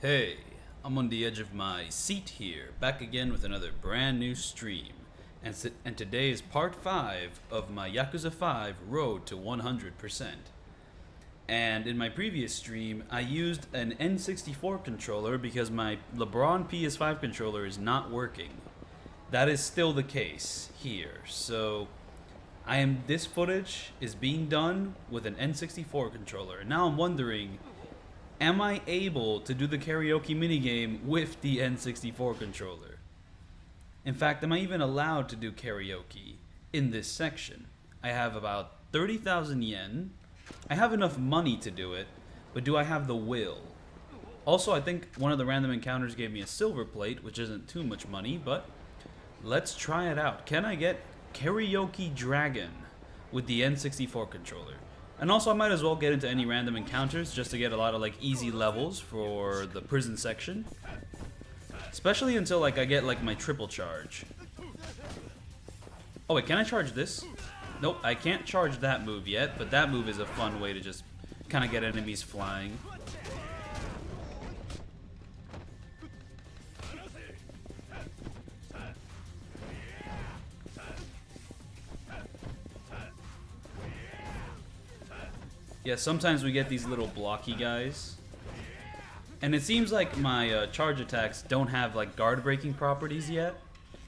Hey, I'm on the edge of my seat here, back again with another brand new stream. And today is part 5 of my Yakuza 5 Road to 100%. And in my previous stream, I used an N64 controller because my LeBron PS5 controller is not working. That is still the case here. So, this footage is being done with an N64 controller. And now I'm wondering, am I able to do the karaoke minigame with the N64 controller? In fact, am I even allowed to do karaoke in this section? I have about 30,000 yen. I have enough money to do it, but do I have the will? Also, I think one of the random encounters gave me a silver plate, which isn't too much money, but let's try it out. Can I get Karaoke Dragon with the N64 controller? And also, I might as well get into any random encounters just to get a lot of like easy levels for the prison section. Especially until like I get like my triple charge. Oh wait, can I charge this? Nope, I can't charge that move yet, but that move is a fun way to just kind of get enemies flying. Yeah, sometimes we get these little blocky guys. And it seems like my charge attacks don't have like guard breaking properties yet.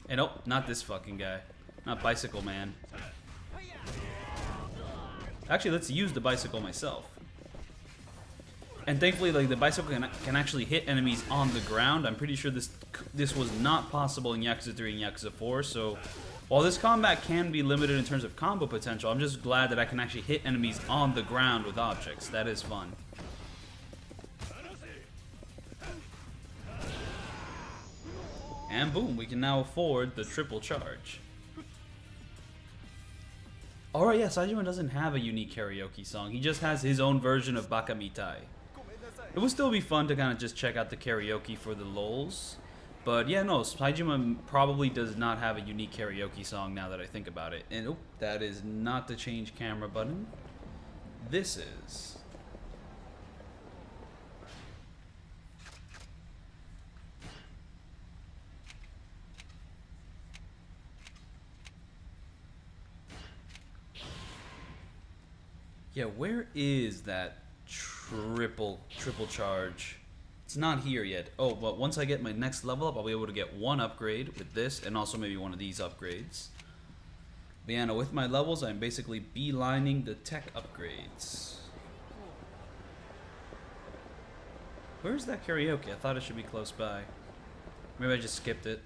And oh, not this fucking guy. Not Bicycle Man. Actually, let's use the bicycle myself. And thankfully, like the bicycle can actually hit enemies on the ground. I'm pretty sure this was not possible in Yakuza 3 and Yakuza 4, so while this combat can be limited in terms of combo potential, I'm just glad that I can actually hit enemies on the ground with objects. That is fun. And boom, we can now afford the triple charge. Alright, yeah, Saejima doesn't have a unique karaoke song. He just has his own version of Baka Mitai. It would still be fun to kind of just check out the karaoke for the lols. But yeah, no, Saejima probably does not have a unique karaoke song now that I think about it. And oh, that is not the change camera button. This is. Yeah, where is that triple charge? It's not here yet. Oh, but once I get my next level up, I'll be able to get one upgrade with this, and also maybe one of these upgrades. But yeah, no, with my levels, I'm basically beelining the tech upgrades. Where's that karaoke? I thought it should be close by. Maybe I just skipped it.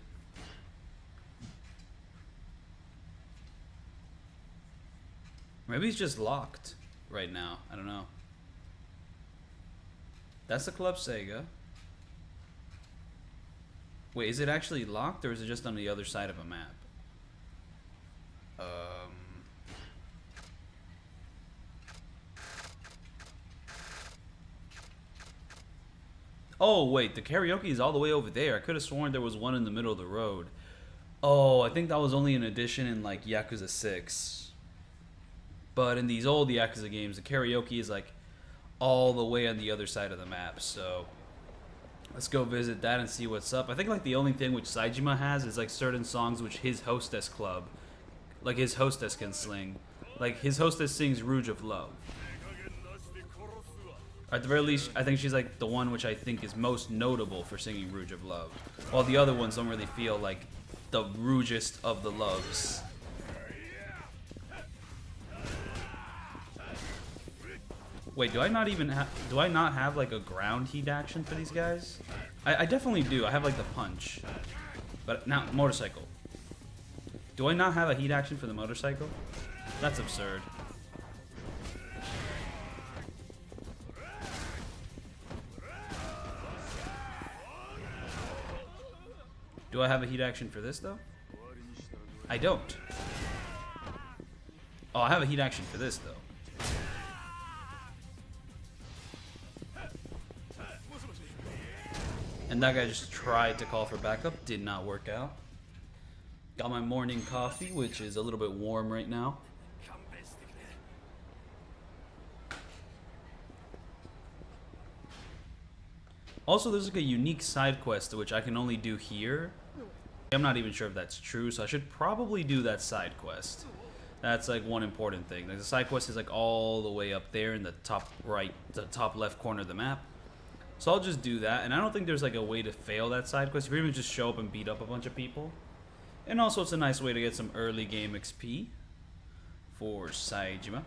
Maybe it's just locked right now. I don't know. That's the Club Sega. Wait, is it actually locked or is it just on the other side of a map? Oh, wait, the karaoke is all the way over there. I could have sworn there was one in the middle of the road. Oh, I think that was only an addition in like Yakuza 6. But in these old Yakuza games, the karaoke is like all the way on the other side of the map. So let's go visit that and see what's up. I think like the only thing which Saejima has is like certain songs which his Hostess club, like his Hostess can sing. Like his Hostess sings Rouge of Love. At the very least, I think she's like the one which I think is most notable for singing Rouge of Love. While the other ones don't really feel like the rougest of the loves. Wait, do I not have like a ground heat action for these guys? I definitely do. I have like the punch. But now, motorcycle. Do I not have a heat action for the motorcycle? That's absurd. Do I have a heat action for this though? I don't. Oh, I have a heat action for this though. And that guy just tried to call for backup, did not work out. Got my morning coffee, which is a little bit warm right now. Also, there's like a unique side quest which I can only do here. I'm not even sure if that's true, so I should probably do that side quest. That's like one important thing. Like the side quest is like all the way up there in the top right, the top left corner of the map. So I'll just do that, and I don't think there's like a way to fail that side quest. You can even just show up and beat up a bunch of people. And also it's a nice way to get some early game XP for Saejima.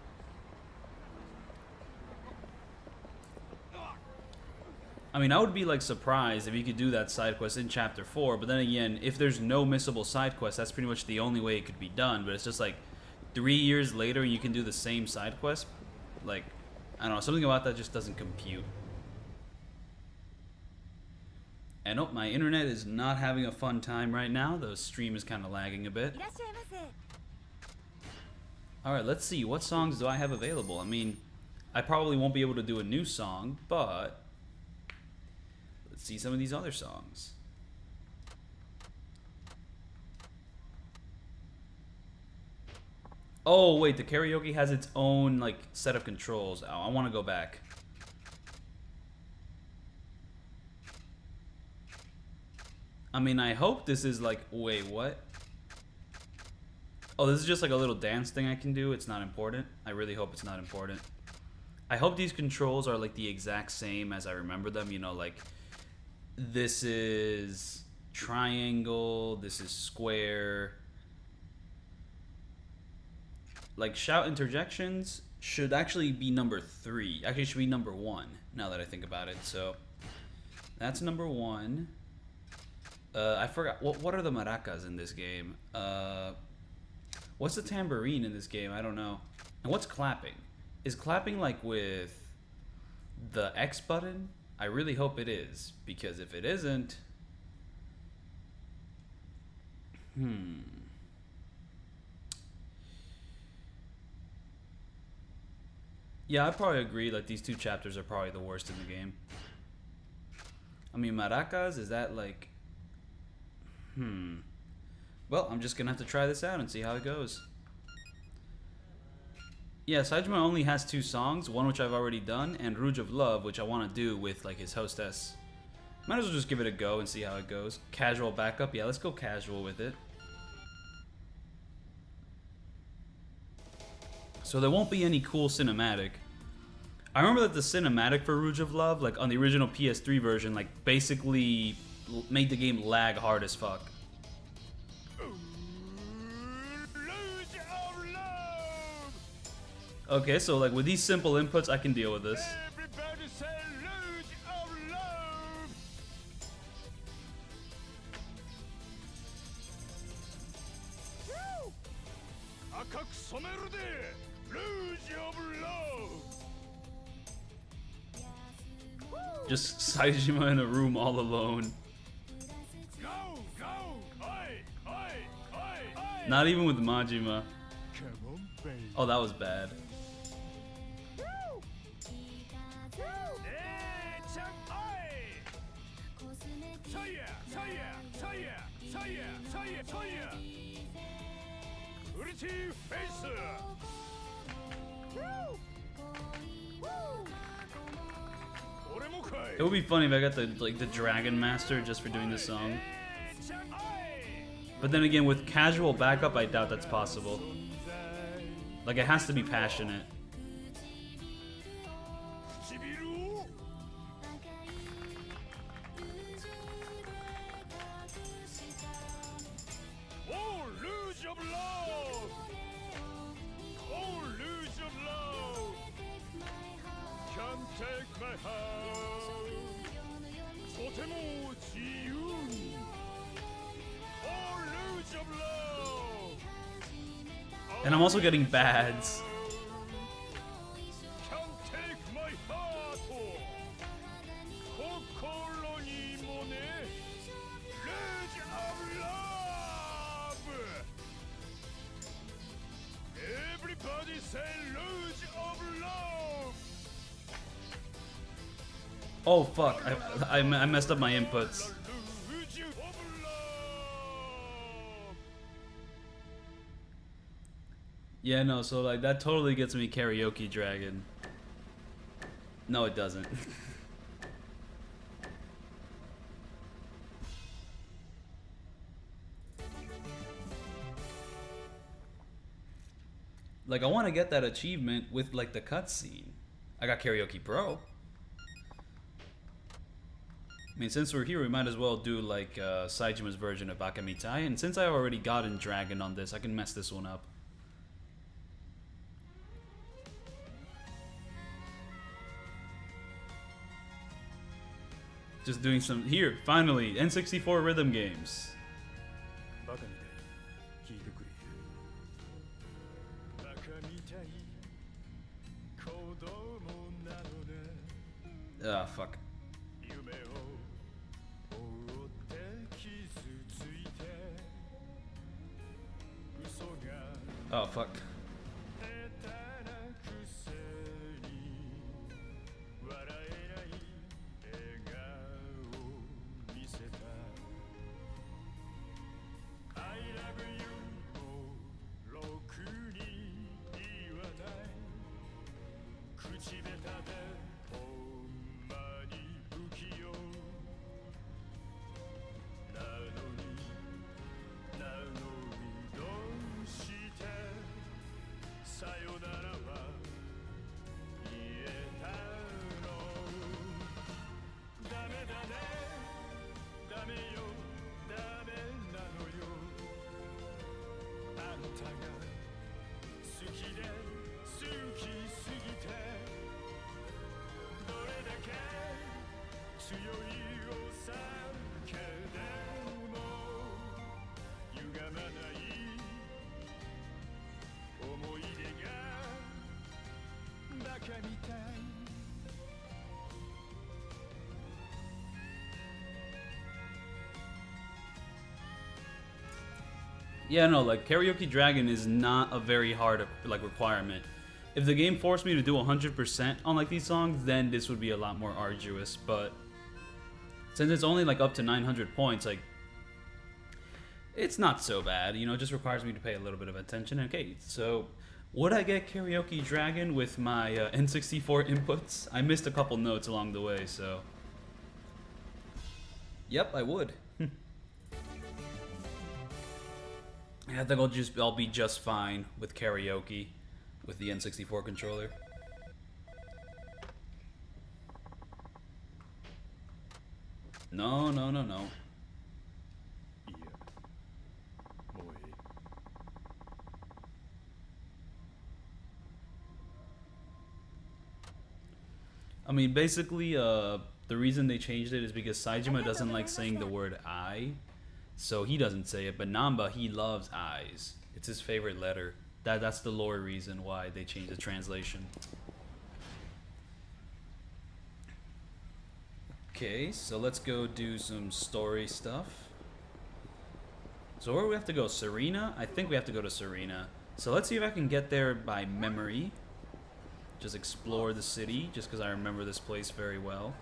I mean, I would be like surprised if you could do that side quest in chapter 4, but then again, if there's no missable side quest, that's pretty much the only way it could be done. But it's just like 3 years later you can do the same side quest. Like, I don't know, something about that just doesn't compute. And oh, my internet is not having a fun time right now. The stream is kind of lagging a bit. Alright, let's see. What songs do I have available? I mean, I probably won't be able to do a new song, but let's see some of these other songs. Oh, wait, the karaoke has its own, like, set of controls. Oh, I want to go back. I mean, I hope this is like, wait, what? Oh, this is just like a little dance thing I can do. It's not important. I really hope it's not important. I hope these controls are like the exact same as I remember them. You know, like this is triangle, this is square. Like shout interjections should actually be number 3. Actually, it should be number 1 now that I think about it. So that's number 1. I forgot, what are the maracas in this game? What's the tambourine in this game? I don't know. And what's clapping? Is clapping like with the X button? I really hope it is, because if it isn't... Yeah, I probably agree, like these 2 chapters are probably the worst in the game. I mean, maracas, is that like... Well, I'm just gonna have to try this out and see how it goes. Yeah, Saejima only has 2 songs, one which I've already done, and Rouge of Love, which I want to do with like his hostess. Might as well just give it a go and see how it goes. Casual backup, yeah, let's go casual with it. So there won't be any cool cinematic. I remember that the cinematic for Rouge of Love, like on the original PS3 version, like basically made the game lag hard as fuck. Okay, so like with these simple inputs, I can deal with this. Everybody say Luge of Love. Woo! Akak someru de Luge of Love. Just Saejima in a room all alone. Go, go, oi, oi, oi, oi. Not even with Majima. Come on, baby. Oh, that was bad. It would be funny if I got the Dragon Master just for doing this song. But then again, with casual backup, I doubt that's possible. Like, it has to be passionate. Oh, Luge of Love! Oh, Luge of Love! Can't take my heart. とても自由に。Oh, Luge of Love! And I'm also getting bads. Can't take my heart. 心にもね。Luge of Love! Everybody say Luge of Love! Oh fuck, I messed up my inputs. Luge of Love! Yeah, no, so like that totally gets me Karaoke Dragon. No, it doesn't. Like, I want to get that achievement with, like, the cutscene. I got Karaoke Pro. I mean, since we're here, we might as well do, like, Saejima's version of Akamitai. And since I already gotten Dragon on this, I can mess this one up. Just doing some... Here, finally, N64 rhythm games. Ah, fuck. Oh, fuck. Yeah, no, like, Karaoke Dragon is not a very hard, like, requirement. If the game forced me to do 100% on, like, these songs, then this would be a lot more arduous, but since it's only, like, up to 900 points, like, it's not so bad, you know, it just requires me to pay a little bit of attention. Okay, so would I get Karaoke Dragon with my N64 inputs? I missed a couple notes along the way, so... Yep, I would. I think I'll be just fine with karaoke with the N64 controller. No, no, no, no. I mean, basically, the reason they changed it is because Saejima doesn't like saying the word I. So he doesn't say it, but Namba, he loves I's. It's his favorite letter. That's the lore reason why they changed the translation. Okay, so let's go do some story stuff. So where do we have to go? Serena? I think we have to go to Serena. So let's see if I can get there by memory. Just explore the city, just because I remember this place very well.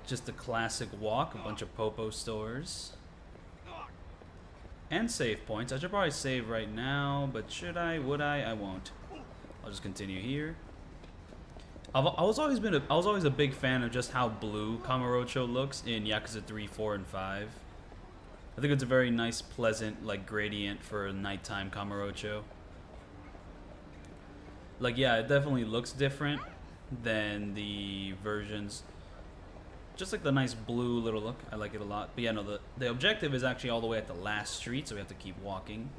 Just a classic walk, a bunch of Popo stores. And save points. I should probably save right now, but should I? Would I? I won't. I'll just continue here. I was always a big fan of just how blue Kamurocho looks in Yakuza 3, 4, and 5. I think it's a very nice, pleasant, like, gradient for a nighttime Kamurocho. Like, yeah, it definitely looks different than the versions. Just like the nice blue little look. I like it a lot. But yeah, no, the objective is actually all the way at the last street, so we have to keep walking.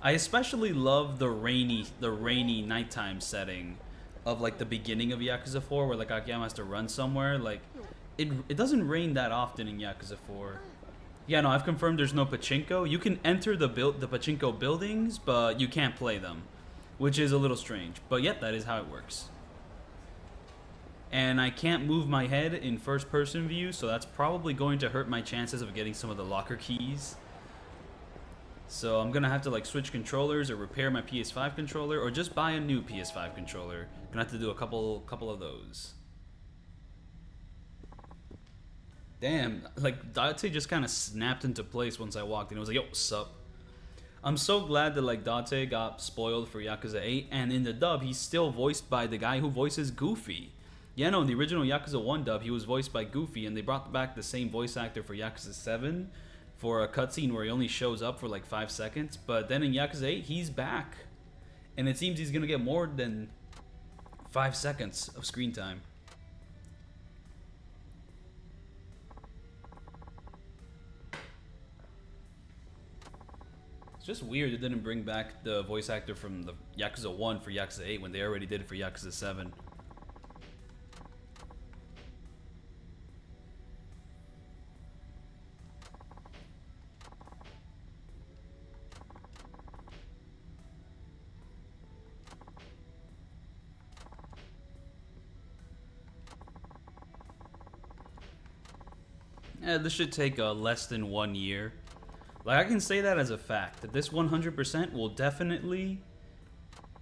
I especially love the rainy nighttime setting of, like, the beginning of Yakuza 4, where, like, Akiyama has to run somewhere. Like, it doesn't rain that often in Yakuza 4. Yeah, no, I've confirmed there's no pachinko. You can enter the pachinko buildings, but you can't play them, which is a little strange. But yep, that is how it works. And I can't move my head in first-person view, so that's probably going to hurt my chances of getting some of the locker keys. So I'm gonna have to, like, switch controllers or repair my PS5 controller, or just buy a new PS5 controller. Gonna have to do a couple of those. Damn, like, Date just kind of snapped into place once I walked in. It was like, yo, sup? I'm so glad that, like, Date got spoiled for Yakuza 8, and in the dub, he's still voiced by the guy who voices Goofy. Yeah, no, in the original Yakuza 1 dub, he was voiced by Goofy, and they brought back the same voice actor for Yakuza 7 for a cutscene where he only shows up for like 5 seconds. But then in Yakuza 8, he's back. And it seems he's gonna get more than 5 seconds of screen time. It's just weird it didn't bring back the voice actor from the Yakuza 1 for Yakuza 8 when they already did it for Yakuza 7. This should take less than 1 year. Like, I can say that as a fact, that this 100% will definitely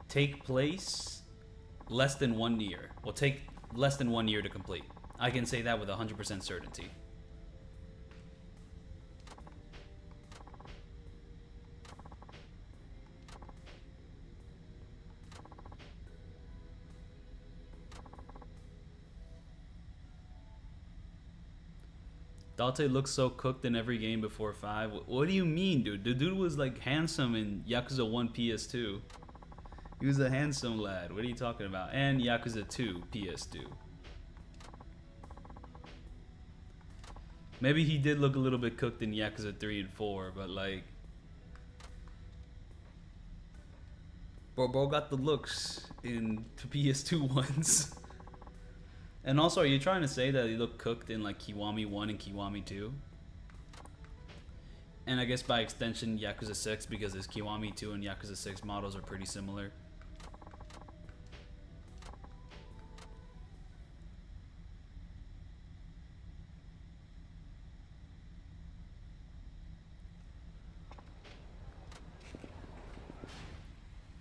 take place less than 1 year. Will take less than 1 year to complete. I can say that with 100% certainty. Date looks so cooked in every game before 5. What do you mean, dude? The dude was like handsome in Yakuza 1 PS2. He was a handsome lad. What are you talking about? And Yakuza 2 PS2. Maybe he did look a little bit cooked in Yakuza 3 and 4, but like... Bro got the looks in the PS2 ones. And also, are you trying to say that he looked cooked in like Kiwami 1 and Kiwami 2? And I guess by extension Yakuza 6, because his Kiwami 2 and Yakuza 6 models are pretty similar.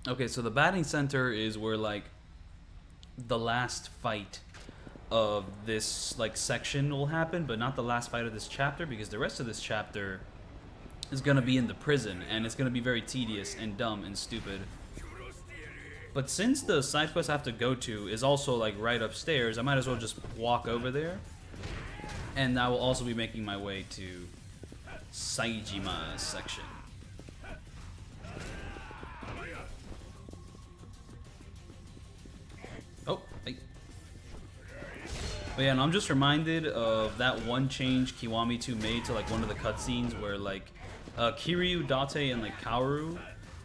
Okay, so the batting center is where like the last fight of this like section will happen, but not the last fight of this chapter, because the rest of this chapter is gonna be in the prison, and it's gonna be very tedious and dumb and stupid. But since the side quest I have to go to is also like right upstairs, I might as well just walk over there, and I will also be making my way to Saejima's section. Oh, hey. But yeah, no, I'm just reminded of that one change Kiwami 2 made to like one of the cutscenes where like Kiryu, Date, and like Kaoru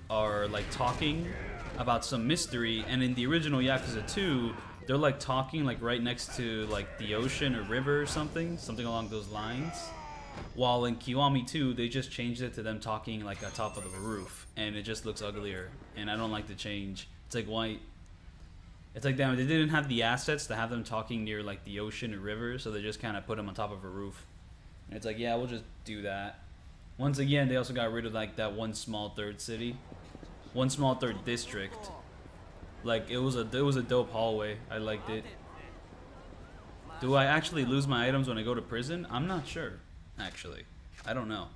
are like talking about some mystery, and in the original Yakuza 2, they're like talking like right next to like the ocean or river or something along those lines. While in Kiwami 2, they just changed it to them talking like on top of the roof, and it just looks uglier, and I don't like the change. It's like white. It's like, damn, they didn't have the assets to have them talking near like the ocean or river, so they just kind of put them on top of a roof. And it's like, yeah, we'll just do that. Once again, they also got rid of like that one small third city, one small third district. Like it was a dope hallway. I liked it. Do I actually lose my items when I go to prison? I'm not sure, actually. I don't know.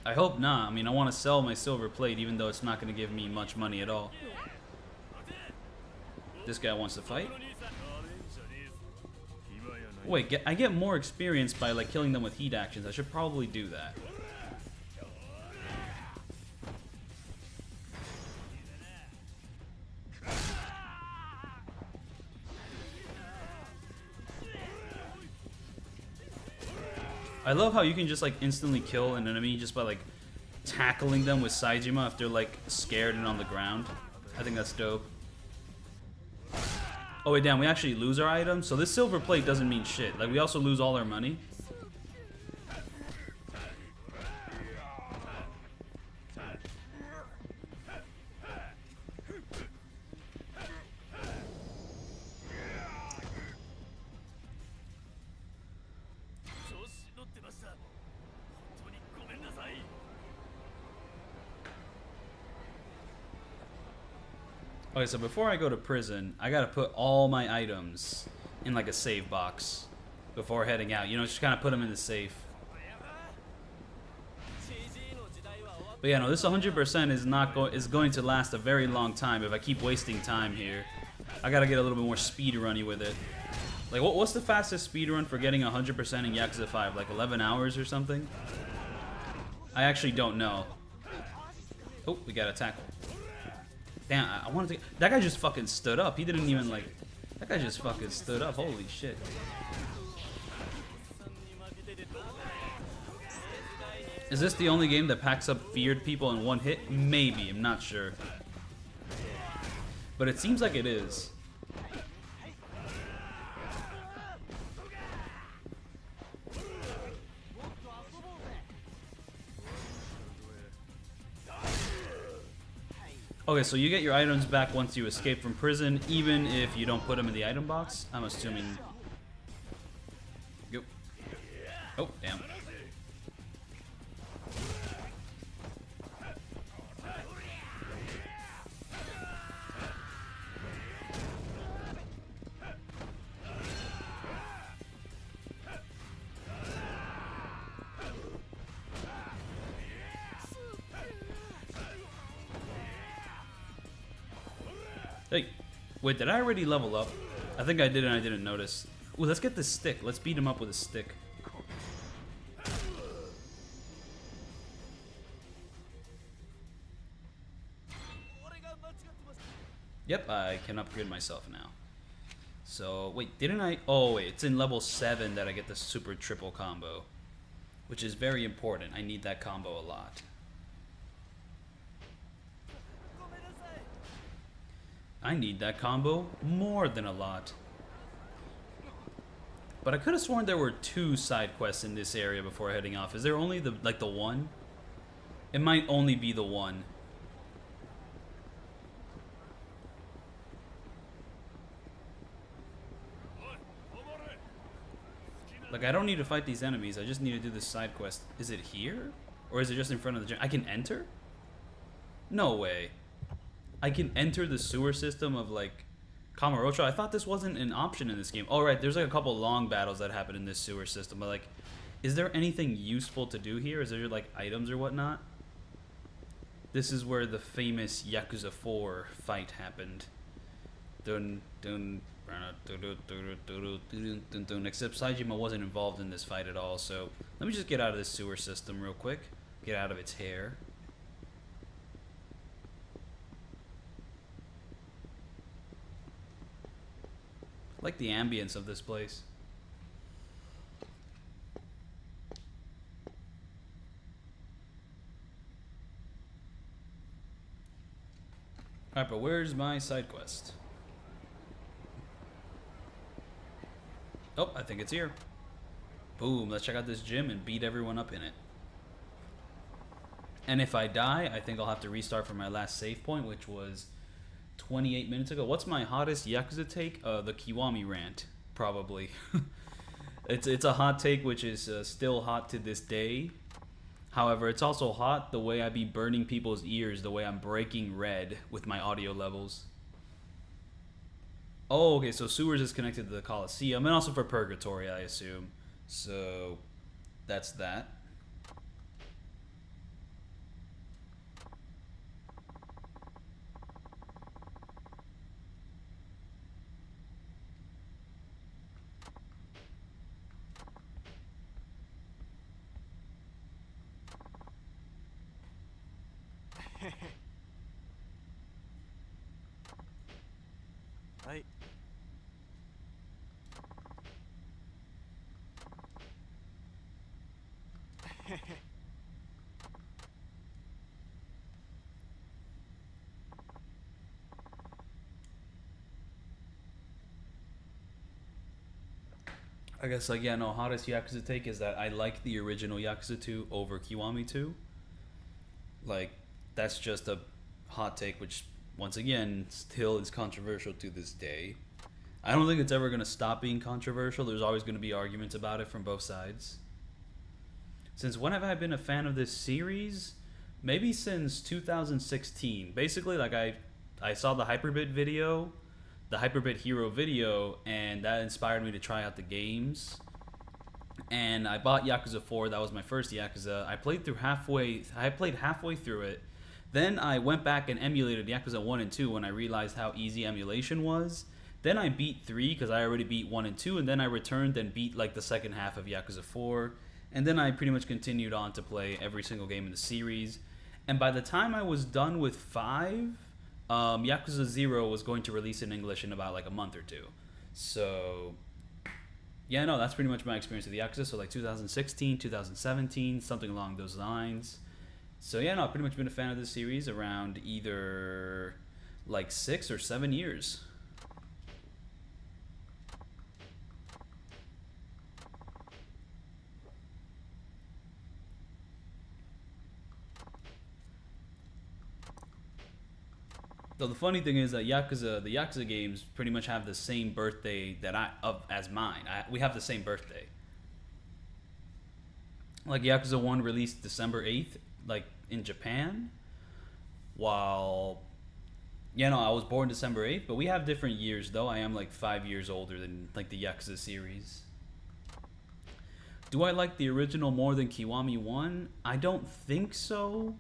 I hope not. I mean, I want to sell my silver plate, even though it's not going to give me much money at all. This guy wants to fight. Wait, I get more experience by like killing them with heat actions. I should probably do that. I love how you can just like instantly kill an enemy just by like tackling them with Saejima if they're like scared and on the ground. I think that's dope. Oh wait, damn, we actually lose our items? So this silver plate doesn't mean shit. Like, we also lose all our money. Okay, so before I go to prison, I gotta put all my items in like a save box before heading out. You know, just kind of put them in the safe. But yeah, no, this 100% is going to last a very long time if I keep wasting time here. I gotta get a little bit more speed runny with it. Like, what's the fastest speedrun for getting 100% in Yakuza 5? Like 11 hours or something? I actually don't know. Oh, we got a tackle. Damn, I wanted to... That guy just fucking stood up. He didn't even, like... That guy just fucking stood up. Holy shit. Is this the only game that packs up feared people in one hit? Maybe. I'm not sure. But it seems like it is. Okay, so you get your items back once you escape from prison, even if you don't put them in the item box. I'm assuming... Yep. Oh, damn. Hey, wait, did I already level up? I think I did and I didn't notice. Ooh, let's get this stick. Let's beat him up with a stick. Yep, I can upgrade myself now. So, wait, didn't I? Oh, wait, it's in level 7 that I get the super triple combo. Which is very important. I need that combo a lot. I need that combo more than a lot. But I could have sworn there were 2 side quests in this area before heading off. Is there only the one? It might only be the one. Like, I don't need to fight these enemies. I just need to do this side quest. Is it here? Or is it just in front of the gym? I can enter? No way. I can enter the sewer system of, like, Kamurocho. I thought this wasn't an option in this game. Oh, right, there's, like, a couple long battles that happen in this sewer system. But, like, is there anything useful to do here? Is there, like, items or whatnot? This is where the famous Yakuza 4 fight happened. Dun, dun, except Saejima wasn't involved in this fight at all, so let me just get out of this sewer system real quick. Get out of its hair. I like the ambience of this place. Alright, but where's my side quest? Oh, I think it's here. Boom, let's check out this gym and beat everyone up in it. And if I die, I think I'll have to restart from my last save point, which was 28 minutes ago. What's my hottest Yakuza take? The Kiwami rant, probably. It's a hot take, which is still hot to this day. However, it's also hot the way I be burning people's ears, the way I'm breaking red with my audio levels. Oh, okay, so sewers is connected to the Coliseum, and also for Purgatory, I assume. So, that's that. Right. I guess, like, yeah, no, hottest Yakuza take is that I like the original Yakuza 2 over Kiwami 2. Like, that's just a hot take, which, once again, still is controversial to this day. I don't think it's ever going to stop being controversial. There's always going to be arguments about it from both sides. Since when have I been a fan of this series? Maybe since 2016. Basically, like, I saw the Hyperbit video, the Hyperbit Hero video, and that inspired me to try out the games. And I bought Yakuza 4. That was my first Yakuza. I played halfway through it. Then I went back and emulated Yakuza 1 and 2 when I realized how easy emulation was. Then I beat 3 because I already beat 1 and 2, and then I returned and beat like the second half of Yakuza 4, and then I pretty much continued on to play every single game in the series. And by the time I was done with 5, Yakuza 0 was going to release in English in about like a month or two. So yeah, no, that's pretty much my experience with Yakuza. So like 2016, 2017, something along those lines. So yeah, no, I've pretty much been a fan of this series around either like 6 or 7 years. So the funny thing is that the Yakuza games pretty much have the same birthday as mine. We have the same birthday. Like Yakuza 1 released December 8th, like in Japan, while I was born December 8th, but we have different years though. I am like 5 years older than like the Yakuza series. Do I like the original more than Kiwami 1? I don't think so.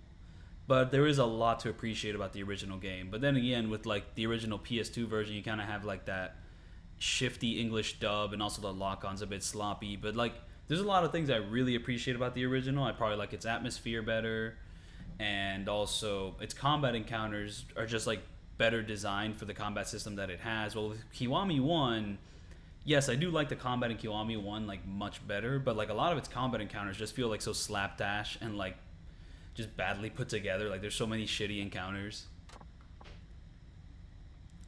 But there is a lot to appreciate about the original game. But then again, with like the original PS2 version, you kind of have like that shifty English dub, and also the lock-on's a bit sloppy. But like, there's a lot of things I really appreciate about the original. I probably like its atmosphere better, and also its combat encounters are just like better designed for the combat system that it has. Well, with Kiwami 1, yes, I do like the combat in Kiwami 1 like much better, but like a lot of its combat encounters just feel like so slapdash and like just badly put together. Like there's so many shitty encounters.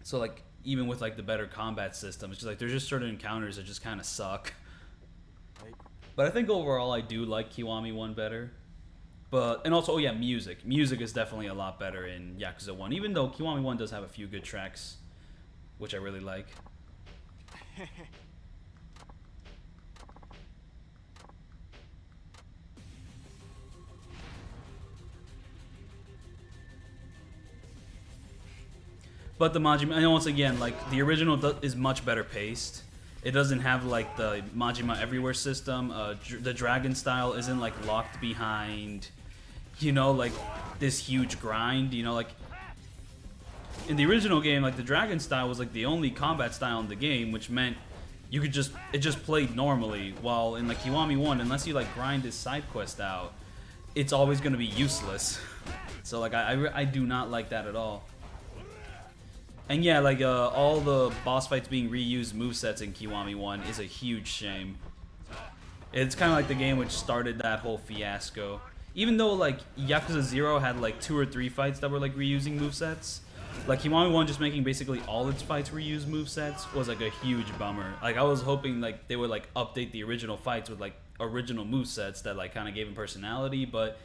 So like even with like the better combat system, it's just like there's just certain encounters that just kind of suck. But I think overall I do like Kiwami 1 better. And also, music. Music is definitely a lot better in Yakuza 1, even though Kiwami 1 does have a few good tracks, which I really like. But the Majima, and once again, like the original is much better paced. It doesn't have like the Majima Everywhere system. The Dragon style isn't like locked behind, like this huge grind. Like in the original game, like the Dragon style was like the only combat style in the game, which meant it just played normally. While in like Kiwami 1, unless you like grind this side quest out, it's always gonna be useless. So like I do not like that at all. And yeah, like all the boss fights being reused movesets in Kiwami 1 is a huge shame. It's kind of like the game which started that whole fiasco. Even though like Yakuza 0 had like 2 or 3 fights that were like reusing movesets, like Kiwami 1 just making basically all its fights reuse movesets was like a huge bummer. Like I was hoping like they would like update the original fights with like original movesets that like kind of gave them personality, but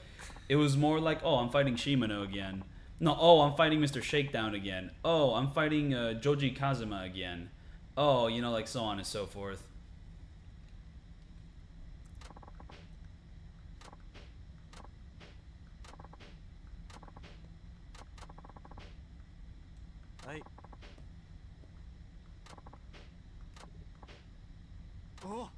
it was more like, oh, I'm fighting Shimano again. No, oh, I'm fighting Mr. Shakedown again. Oh, I'm fighting Joji Kazuma again. Oh, like so on and so forth. Oh.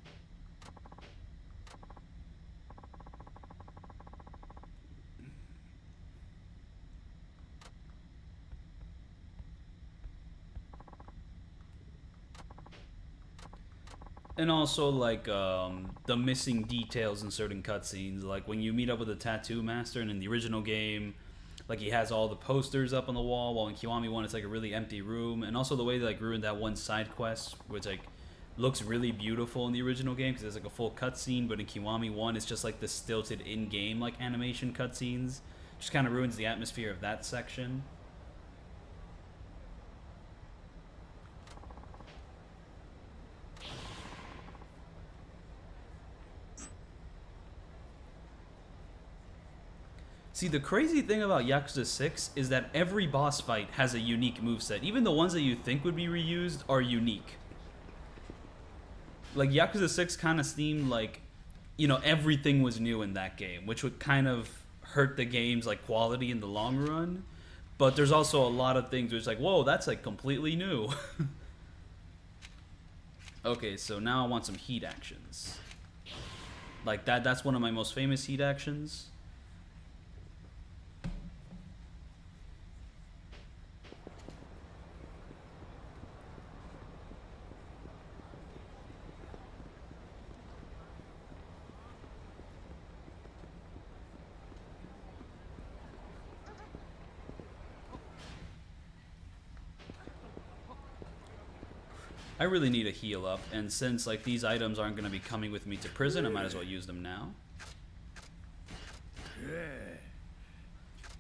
And also like the missing details in certain cutscenes, like when you meet up with the tattoo master, and in the original game, like he has all the posters up on the wall, while in Kiwami 1 it's like a really empty room. And also the way they like ruined that one side quest, which like looks really beautiful in the original game because there's like a full cutscene, but in Kiwami 1 it's just like the stilted in-game like animation cutscenes. Just kind of ruins the atmosphere of that section. See, the crazy thing about Yakuza 6 is that every boss fight has a unique moveset. Even the ones that you think would be reused are unique. Like, Yakuza 6 kind of seemed like, everything was new in that game, which would kind of hurt the game's, like, quality in the long run. But there's also a lot of things where it's like, whoa, that's, like, completely new. Okay, so now I want some heat actions. Like, that's one of my most famous heat actions. I really need a heal up, and since like these items aren't going to be coming with me to prison, I might as well use them now.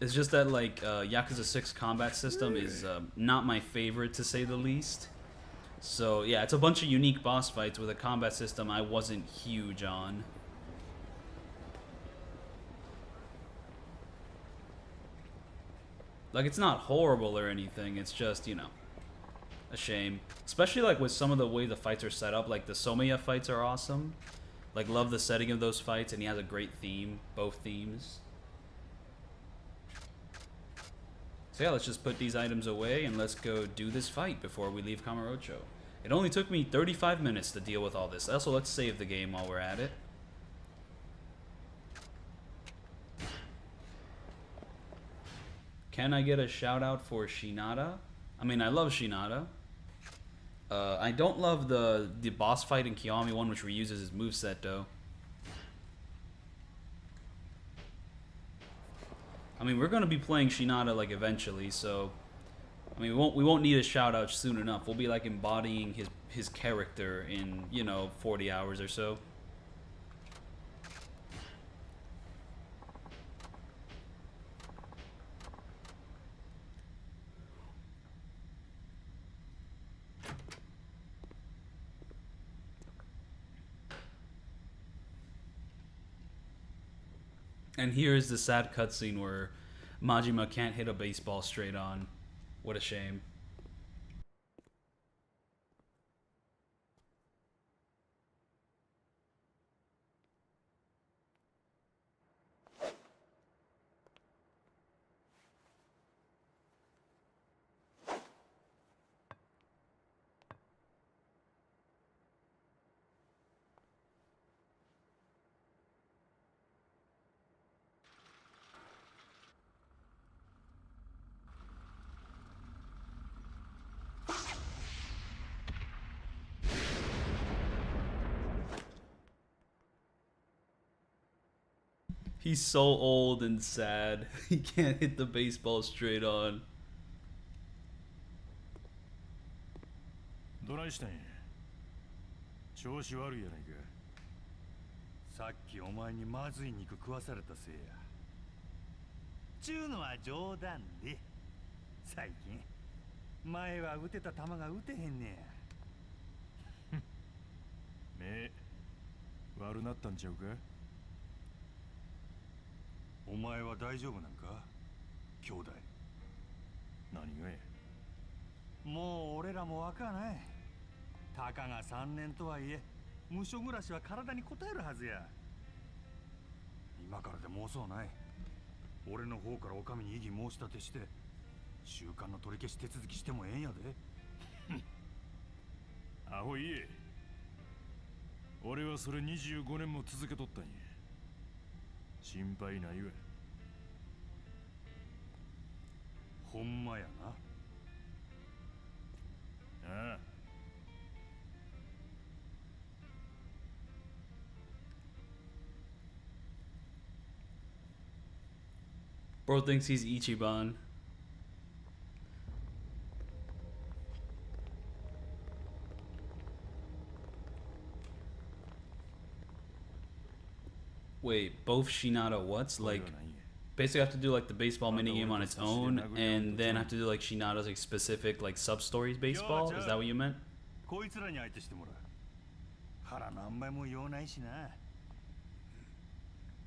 It's just that like Yakuza 6 combat system is not my favorite to say the least. So yeah, it's a bunch of unique boss fights with a combat system I wasn't huge on. Like, it's not horrible or anything, it's just, you know, a shame. Especially like with some of the way the fights are set up, like the Somaya fights are awesome. Like, love the setting of those fights, and he has a great theme, both themes. So yeah, let's just put these items away and let's go do this fight before we leave Kamurocho. It only took me 35 minutes to deal with all this. Also, let's save the game while we're at it. Can I get a shout out for Shinada? I mean, I love Shinada. I don't love the boss fight in Kiyomi 1, which reuses his moveset though. I mean, we're gonna be playing Shinada like eventually, so I mean, we won't need a shout out soon enough. We'll be like embodying his character in, you know, 40 hours or so. And here's the sad cutscene where Majima can't hit a baseball straight on. What a shame. He's so old and sad. He can't hit the baseball straight on. どないしたんや。調子悪いやないか。さっきお前にまずい肉食わされたせいや。ちゅうのは冗談で。最近前は打てた球が打てへんねや。目悪なったんちゃうか。お前は大丈夫なんか、兄弟。何がや。もう俺らも若ない。たかが3年とはいえ、無所暮らしは体に応えるはずや。今からでも遅うない。俺の方からお上に異議申し立てして、習慣の取り消し手続きしてもええんやで。アホいえ。俺はそれ25年も続けとったんや。心配ないわ。ほんまやな。ああ。Bro thinks he's Ichiban. Wait, both Shinada what's? Like, basically have to do like the baseball minigame on its own, and then have to do like Shinada's like specific like sub-stories baseball? Is that what you meant? こいつらに相手してもらう。腹何倍も用ないしな。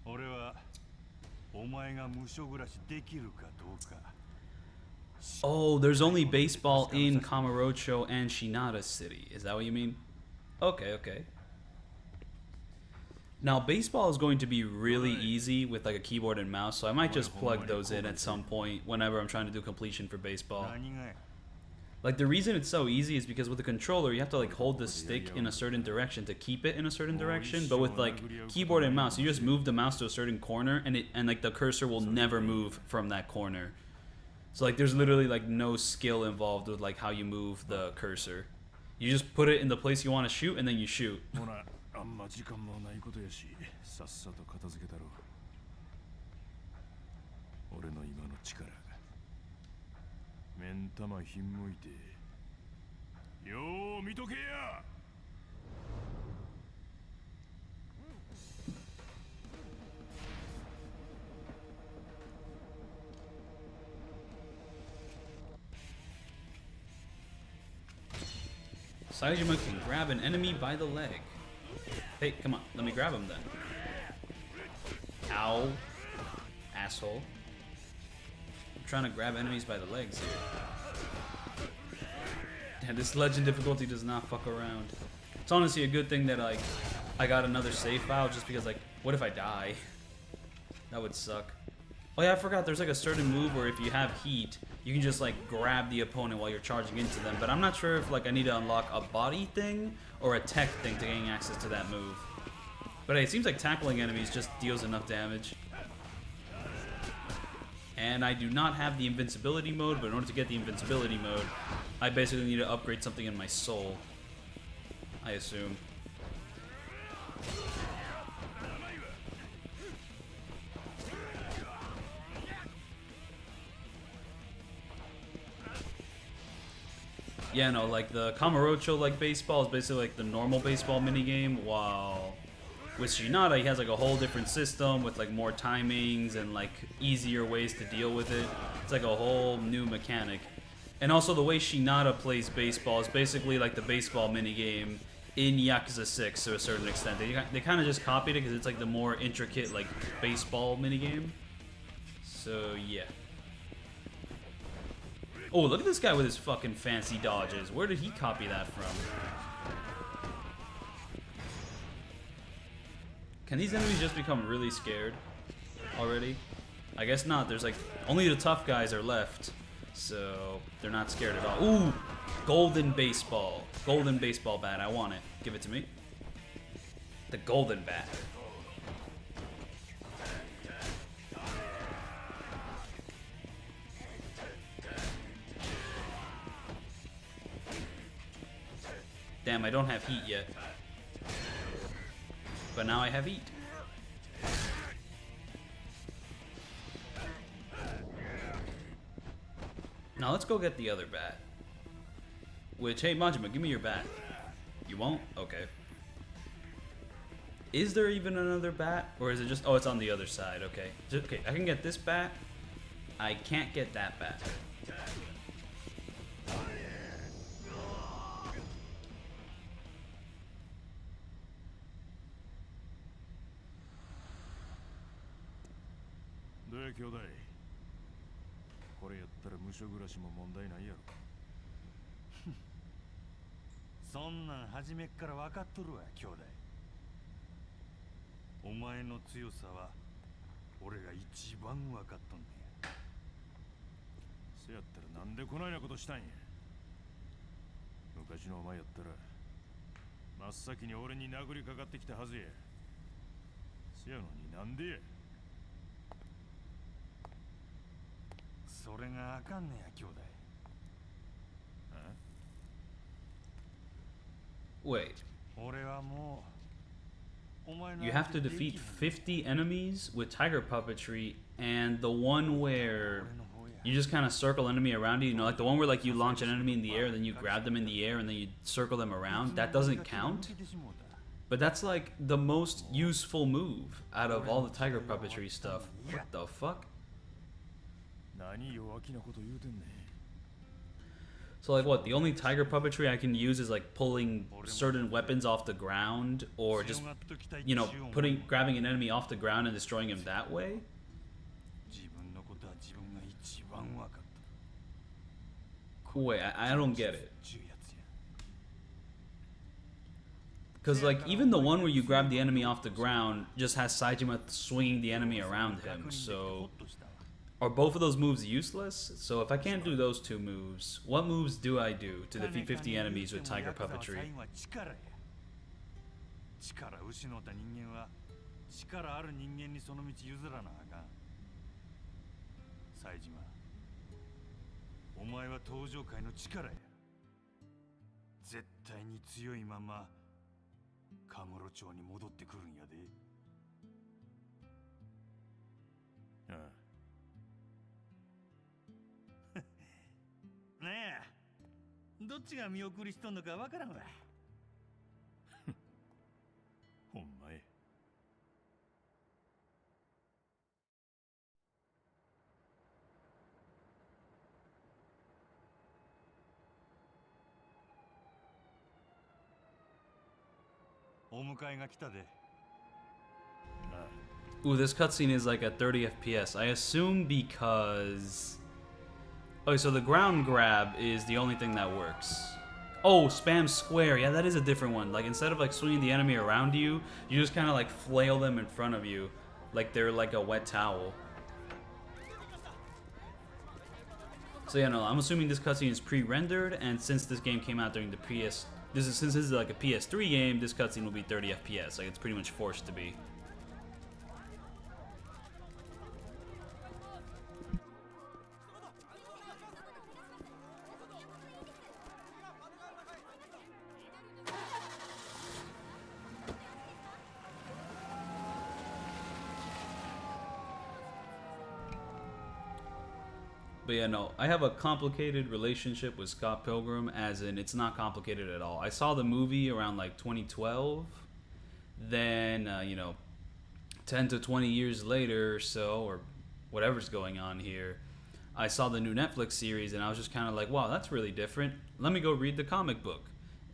俺はお前が無所暮らしできるかどうか。Oh, there's only baseball in Kamurocho and Shinada City. Is that what you mean? Okay, okay. Now, baseball is going to be really easy with like a keyboard and mouse, so I might just plug those in at some point whenever I'm trying to do completion for baseball. Like, the reason it's so easy is because with the controller, you have to like hold the stick in a certain direction to keep it in a certain direction, but with like keyboard and mouse, you just move the mouse to a certain corner and like the cursor will never move from that corner. So like there's literally like no skill involved with like how you move the cursor. You just put it in the place you want to shoot and then you shoot. あんま時間もないことやし、さっさと片付けたろう。俺の今の力、目ん玉ひんむいて、よう見とけや。Saejima can grab an enemy by the leg. Hey, come on, let me grab him then. Ow. Asshole. I'm trying to grab enemies by the legs here. Damn, this legend difficulty does not fuck around. It's honestly a good thing that, like, I got another save file just because, like, what if I die? That would suck. Oh yeah, I forgot there's like a certain move where if you have heat, you can just like grab the opponent while you're charging into them, but I'm not sure if like I need to unlock a body thing or a tech thing to gain access to that move. But hey, it seems like tackling enemies just deals enough damage. And I do not have the invincibility mode, but in order to get the invincibility mode, I basically need to upgrade something in my soul, I assume. Yeah, no, like the Kamurocho like baseball is basically like the normal baseball minigame, while with Shinada he has like a whole different system with like more timings and like easier ways to deal with it. It's like a whole new mechanic. And also the way Shinada plays baseball is basically like the baseball minigame in Yakuza 6 to a certain extent. They kind of just copied it because it's like the more intricate like baseball minigame. So yeah. Oh, look at this guy with his fucking fancy dodges. Where did he copy that from? Can these enemies just become really scared already? I guess not. There's like, only the tough guys are left. So, they're not scared at all. Ooh! Golden baseball. Golden baseball bat. I want it. Give it to me. The golden bat. Damn, I don't have heat yet. But now I have heat. Now let's go get the other bat. Which, hey Majima, give me your bat. You won't? Okay. Is there even another bat? Or is it just, oh, it's on the other side, okay. Okay, I can get this bat. I can't get that bat.兄弟これやったら無所暮らしも問題ないやろそんなん初めっから分かっとるわ兄弟お前の強さは俺が一番分かっとんねやせやったらなんでこないなことしたんや昔のお前やったら真っ先に俺に殴りかかってきたはずやせやのになんでやそれがあかんねや兄弟。Wait. 俺はもう You have to defeat 50 enemies with tiger puppetry, and the one where you just kind of circle enemy around you know, like the one where like you launch an enemy in the air, then you grab them in the air, and then you circle them around, that doesn't count? But that's like the most useful move out of all the tiger puppetry stuff. What the fuck? So like what, the only tiger puppetry I can use is like pulling certain weapons off the ground, or just, you know, grabbing an enemy off the ground and destroying him that way? Wait, I don't get it. Because like even the one where you grab the enemy off the ground just has Saejima swinging the enemy around him, so are both of those moves useless? So if I can't do those two moves, what moves do I do to defeat 50 enemies with tiger puppetry? どっちが見送りしとんのかわからんわ。ほんまえ。お迎えが来たで。Ooh, this cutscene is like at 30 FPS. I assume because... Okay, so the ground grab is the only thing that works. Oh, spam square. Yeah, that is a different one. Like, instead of like swinging the enemy around you, you just kind of like flail them in front of you. Like they're like a wet towel. So yeah, no, I'm assuming this cutscene is pre-rendered, and since this game came out during the PS... since this is like a PS3 game, this cutscene will be 30 FPS. Like, it's pretty much forced to be. But yeah, no, I have a complicated relationship with Scott Pilgrim, as in it's not complicated at all. I saw the movie around like 2012, then, 10 to 20 years later or so, or whatever's going on here, I saw the new Netflix series, and I was just kind of like, wow, that's really different. Let me go read the comic book.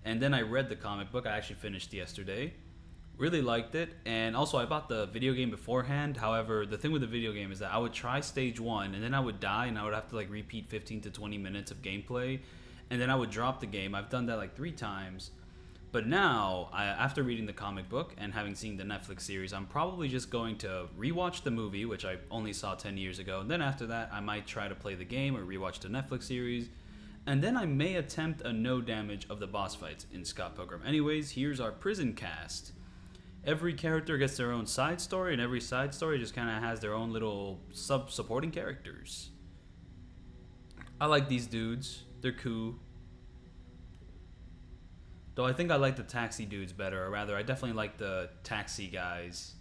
And then I read the comic book. I actually finished yesterday. Really liked it, and also I bought the video game beforehand. However, the thing with the video game is that I would try stage 1, and then I would die, and I would have to like repeat 15 to 20 minutes of gameplay, and then I would drop the game. I've done that like 3 times. But now, after reading the comic book and having seen the Netflix series, I'm probably just going to rewatch the movie, which I only saw 10 years ago, and then after that, I might try to play the game or rewatch the Netflix series, and then I may attempt a no damage of the boss fights in Scott Pilgrim. Anyways, here's our prison cast. Every character gets their own side story, and every side story just kind of has their own little supporting characters. I like these dudes. They're cool. Though I think I like the taxi dudes better, or rather, I definitely like the taxi guys.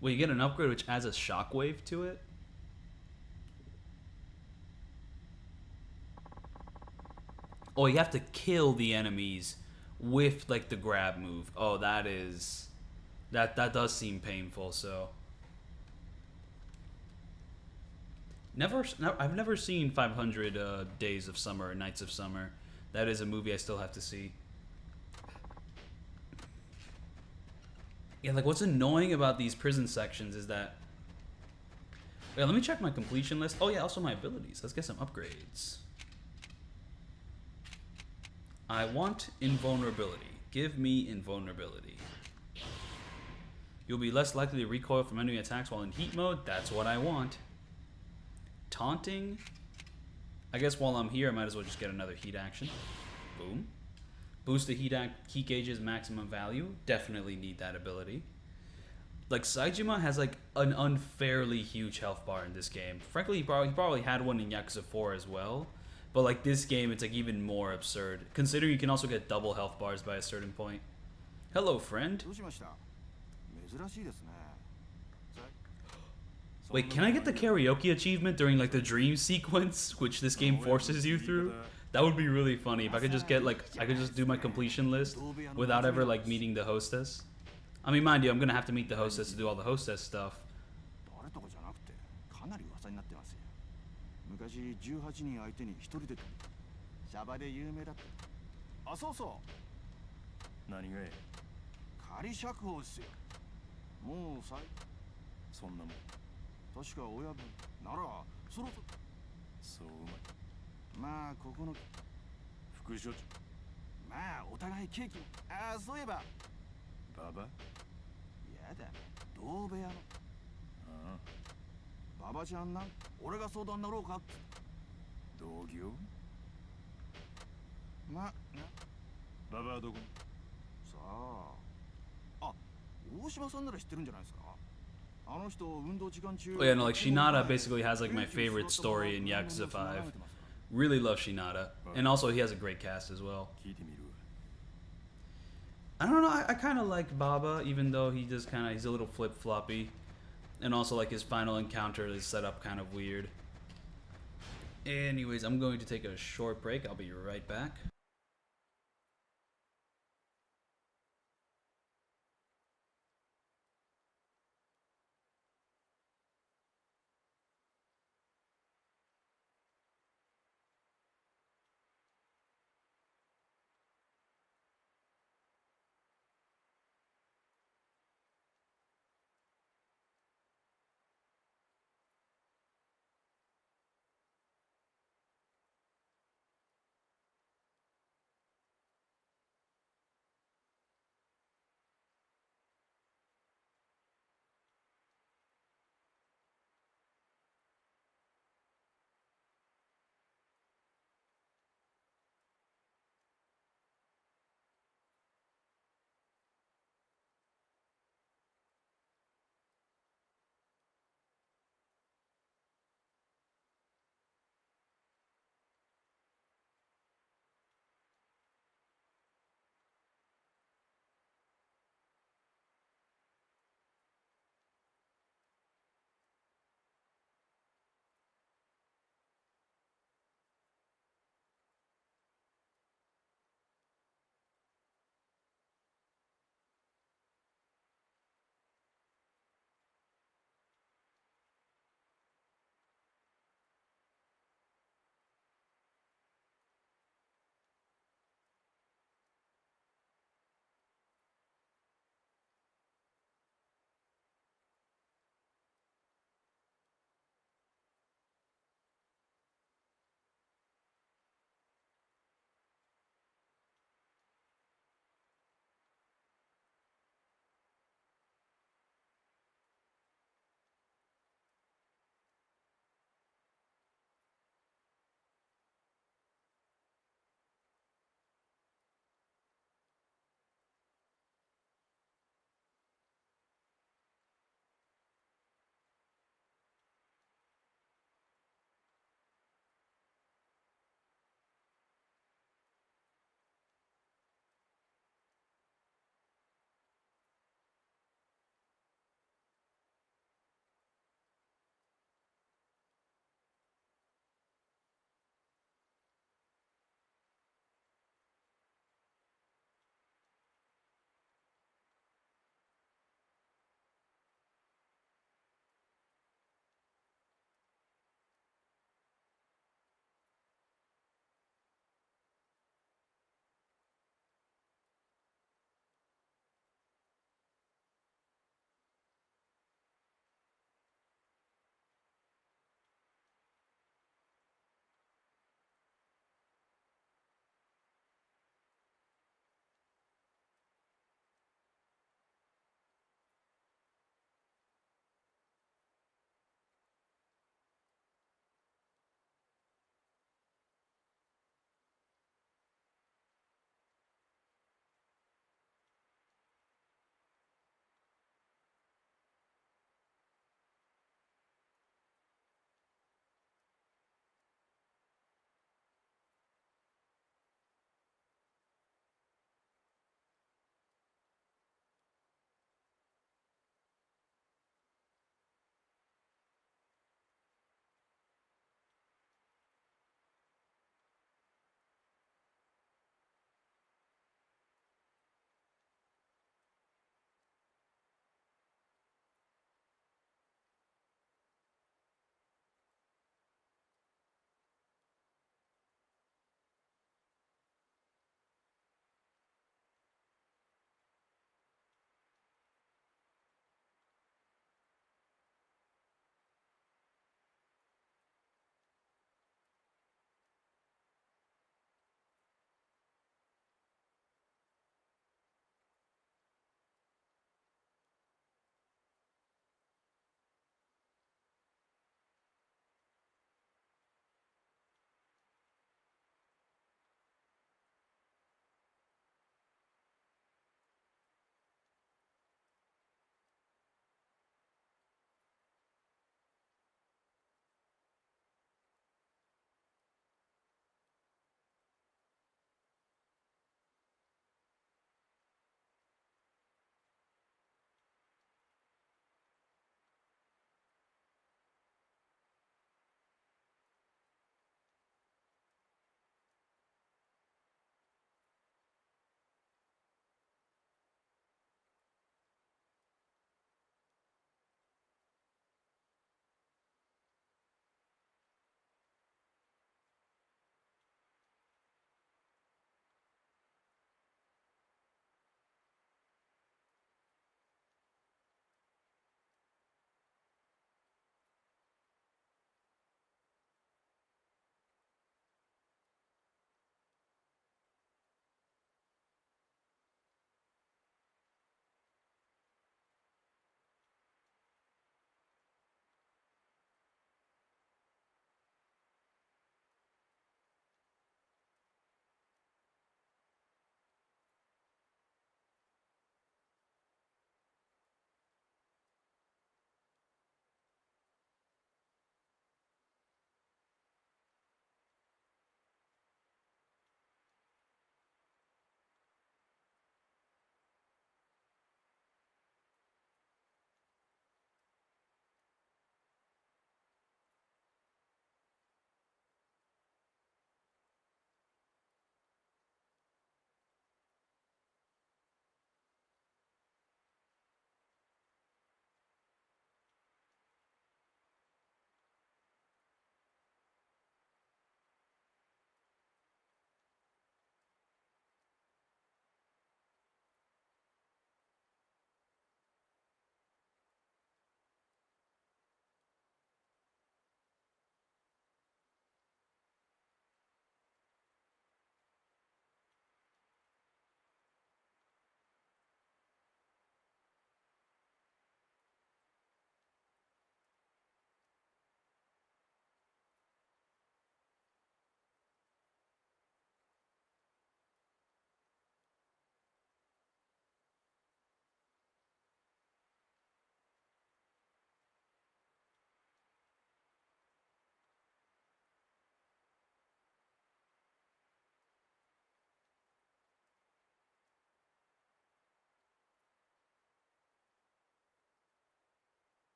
Well, you get an upgrade which adds a shockwave to it. Oh, you have to kill the enemies with like the grab move. Oh, that does seem painful. So I've never seen 500 Days of Summer or Nights of Summer. That is a movie I still have to see. Yeah, like what's annoying about these prison sections is that... Yeah, let me check my completion list. Oh yeah, also my abilities. Let's get some upgrades. I want invulnerability. Give me invulnerability. You'll be less likely to recoil from enemy attacks while in heat mode. That's what I want. Taunting. I guess while I'm here, I might as well just get another heat action. Boom. Boost the heat gauge's maximum value. Definitely need that ability. Like, Saejima has like an unfairly huge health bar in this game. Frankly, he probably had one in Yakuza 4 as well. But like this game, it's like even more absurd, considering you can also get double health bars by a certain point. Hello, friend. Wait, can I get the karaoke achievement during like the dream sequence, which this game forces you through? That would be really funny if I could just get like, I could just do my completion list without ever like meeting the hostess. I mean, mind you, I'm gonna have to meet the hostess to do all the hostess stuff. 昔18人相手に一人でシャバで有名だった。あ、そうそう。何がえ？仮釈放っすよ。もうそんなもん。確か親分ならそろそろ。そうまあここの副所長。まあお互いケーキ。あ、そういえば。ババ？やだ。同部屋の。ああ。ババちゃんな、俺が相談なろうか。同業？まあ、ババはどこ？さあ。あ、大島さんなら知ってるんじゃないですか。あの人運動時間中。Oh yeah, no, like Shinada basically has like my favorite story in Yakuza 5. Really love Shinada, and also he has a great cast as well. I don't know, I kind of like Baba, even though he's a little flip-floppy. And also, like, his final encounter is set up kind of weird. Anyways, I'm going to take a short break. I'll be right back.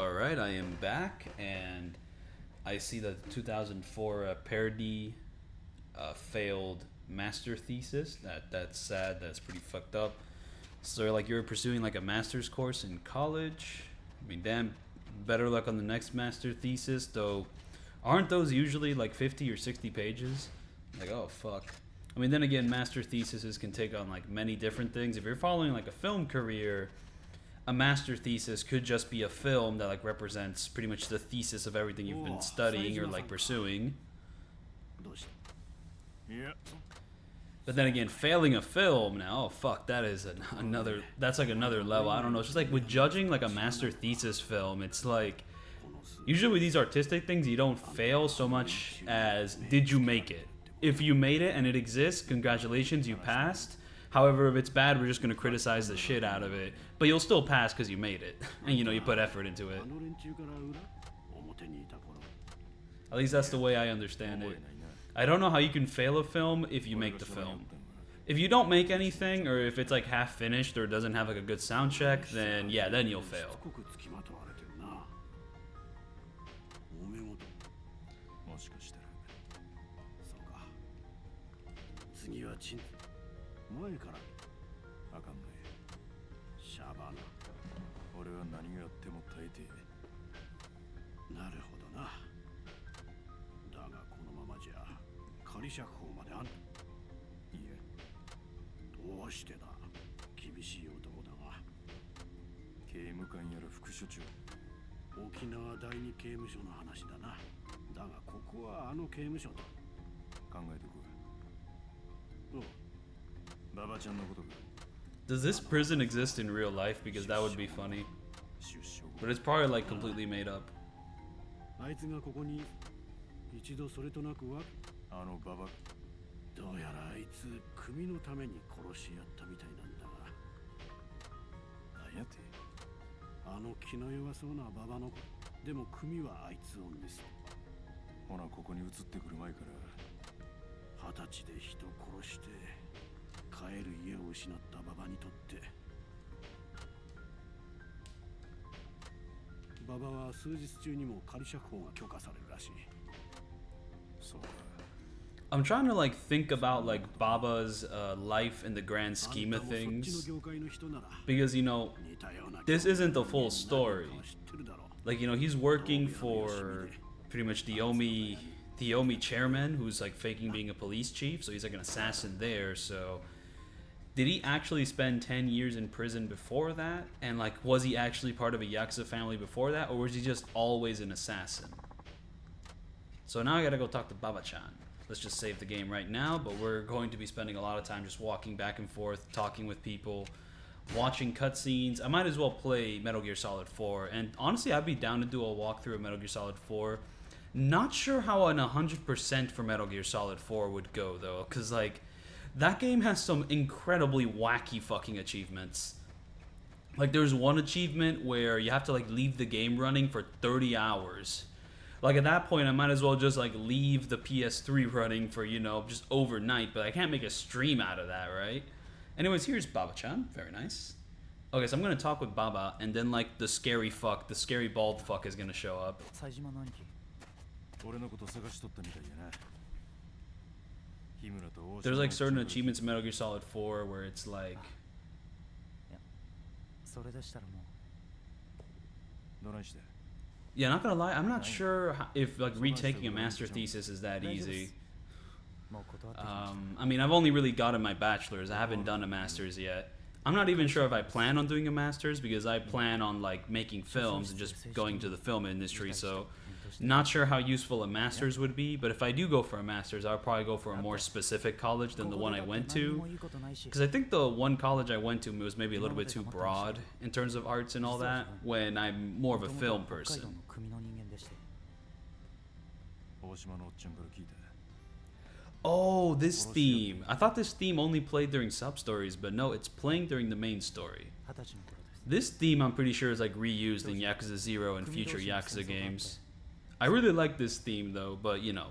Alright, I am back, and I see that the 2004 parody failed master thesis. That's sad. That's pretty fucked up. So, like, you're pursuing like a master's course in college. I mean, damn, better luck on the next master thesis, though. Aren't those usually like 50 or 60 pages? Like, oh fuck. I mean, then again, master theses can take on like many different things. If you're following like a film career, a master thesis could just be a film that like represents pretty much the thesis of everything you've been studying or like pursuing. But then again, failing a film now, oh fuck, that is another, that's like another level. I don't know, it's just like with judging like a master thesis film, it's like, usually with these artistic things, you don't fail so much as, did you make it? If you made it and it exists, congratulations, you passed. However, if it's bad, we're just going to criticize the shit out of it. But you'll still pass because you made it. And, you know, you put effort into it. At least that's the way I understand it. I don't know how you can fail a film if you make the film. If you don't make anything, or if it's like half finished or doesn't have like a good sound check, then yeah, then you'll fail. 前からあかんねシャバな俺は何をやっても耐えてなるほどなだがこのままじゃ仮釈放まであんいえどうしてだ厳しい男だが刑務官やら副所長沖縄第二刑務所の話だなだがここはあの刑務所だ考えておくおう Does this prison exist in real life? Because that would be funny. But it's probably like completely made up. あいつがここに一度それとなくはあのババどうやらあいつ組のために殺し合ったみたいなんだが何やってあの気の弱そうなババの子でも組はあいつを見せほなここに移ってくる前から20歳で人殺して帰る家を失ったババにとってババは数日中にも仮釈放が許可されるらしいそうだ I'm trying to like think about like Baba's life in the grand scheme of things, because you know this isn't the full story. Like, you know, he's working for pretty much the Omi chairman, who's like faking being a police chief, so he's like an assassin there. So did he actually spend 10 years in prison before that? And like, was he actually part of a Yakuza family before that, or was he just always an assassin? So now I gotta go talk to Baba-chan. Let's just save the game right now, but we're going to be spending a lot of time just walking back and forth, talking with people, watching cutscenes. I might as well play Metal Gear Solid 4, and honestly, I'd be down to do a walkthrough of Metal Gear Solid 4. Not sure how an 100% for Metal Gear Solid 4 would go, though, because, like, that game has some incredibly wacky fucking achievements. Like, there's one achievement where you have to, like, leave the game running for 30 hours. Like, at that point, I might as well just, like, leave the PS3 running for, you know, just overnight. But I can't make a stream out of that, right? Anyways, here's Baba-chan. Very nice. Okay, so I'm going to talk with Baba, and then, like, the scary bald fuck is going to show up. There's, like, certain achievements in Metal Gear Solid 4 where it's, like... Yeah, not gonna lie, I'm not sure if like retaking a master thesis is that easy. I mean, I've only really gotten my bachelor's. I haven't done a master's yet. I'm not even sure if I plan on doing a master's, because I plan on like making films and just going to the film industry, so not sure how useful a master's would be. But if I do go for a master's, I'll probably go for a more specific college than the one I went to, because I think the one college I went to was maybe a little bit too broad in terms of arts and all that, when I'm more of a film person. Oh, this theme. I thought this theme only played during sub-stories, but no, it's playing during the main story. This theme, I'm pretty sure, is like reused in Yakuza 0 and future Yakuza games. I really like this theme though, but you know,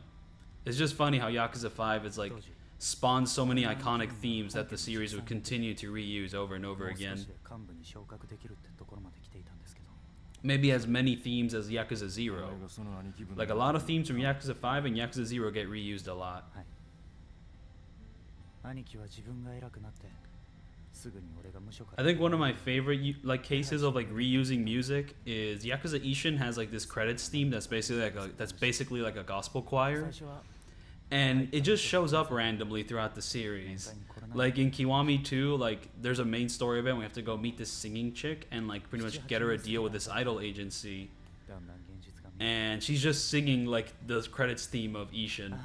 it's just funny how Yakuza 5 is like spawned so many iconic themes that the series would continue to reuse over and over again. maybe as many themes as Yakuza 0. Like a lot of themes from Yakuza 5 and Yakuza 0 get reused a lot. I think one of my favorite like cases of like reusing music is Yakuza Ishin has like this credits theme that's basically like a gospel choir, and it just shows up randomly throughout the series. Like in Kiwami 2, like there's a main story event we have to go meet this singing chick and like pretty much get her a deal with this idol agency, and she's just singing like the credits theme of Ishin.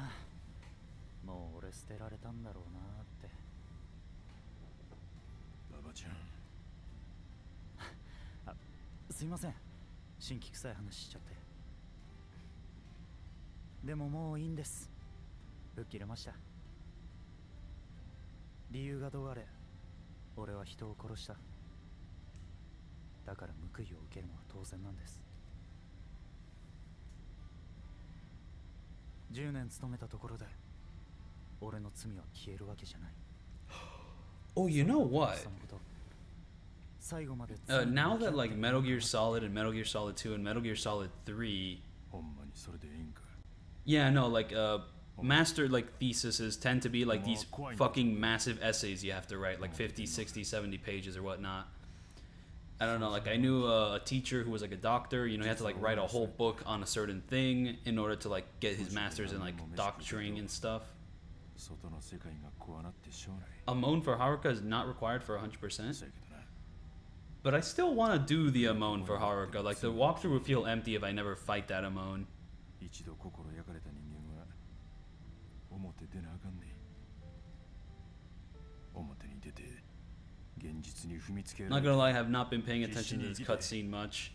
すいません、新規臭い話しちゃって。でももういいんです。吹っ切れました。理由がどうあれ、俺は人を殺した。だから報いを受けるのは当然なんです。10年勤めたところで、俺の罪は消えるわけじゃない。Oh, you know what? Now that like Metal Gear Solid and Metal Gear Solid 2 and Metal Gear Solid 3, yeah, no, like master like theses tend to be like these fucking massive essays you have to write, like 50, 60, 70 pages or whatnot. I don't know, like I knew a teacher who was like a doctor, you know, he had to like write a whole book on a certain thing in order to like get his master's in like doctoring and stuff. Amon for Haruka is not required for 100%. But I still want to do the Amon for Haruka. Like, the walkthrough would feel empty if I never fight that Amon. Not gonna lie, I have not been paying attention to this cutscene much.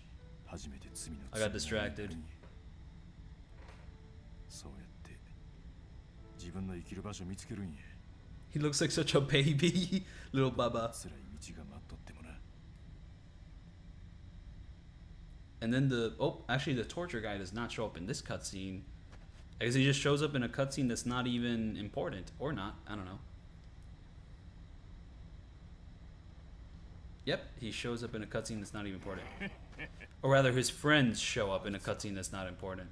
I got distracted. He looks like such a baby, little Baba. And then actually the torture guy does not show up in this cutscene. I guess he just shows up in a cutscene that's not even important. Or not, I don't know. Yep, he shows up in a cutscene that's not even important. Or rather, his friends show up in a cutscene that's not important.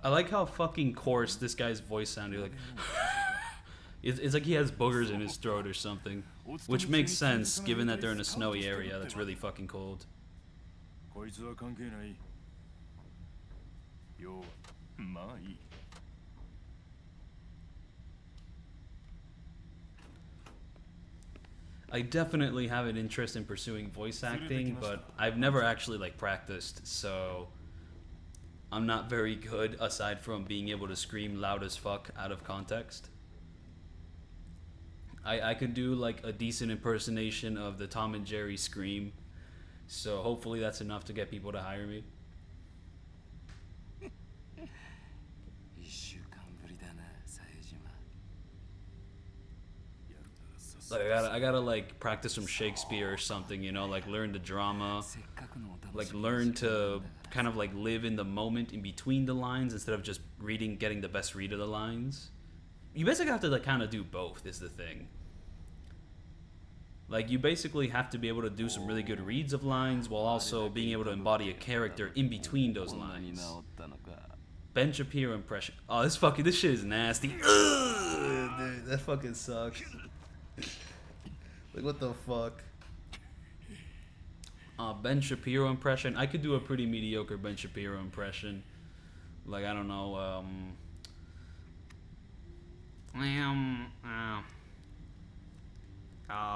I like how fucking coarse this guy's voice sounded. Like, it's like he has boogers in his throat or something, which makes sense given that they're in a snowy area that's really fucking cold. I definitely have an interest in pursuing voice acting, but I've never actually like practiced, so I'm not very good aside from being able to scream loud as fuck out of context. I could do like a decent impersonation of the Tom and Jerry scream, so hopefully that's enough to get people to hire me. Like I gotta like practice some Shakespeare or something, you know, like learn the drama, like learn to kind of like live in the moment in between the lines instead of just getting the best read of the lines. You basically have to like kind of do both is the thing. Like you basically have to be able to do some really good reads of lines while also being able to embody a character in between those lines. Ben Shapiro impression. Oh, this shit is nasty. Ugh, dude, that fucking sucks. Like what the fuck? Ben Shapiro impression. I could do a pretty mediocre Ben Shapiro impression. Like I don't know.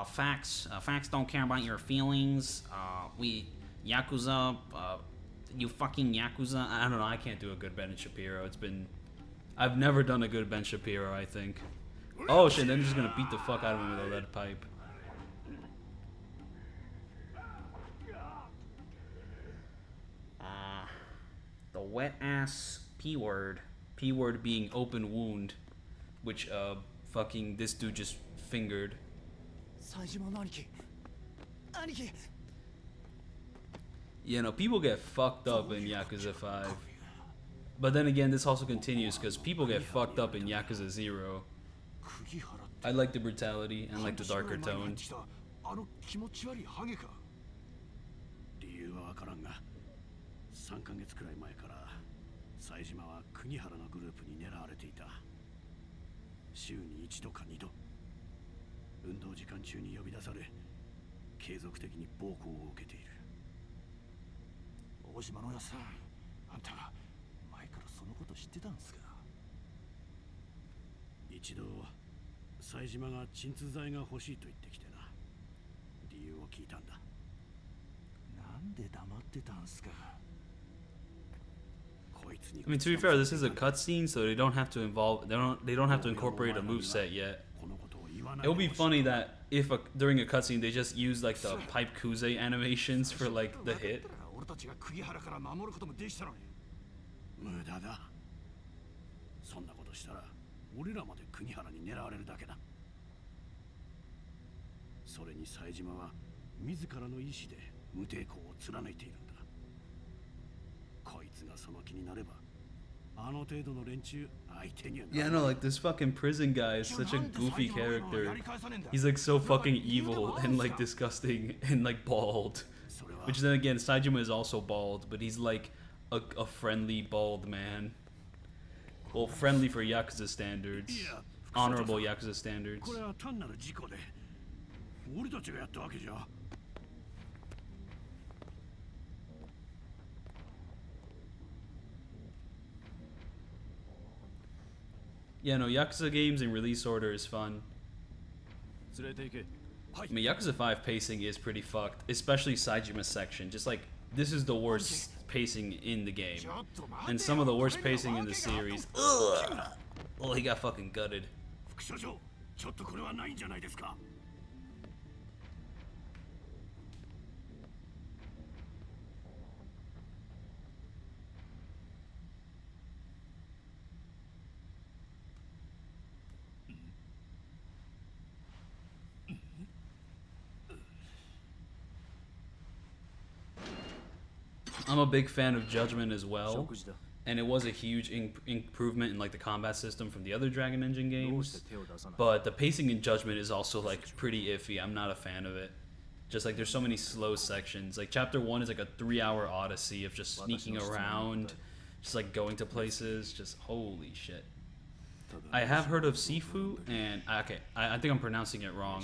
Facts don't care about your feelings. We Yakuza. You fucking Yakuza. I don't know. I can't do a good Ben Shapiro. I've never done a good Ben Shapiro. I think. Oh shit! Then I'm just gonna beat the fuck out of him with a lead pipe. The wet ass P word. P word being open wound, which fucking this dude just fingered. You know, people get fucked up in Yakuza 5. But then again, this also continues because people get fucked up in Yakuza 0. I like the brutality and like the darker tone. 3ヶ月くらい前から冴島は国原のグループに狙われていた。週に1度か2度運動時間中に呼び出され継続的に暴行を受けている。大島のやさん、あんた前からそのこと知ってたんですか？一度冴島が鎮痛剤が欲しいと言ってきてな。理由を聞いたんだ。なんで黙ってたんすか？ I mean, to be fair, this is a cutscene, so they don't have to incorporate a moveset yet. It would be funny that if during a cutscene they just use like the pipe kuze animations for like the hit. 無駄だ。そんなことしたら俺らまで国原に狙われるだけだ。それに冴島は自らの意志で無抵抗を貫いているんだ。こいつがその気になればあの程度の連中相手には。 Yeah, no, like this fucking prison guy is such a goofy character. He's like so fucking evil and like disgusting and like bald. Which then again, Saejima is also bald, but he's like a friendly bald man. Well, friendly for Yakuza standards. Honorable Yakuza standards. これは単なる事故で俺たちがやったわけじゃ。 Yeah, no, Yakuza games in release order is fun. I mean, Yakuza 5 pacing is pretty fucked, especially Saejima's section. Just like, this is the worst pacing in the game. And some of the worst pacing in the series. Ugh! Well, he got fucking gutted. 副所長、ちょっとこれはないんじゃないですか。 I'm a big fan of Judgment as well, and it was a huge improvement in like the combat system from the other Dragon Engine games. But the pacing in Judgment is also like pretty iffy. I'm not a fan of it. Just like there's so many slow sections. Like chapter 1 is like a 3-hour odyssey of just sneaking around, just like going to places. Just holy shit. I have heard of Sifu, and okay, I think I'm pronouncing it wrong,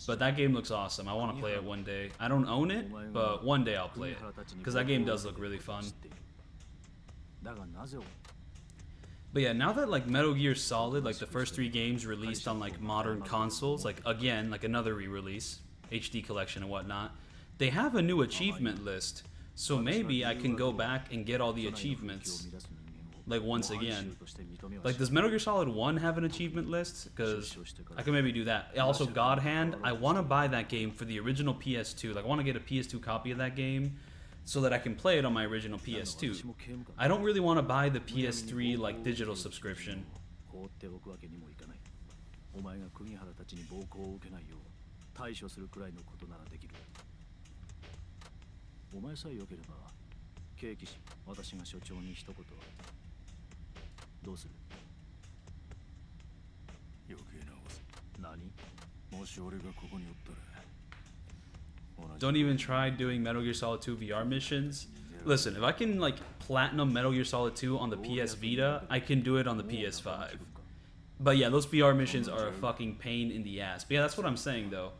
but that game looks awesome. I want to play it one day. I don't own it, but one day I'll play it, because that game does look really fun. But yeah, now that like Metal Gear Solid, like the first 3 games released on like modern consoles, like again, like another re-release, HD collection and whatnot, they have a new achievement list, so maybe I can go back and get all the achievements. Like once again, like does Metal Gear Solid 1 have an achievement list? Because I can maybe do that. Also, God Hand, I want to buy that game for the original PS2. Like I want to get a PS2 copy of that game so that I can play it on my original PS2. I don't really want to buy the PS3 like digital subscription. Don't even try doing Metal Gear Solid 2 VR missions. Listen, if I can like platinum Metal Gear Solid 2 on the PS Vita, I can do it on the PS5. But yeah, those VR missions are a fucking pain in the ass. But yeah, that's what I'm saying though.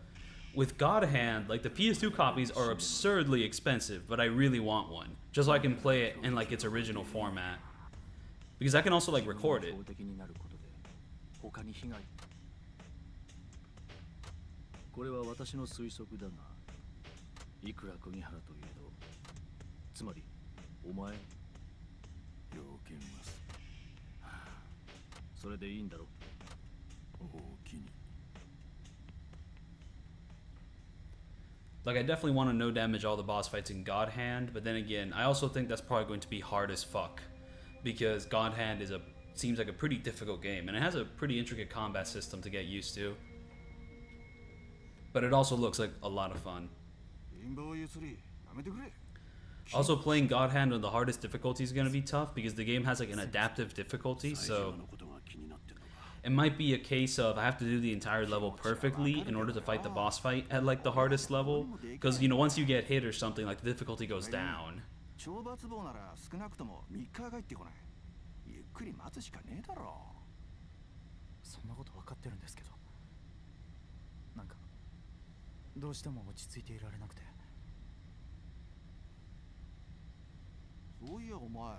With God Hand, like the PS2 copies are absurdly expensive, but I really want one, just so I can play it in like its original format. Because I can also like record it. これは私の推測だが、いくら国原といえど、つまりお前。よけます。それでいいんだろ。おおきに。 Like I definitely want to no damage all the boss fights in God Hand, but then again, I also think that's probably going to be hard as fuck. because God Hand seems like a pretty difficult game, and it has a pretty intricate combat system to get used to. But it also looks like a lot of fun. Also, playing God Hand on the hardest difficulty is going to be tough because the game has like an adaptive difficulty, so it might be a case of I have to do the entire level perfectly in order to fight the boss fight at like the hardest level, because you know, once you get hit or something, like the difficulty goes down. そんなこと分かってるんですけど、なんかどうしても落ち着いていられなくて。そういやお前、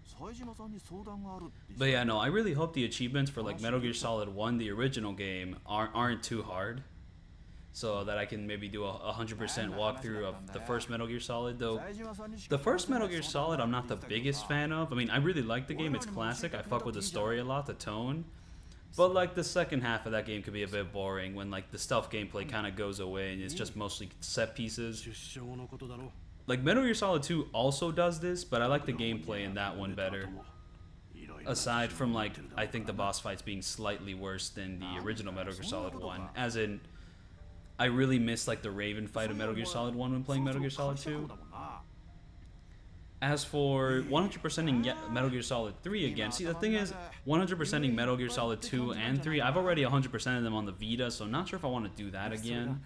Saejimaさんに相談があるって。 But yeah, no, I really hope the achievements for like Metal Gear Solid 1, the original game, aren't too hard, so that I can maybe do a 100% walkthrough of the first Metal Gear Solid. Though the first Metal Gear Solid I'm not the biggest fan of. I mean, I really like the game, it's classic, I fuck with the story a lot, the tone. But like the second half of that game could be a bit boring when like the stealth gameplay kind of goes away and it's just mostly set pieces. Like Metal Gear Solid 2 also does this, but I like the gameplay in that one better. Aside from like, I think the boss fights being slightly worse than the original Metal Gear Solid 1. As in, I really miss like the Raven fight of Metal Gear Solid 1 when playing Metal Gear Solid 2. As for 100%ing Metal Gear Solid 3 again, see the thing is, 100%ing Metal Gear Solid 2 and 3, I've already 100% of them on the Vita, so I'm not sure if I want to do that again.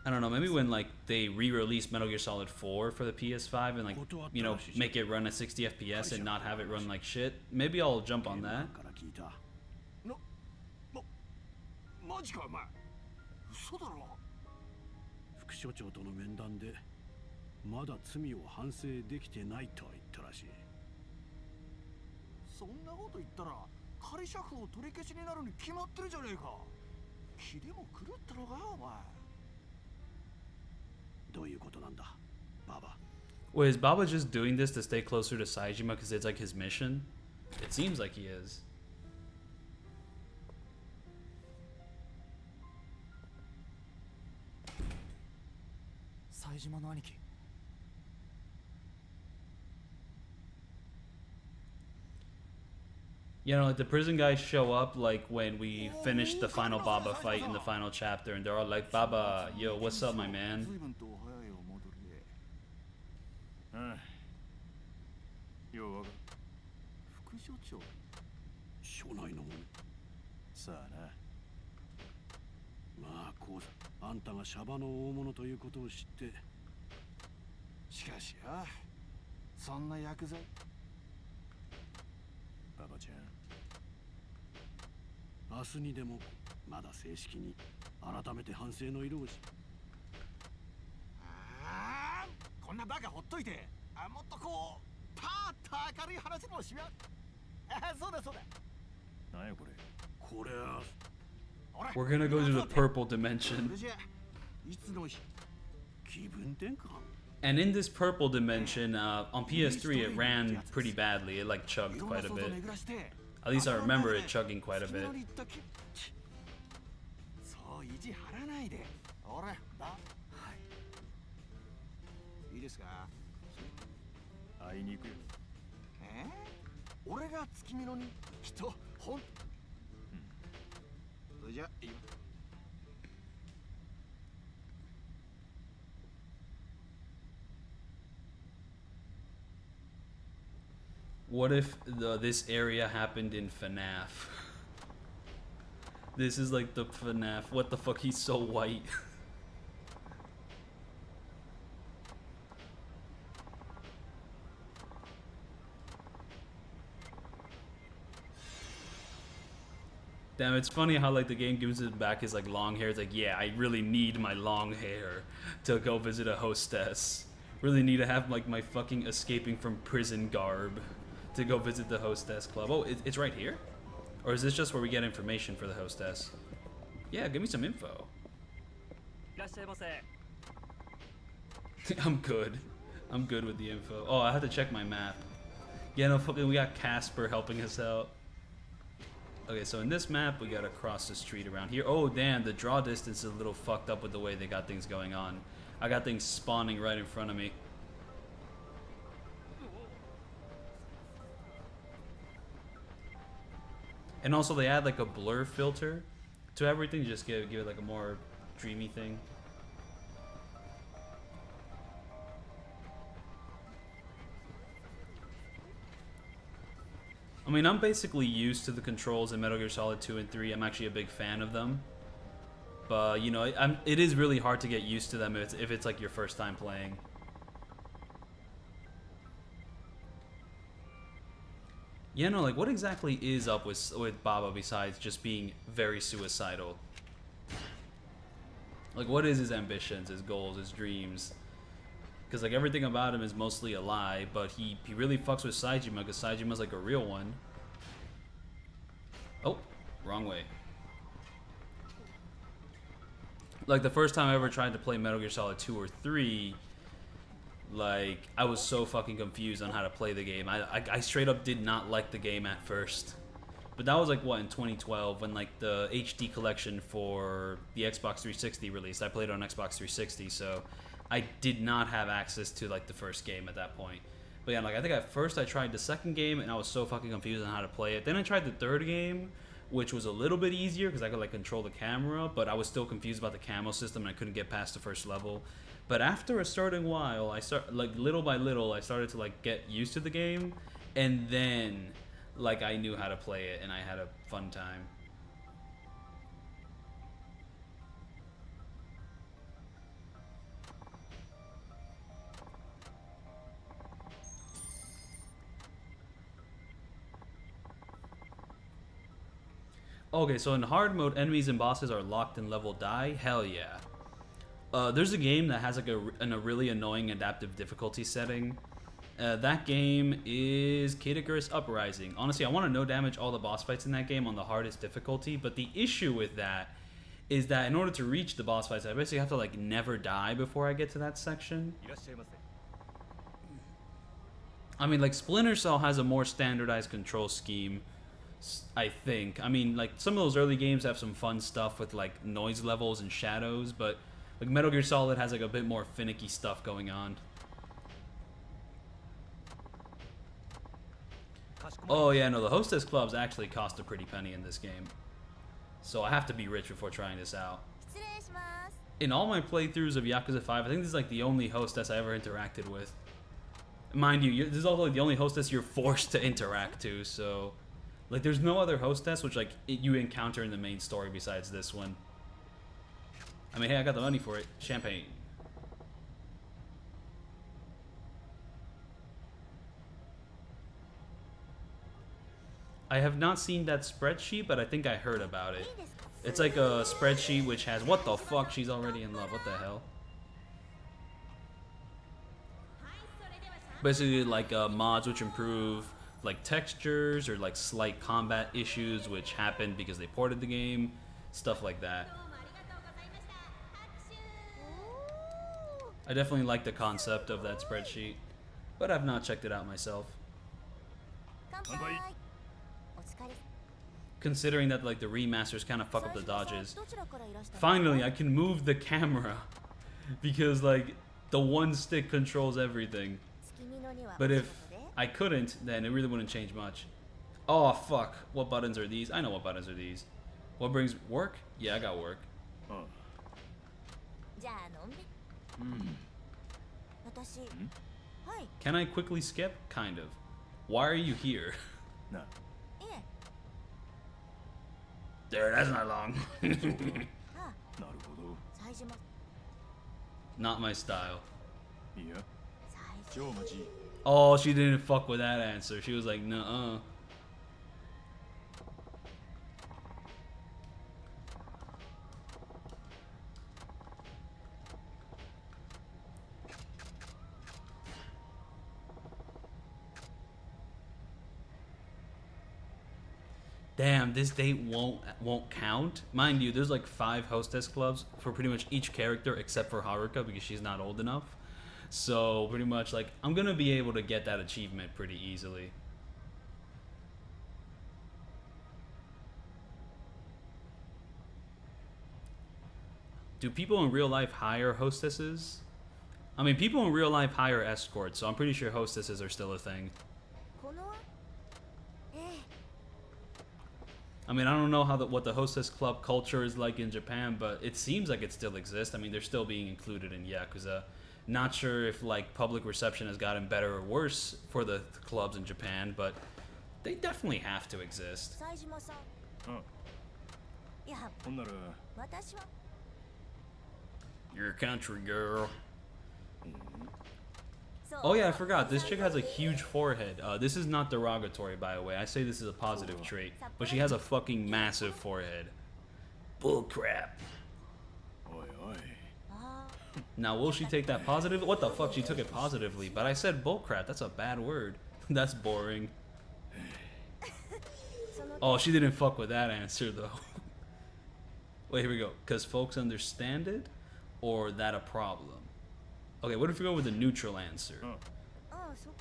I don't know, maybe when like they re-release Metal Gear Solid 4 for the PS5 and like, you know, make it run at 60 FPS and not have it run like shit, maybe I'll jump on that. マジかお前、嘘だろ。副所長との面談でまだ罪を反省できてないとは言ったらしい。そんなこと言ったら仮釈放取り消しになるに決まってるじゃねえか。気でも狂ったのかよお前。どういうことなんだ、ババ。 Wait, is Baba just doing this to stay closer to Saejima because it's like his mission? It seems like he is. Saejima no aniki. You know, like the prison guys show up like when we finish the final Baba fight in the final chapter, and they're all like, Baba, yo, what's up, my man? ようわかる。副所長。署内のもの。さあな。まあこうあんたがシャバの大物ということを知って。しかしや、そんな薬剤。ババちゃん。明日にでもまだ正式に改めて反省の色をし。ああ、こんなバカほっといて。あ、もっとこう。 We're gonna go to the purple dimension. And in this purple dimension, on PS3 it ran pretty badly. It like chugged quite a bit. At least I remember it chugging quite a bit. What if this area happened in FNAF? This is like the FNAF. What the fuck? He's so white. Damn, it's funny how like the game gives it back his like long hair. It's like, yeah, I really need my long hair to go visit a hostess. Really need to have like my fucking escaping from prison garb to go visit the hostess club. Oh, it's right here? Or is this just where we get information for the hostess? Yeah, give me some info. I'm good. I'm good with the info. Oh, I had to check my map. Yeah, no, fucking, we got Casper helping us out. Okay, so in this map, we gotta cross the street around here. Oh, damn, the draw distance is a little fucked up with the way they got things going on. I got things spawning right in front of me. And also they add like a blur filter to everything, just give it like a more dreamy thing. I mean, I'm basically used to the controls in Metal Gear Solid 2 and 3. I'm actually a big fan of them. But, you know, it is really hard to get used to them if it's like your first time playing. Yeah, no, like, what exactly is up with Baba besides just being very suicidal? Like, what is his ambitions, his goals, his dreams? Because, like, everything about him is mostly a lie, but he really fucks with Saejima, because Saejima's, like, a real one. Oh, wrong way. Like, the first time I ever tried to play Metal Gear Solid 2 or 3, like, I was so fucking confused on how to play the game. I straight up did not like the game at first. But that was, like, what, in 2012, when, like, the HD collection for the Xbox 360 released. I played it on Xbox 360, so I did not have access to, like, the first game at that point. But yeah, like, I think at first I tried the second game, and I was so fucking confused on how to play it. Then I tried the third game, which was a little bit easier, because I could, like, control the camera, but I was still confused about the camo system, and I couldn't get past the first level. But after a certain while, like, little by little, I started to, like, get used to the game, and then, like, I knew how to play it, and I had a fun time. Okay, so in hard mode, enemies and bosses are locked in level die? Hell yeah. There's a game that has like a really annoying adaptive difficulty setting. That game is Kid Icarus Uprising. Honestly, I want to no damage all the boss fights in that game on the hardest difficulty, but the issue with that is that in order to reach the boss fights, I basically have to like never die before I get to that section. I mean, like, Splinter Cell has a more standardized control scheme, I think. I mean, like, some of those early games have some fun stuff with, like, noise levels and shadows, but, like, Metal Gear Solid has, like, a bit more finicky stuff going on. Oh, yeah, no, the Hostess clubs actually cost a pretty penny in this game. So I have to be rich before trying this out. In all my playthroughs of Yakuza 5, I think this is, like, the only Hostess I ever interacted with. Mind you, this is also, like, the only Hostess you're forced to interact to, so... Like, there's no other Hostess which, like, you encounter in the main story besides this one. I mean, hey, I got the money for it. Champagne. I have not seen that spreadsheet, but I think I heard about it. It's like a spreadsheet which has... What the fuck? She's already in love. What the hell? Basically, like, mods which improve... like textures or like slight combat issues which happened because they ported the game, stuff like that. I definitely like the concept of that spreadsheet, but I've not checked it out myself. Considering that like the remasters kind of fuck up the dodges. Finally, I can move the camera because like the one stick controls everything. But if I couldn't, then it really wouldn't change much. Oh, fuck. What buttons are these? I know what buttons are these. What brings work? Yeah, I got work. Can I quickly skip? Kind of. Why are you here? No. There, that's not long. Not my style. Oh, she didn't fuck with that answer. She was like, nuh-uh. Damn, this date won't count. Mind you, there's like 5 Hostess clubs for pretty much each character except for Haruka because she's not old enough. So pretty much like I'm gonna be able to get that achievement pretty easily. Do people in real life hire hostesses? I mean, people in real life hire escorts, so I'm pretty sure hostesses are still a thing. I mean, I don't know what the Hostess Club culture is like in Japan, but it seems like it still exists. I mean, they're still being included in Yakuza. Not sure if like public reception has gotten better or worse for the clubs in Japan, but they definitely have to exist. 冴島さん、あいや、ほんなら私は You're a country girl. そう Oh yeah, I forgot. This chick has a huge forehead. This is not derogatory, by the way. I say this is a positive trait, but she has a fucking massive forehead. Bullcrap. おいおい あ Now, will she take that positive? What the fuck? She took it positively, but I said bullcrap. That's a bad word. That's boring. ーその Oh, she didn't fuck with that answer though. Wait, here we go. Cause folks understand it, or that a problem? Okay, what if we go with the neutral answer? あああ、そ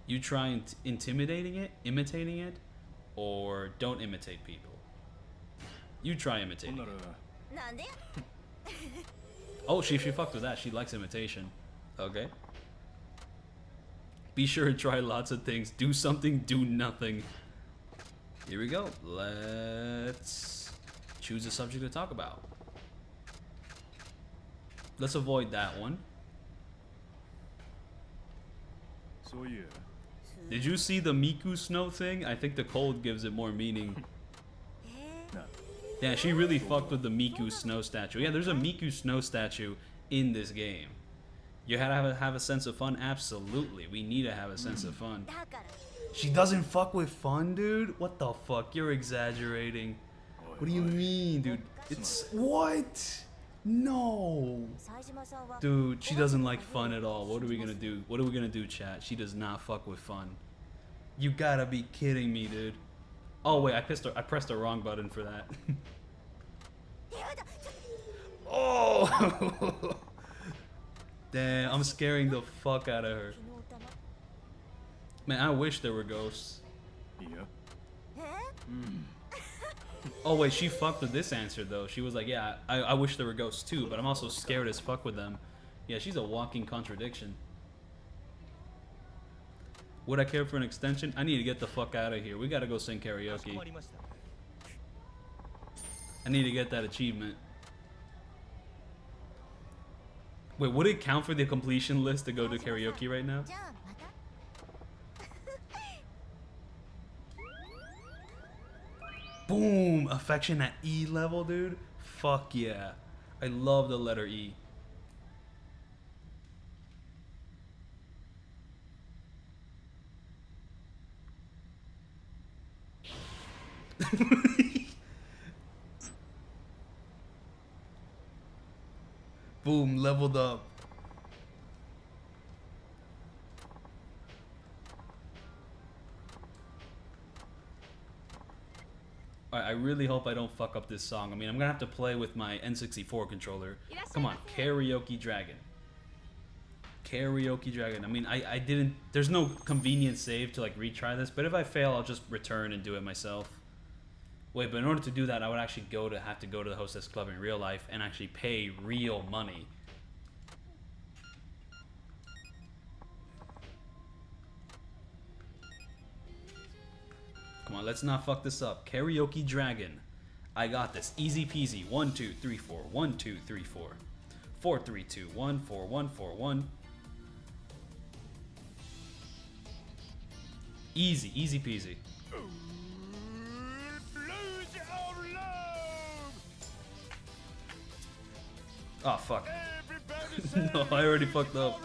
You try intimidating it, imitating it, or don't imitate people. You try ほん imitating な it. らなんで Oh, she fucked with that. She likes imitation. Okay. Be sure to try lots of things. Do something, do nothing. Here we go. Let's choose a subject to talk about. Let's avoid that one. そういや Did you see the Miku snow thing? I think the cold gives it more meaning. え な Yeah, she really fucked with the Miku snow statue. Yeah, there's a Miku snow statue in this game. You gotta have a sense of fun? Absolutely. We need to have a sense of fun. だから She doesn't fuck with fun, dude? What the fuck? You're exaggerating. What do you mean, dude? It's... What? No. 冴島さんは Dude, she doesn't like fun at all. What are we gonna do? What are we gonna do, chat? She does not fuck with fun. You gotta be kidding me, dude. Oh, wait, I pressed the wrong button for that. やだちょ Oh! Damn, I'm scaring the fuck out of her. 昨日たま Man, I wish there were ghosts. いやえ Oh wait, she fucked with this answer though. She was like, yeah, I wish there were ghosts too, but I'm also scared as fuck with them. Yeah, she's a walking contradiction. Would I care for an extension? I need to get the fuck out of here. We gotta go sing karaoke. I need to get that achievement. Wait, would it count for the completion list to go to karaoke right now? じゃあまた Boom! Affection at E level, dude. Fuck yeah. I love the letter E. Boom, leveled up. Alright, I really hope I don't fuck up this song. I mean, I'm gonna have to play with my N64 controller. Come on, Karaoke Dragon. Karaoke Dragon. I mean, I didn't... There's no convenient save to, like, retry this, but if I fail, I'll just return and do it myself. Wait, but in order to do that, I would actually have to go to the Hostess Club in real life and actually pay real money. Come on, let's not fuck this up. Karaoke Dragon. I got this. Easy peasy. 1 2 3 4. 1 2 3 4. 4 3 2 1 4 1 4 1. Easy, easy peasy. Oh fuck. No, I already fucked up.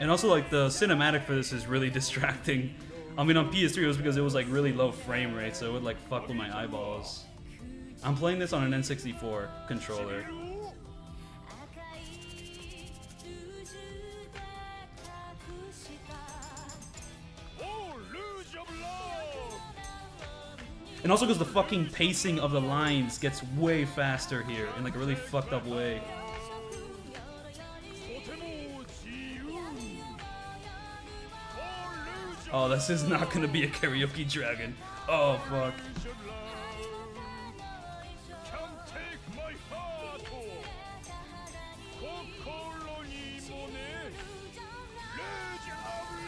And also, like, the cinematic for this is really distracting. I mean, on PS3 it was because it was like really low frame rate, so it would like fuck with my eyeballs. I'm playing this on an N64 controller. And also because the fucking pacing of the lines gets way faster here in like a really fucked up way. Oh, this is not gonna be a karaoke dragon. Oh, fuck.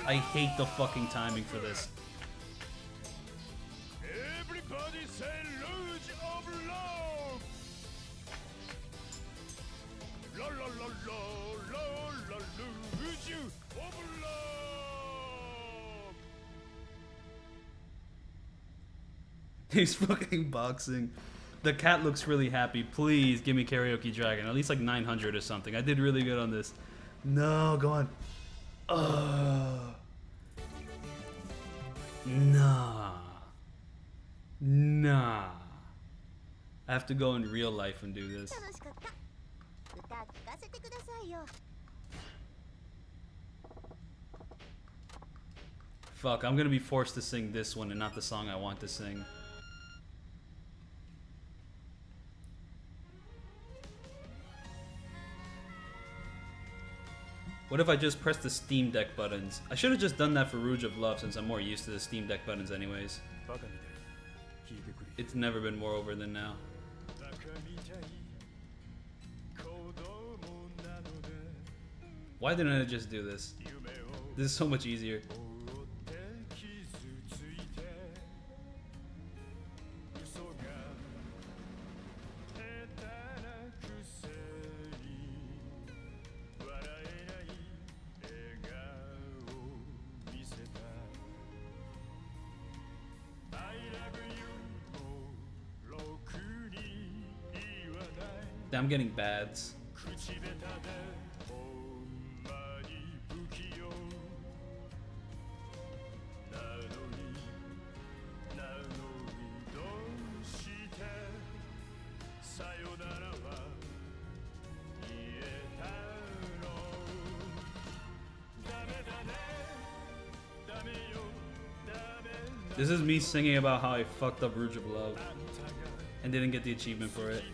I hate the fucking timing for this. Everybody say luge of love. La la la la la la luge of love. He's fucking boxing. The cat looks really happy. Please give me karaoke dragon. At least like 900 or something. I did really good on this. No, go on. Nah. Nah. I have to go in real life and do this. 楽しかった。歌聞かせてくださいよ。 Fuck, I'm gonna be forced to sing this one and not the song I want to sing. What if I just press the Steam Deck buttons? I should have just done that for Rouge of Love since I'm more used to the Steam Deck buttons anyways. It's never been more over than now. Why didn't I just do this? This is so much easier. I'm getting bads. This is me singing about how I fucked up Rouge of Love and didn't get the achievement for it.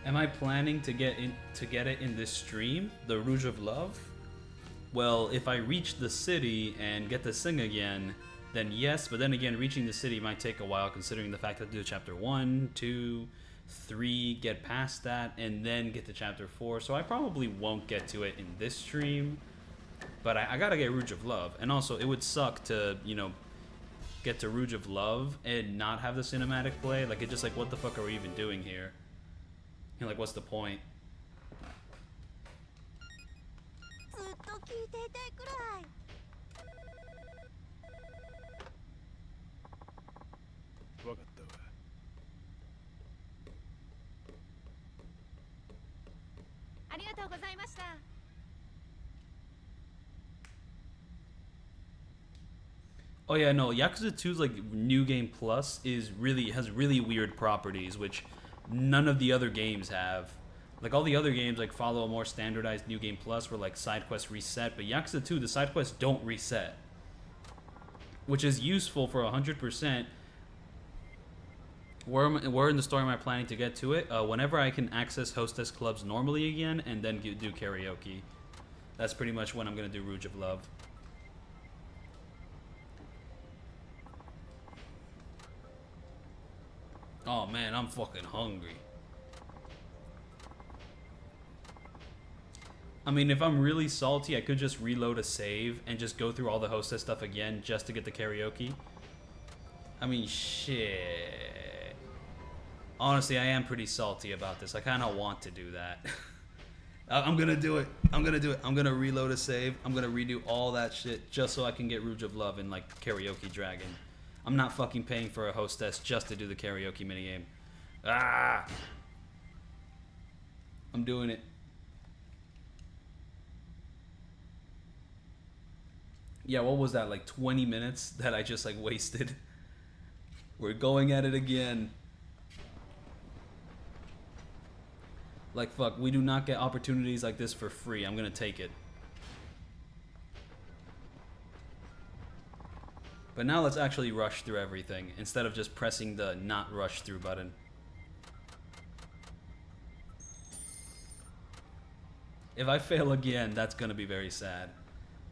Am I planning to get it in this stream, the Rouge of Love? Well, if I reach the city and get to sing again, then yes, but then again, reaching the city might take a while considering the fact that I do chapter 1, 2, 3, get past that, and then get to chapter 4, so I probably won't get to it in this stream, but I gotta get Rouge of Love, and also it would suck to, you know, get to Rouge of Love and not have the cinematic play, like it's just like, what the fuck are we even doing here? You know, like, what's the point? ずっと聞いていたいくらい。わかったわ。ありがとうございました。 Oh yeah, no, Yakuza 2's like New Game Plus has really weird properties, which none of the other games have. Like all the other games like follow a more standardized New Game Plus where like side quests reset, but Yakuza 2, the side quests don't reset, which is useful for 100%. Where in the story am I planning to get to it? Whenever I can access Hostess clubs normally again and then do karaoke. That's pretty much when I'm gonna do Rouge of Love. Oh man, I'm fucking hungry. I mean, if I'm really salty, I could just reload a save and just go through all the Hostess stuff again just to get the karaoke. I mean, shit. Honestly, I am pretty salty about this. I kind of want to do that. I'm gonna do it. I'm gonna do it. I'm gonna reload a save. I'm gonna redo all that shit just so I can get Rouge of Love and like Karaoke Dragon. I'm not fucking paying for a hostess just to do the karaoke minigame. Ah! I'm doing it. Yeah, what was that? Like 20 minutes that I just like wasted. We're going at it again. Like, fuck, we do not get opportunities like this for free. I'm gonna take it. But now let's actually rush through everything instead of just pressing the not rush through button. If I fail again, that's gonna be very sad.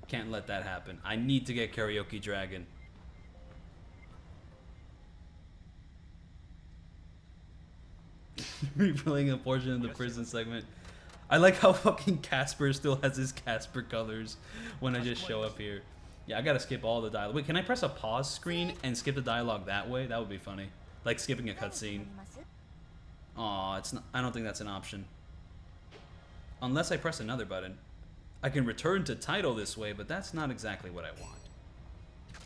Can't let that happen. I need to get Karaoke Dragon. Replaying a portion of the prison segment. I like how fucking Casper still has his Casper colors when I just show up here. Yeah, I gotta skip all the dialogue. Wait, can I press a pause screen and skip the dialogue that way? That would be funny. Like skipping a cutscene. Aw, it's not. I don't think that's an option. Unless I press another button. I can return to title this way, but that's not exactly what I want.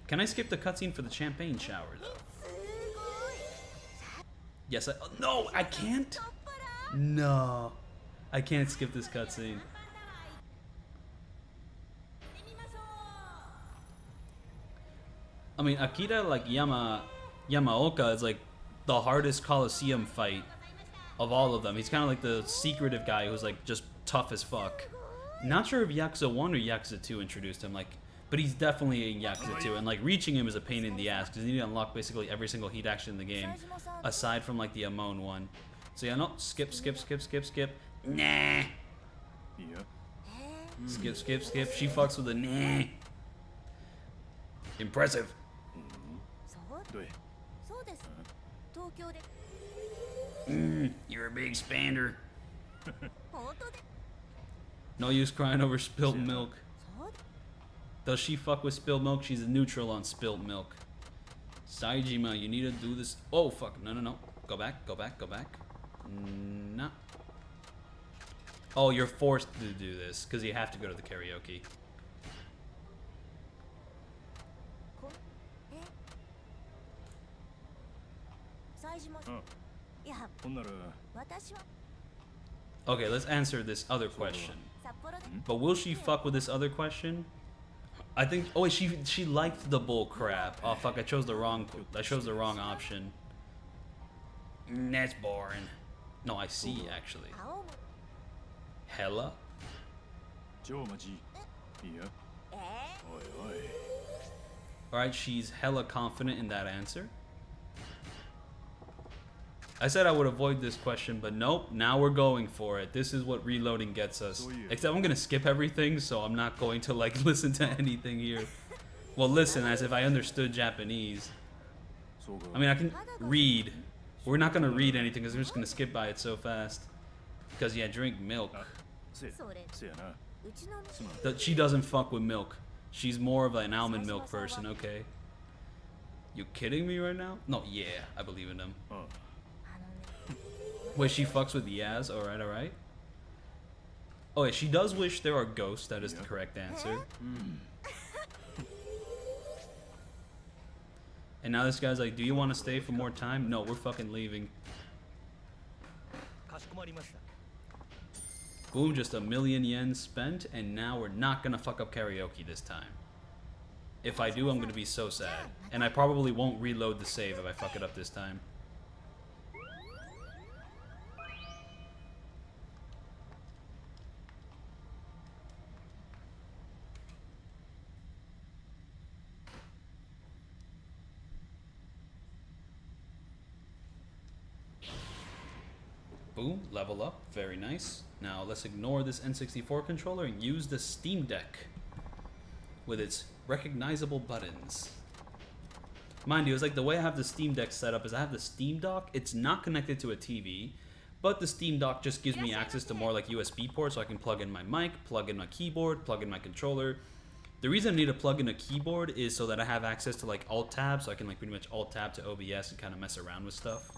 Can I skip the cutscene for the champagne shower, though? Yes, I... No, I can't? No. I can't skip this cutscene. I mean, Akira, like, Yamaoka is, like, the hardest Coliseum fight of all of them. He's kind of like the secretive guy who's, like, just tough as fuck. Not sure if Yakuza 1 or Yakuza 2 introduced him, like, but he's definitely in Yakuza 2, and, like, reaching him is a pain in the ass, because you need to unlock basically every single heat action in the game, aside from, like, the Amon one. So yeah, no, skip. Nah. Skip. She fucks with a nah. Impressive. You're a big spander. No use crying over spilled milk. Does she fuck with spilled milk? She's neutral on spilled milk. Saejima, you need to do this. Oh, fuck. No. Go back. No. Oh, you're forced to do this because you have to go to the karaoke. Okay, let's answer this other question. But will she fuck with this other question? I think. Oh wait, she liked the bull crap. Oh fuck, I chose the wrong option. That's boring. No, I see actually. Hella. Alright, she's hella confident in that answer. I said I would avoid this question, but nope, now we're going for it. This is what reloading gets us. Except I'm gonna skip everything, so I'm not going to like listen to anything here. Well, listen as if I understood Japanese. I mean, I can read. We're not gonna read anything because we're just gonna skip by it so fast. Because yeah, drink milk. She doesn't fuck with milk. She's more of an almond milk person, okay? You kidding me right now? No, yeah, I believe in them. Wait, she fucks with Yaz? Alright. Oh, yeah, she does wish there are ghosts. That is the correct answer. And now this guy's like, do you want to stay for more time? No, we're fucking leaving. Boom, just 1,000,000 yen spent, and now we're not gonna fuck up karaoke this time. If I do, I'm gonna be so sad. And I probably won't reload the save if I fuck it up this time. Boom, level up, very nice. Now let's ignore this N64 controller and use the Steam Deck with its recognizable buttons. Mind you, it's like the way I have the Steam Deck set up is I have the Steam Dock. It's not connected to a TV, but the Steam Dock just gives me access to more like USB ports, so I can plug in my mic, plug in my keyboard, plug in my controller, The reason I need to plug in a keyboard is so that I have access to like alt tab, so I can like pretty much alt tab to OBS and kind of mess around with stuff.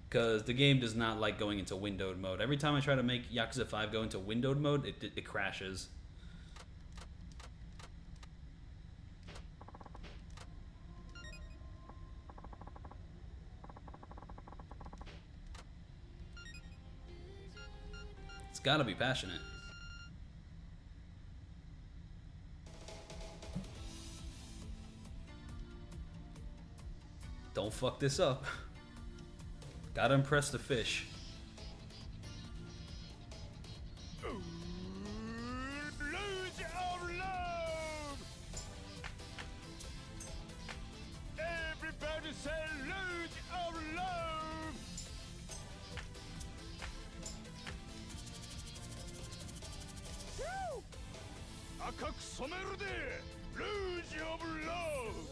Because the game does not like going into windowed mode. Every time I try to make Yakuza 5 go into windowed mode, it crashes. It's gotta be passionate. Don't fuck this up. Gotta impress the fish. Luge of love! Everybody say luge of love! Woo! 赤く染めるで Luge of love!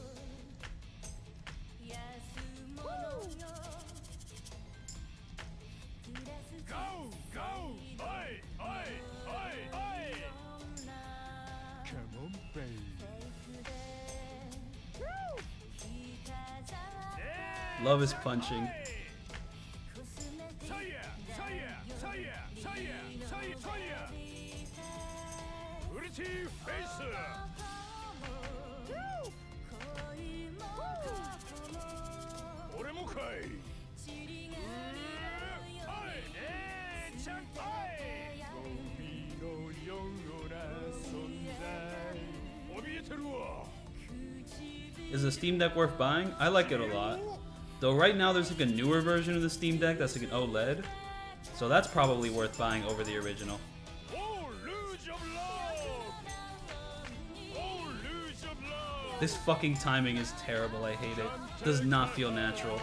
Go! Go! Oi! Oi! Oi! Oi! Come on, baby. Love is punching. Pretty face. Is the Steam Deck worth buying? I like it a lot. Though right now there's like a newer version of the Steam Deck that's like an OLED. So that's probably worth buying over the original. This fucking timing is terrible, I hate it. Does not feel natural.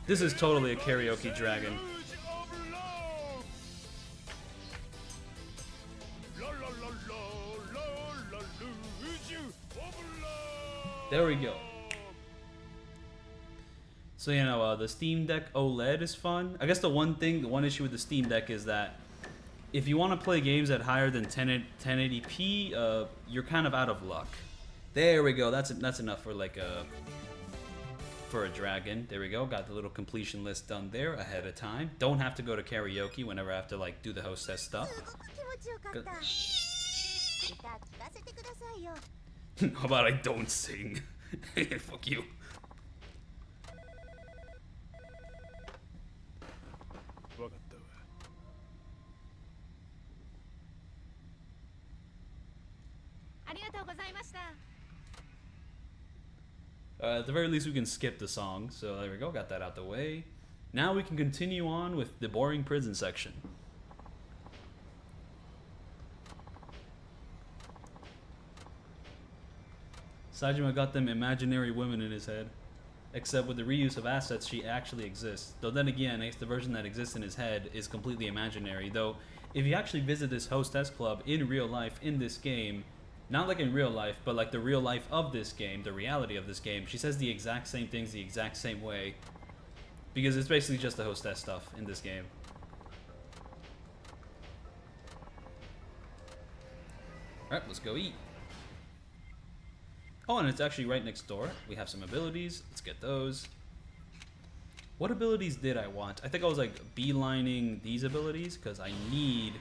This is totally a karaoke dragon. There we go. So, you know, the Steam Deck OLED is fun. I guess the one issue with the Steam Deck is that if you want to play games at higher than 1080p, you're kind of out of luck. There we go. That's enough for like a dragon. There we go. Got the little completion list done there ahead of time. Don't have to go to karaoke whenever I have to like do the hostess stuff. How about I don't sing? Fuck you. At the very least we can skip the song, so there we go, got that out the way. Now we can continue on with the boring prison section. Saejima got them imaginary women in his head. Except with the reuse of assets, she actually exists. Though then again, I guess the version that exists in his head is completely imaginary. Though, if you actually visit this Hostess Club in real life in this game, not like in real life, but like the real life of this game, the reality of this game, she says the exact same things the exact same way. Because it's basically just the Hostess stuff in this game. Alright, let's go eat. Oh, and it's actually right next door. We have some abilities. Let's get those. What abilities did I want? I think I was like beelining these abilities because I need...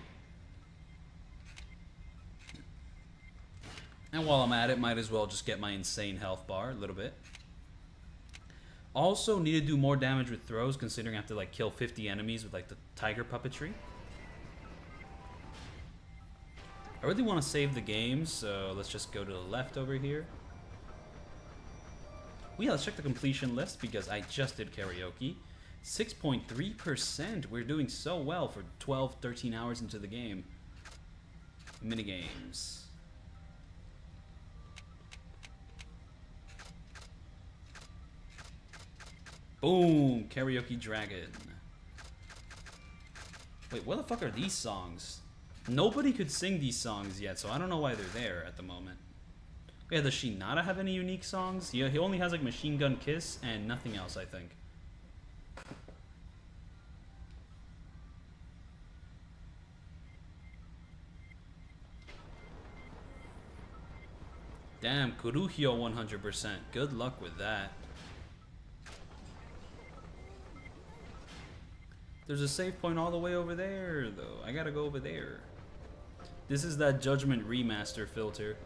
And while I'm at it, might as well just get my insane health bar a little bit. Also need to do more damage with throws considering I have to like kill 50 enemies with like the tiger puppetry. I really want to save the game, so let's just go to the left over here. Well, yeah, let's check the completion list because I just did karaoke. 6.3%. We're doing so well for 12, 13 hours into the game. Minigames. Boom! Karaoke Dragon. Wait, what the fuck are these songs? Nobody could sing these songs yet, so I don't know why they're there at the moment. Yeah, does Shinada have any unique songs? Yeah, he only has like Machine Gun Kiss and nothing else, I think. Damn, Kuruhyo 100%. Good luck with that. There's a save point all the way over there, though. I gotta go over there. This is that Judgment Remaster filter.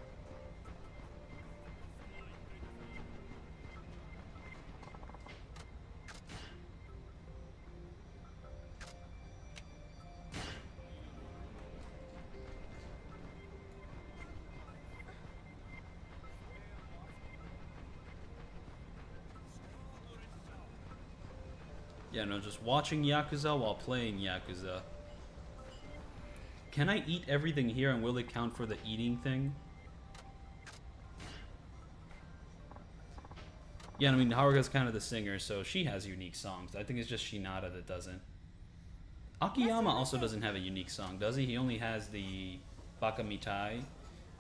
Yeah, no, just watching Yakuza while playing Yakuza. Can I eat everything here and will it count for the eating thing? Yeah, I mean, Haruka's kind of the singer, so she has unique songs. I think it's just Shinada that doesn't. Akiyama also doesn't have a unique song, does he? He only has the Baka Mitai.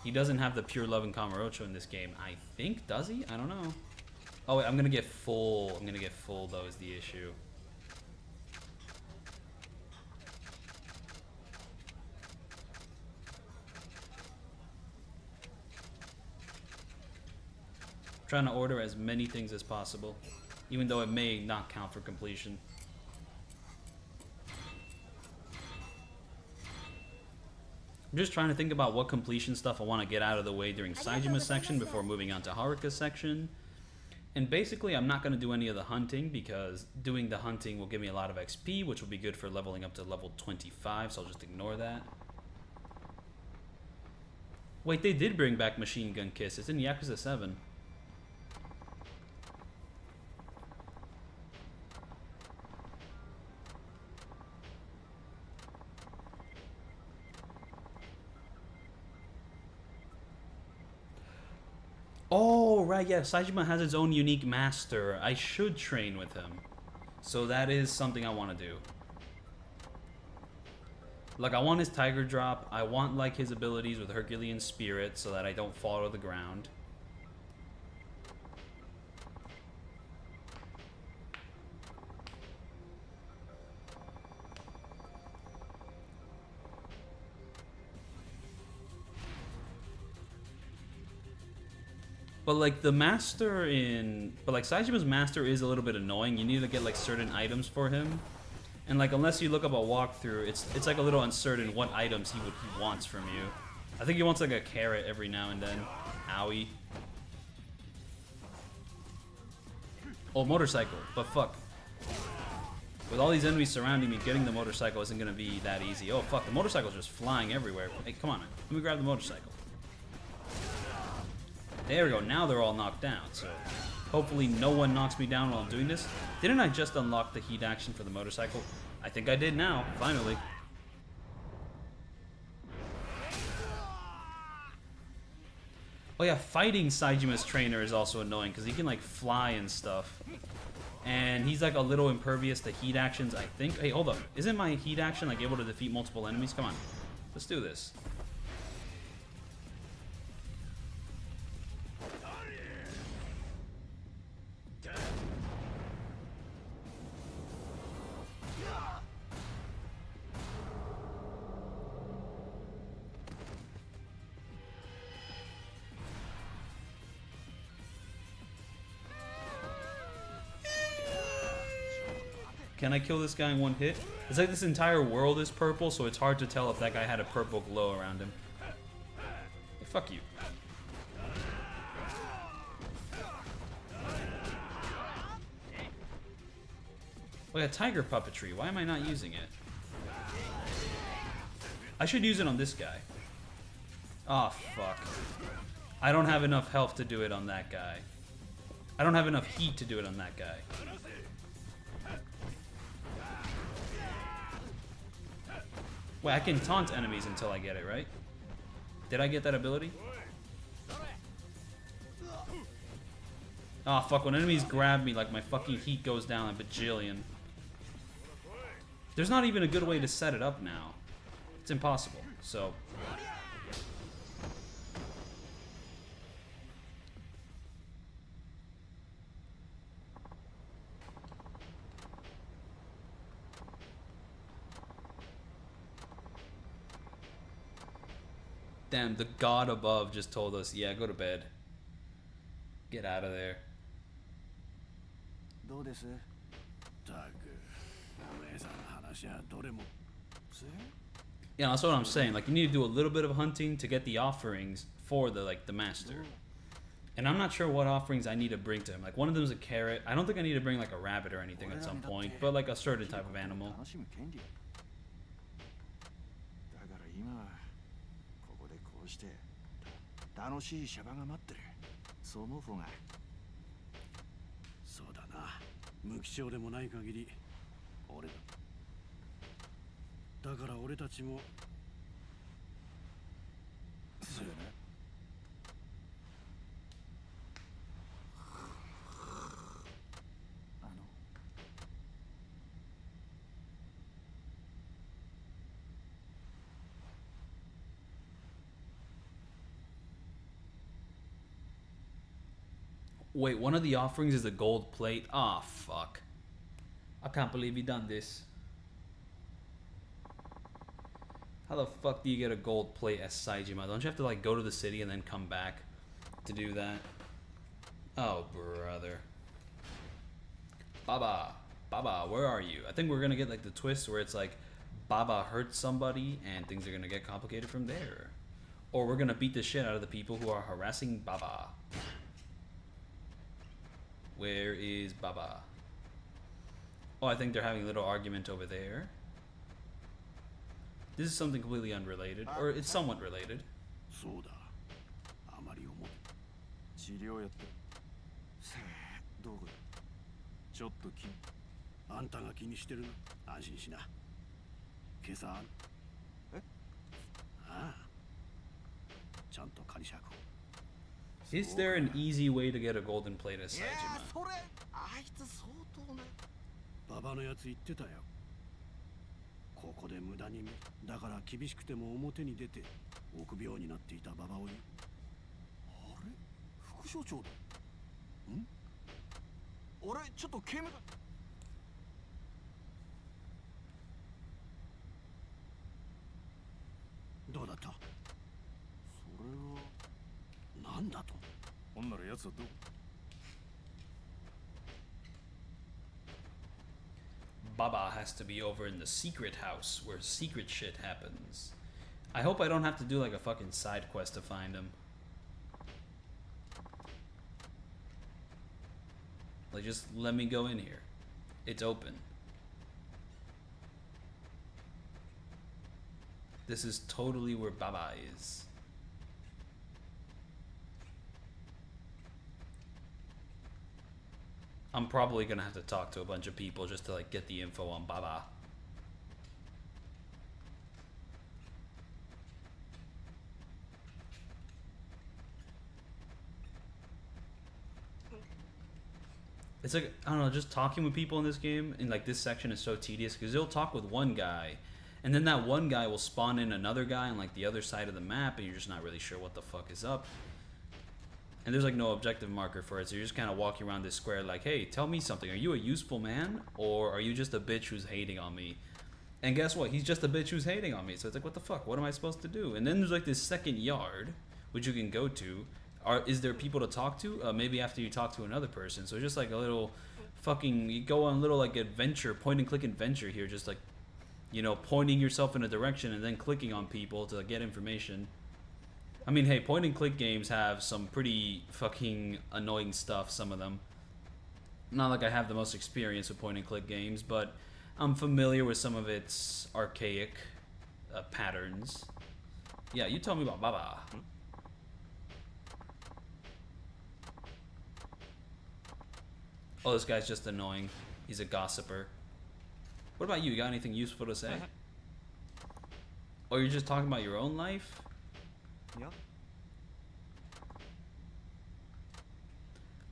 He doesn't have the Pure Love and Kamurocho in this game, I think. Does he? I don't know. Oh, wait, I'm gonna get full. I'm gonna get full, though, is the issue. Trying to order as many things as possible, even though it may not count for completion. I'm just trying to think about what completion stuff I want to get out of the way during Saejima's section before moving on to Haruka's section. And basically, I'm not going to do any of the hunting because doing the hunting will give me a lot of XP, which will be good for leveling up to level 25, so I'll just ignore that. Wait, they did bring back Machine Gun Kiss. It's in Yakuza 7. Oh, right, yeah, Saejima has his own unique master. I should train with him. So that is something I want to do. Like, I want his Tiger Drop. I want, like, his abilities with Herculean Spirit so that I don't fall to the ground. But like the master in, but like Saejima's master is a little bit annoying. You need to get like certain items for him, and like unless you look up a walkthrough, it's like a little uncertain what items he wants from you. I think he wants like a carrot every now and then. Owie. Oh, motorcycle. But fuck. With all these enemies surrounding me, getting the motorcycle isn't gonna be that easy. Oh fuck, the motorcycle's just flying everywhere. Hey, come on, let me grab the motorcycle. There we go, now they're all knocked down, so hopefully no one knocks me down while I'm doing this. Didn't I just unlock the heat action for the motorcycle? I think I did now, finally. Oh yeah, fighting Saejima's trainer is also annoying because he can like fly and stuff. And he's like a little impervious to heat actions, I think. Hey, hold up, isn't my heat action like able to defeat multiple enemies? Come on, let's do this. Can I kill this guy in one hit? It's like this entire world is purple, so it's hard to tell if that guy had a purple glow around him. Hey, fuck you. Oh yeah, tiger puppetry. Why am I not using it? I should use it on this guy. Oh, fuck. I don't have enough health to do it on that guy. I don't have enough heat to do it on that guy. Wait, I can taunt enemies until I get it, right? Did I get that ability? Oh fuck, when enemies grab me, like my fucking heat goes down a bajillion. There's not even a good way to set it up now. It's impossible, so... Damn, the god above just told us, yeah, go to bed. Get out of there. どうです？たく、お姉さんの話はどれも。Yeah, that's what I'm saying. Like, you need to do a little bit of hunting to get the offerings for the master. And I'm not sure what offerings I need to bring to him. Like, one of them is a carrot. I don't think I need to bring like a rabbit or anything at some point, but like a certain type of animal. 楽しむ権利。だから今ここでこうして楽しいシャバが待ってる。そう思う方が。そうだな。無気性でもない限り俺だ。だから俺たちも。そうだね。Wait, one of the offerings is a gold plate? Ah, fuck. I can't believe you done this. How the fuck do you get a gold plate as Saejima? Don't you have to like go to the city and then come back to do that? Oh, brother. Baba. Baba, where are you? I think we're gonna get like the twist where it's like Baba hurts somebody and things are gonna get complicated from there. Or we're gonna beat the shit out of the people who are harassing Baba. Where is Baba? Oh, I think they're having a little argument over there. This is something completely unrelated, or it's somewhat related. そうだ。あまり思う。治療やって。さあ、どこだ。ちょっと気。あんたが気にしてるな。安心しな。今朝。え？ああ。ちゃんと仮釈放。Is there an easy way to get a golden plate as Saejima? それ、あいつ相当な。ババのやつ言ってたよ。ここで無駄にだから厳しくても表に出て臆病になっていたババを言う。あれ、副所長だ。ん？俺ちょっと刑務官。どうだった？それはなんだと？ほんなら奴はどう？ Baba has to be over in the secret house where secret shit happens. I hope I don't have to do like a fucking side quest to find him. Like, just let me go in here. It's open. This is totally where Baba is. I'm probably gonna have to talk to a bunch of people just to like get the info on Baba. It's like, I don't know, just talking with people in this game in like this section is so tedious because you'll talk with one guy and then that one guy will spawn in another guy on like the other side of the map and you're just not really sure what the fuck is up. And there's like no objective marker for it, so you're just kind of walking around this square like, hey, tell me something. Are you a useful man? Or are you just a bitch who's hating on me? And guess what? He's just a bitch who's hating on me. So it's like, what the fuck? What am I supposed to do? And then there's like this second yard, which you can go to. Is there people to talk to? Maybe after you talk to another person. So just like a little fucking, you go on a little like adventure, point and click adventure here. Just like, you know, pointing yourself in a direction and then clicking on people to get information. I mean, hey, point and click games have some pretty fucking annoying stuff, some of them. Not like I have the most experience with point and click games, but I'm familiar with some of its archaic patterns. Yeah, you tell me about Baba. Oh, this guy's just annoying. He's a gossiper. What about you? You got anything useful to say? Oh, you're just talking about your own life? Yeah.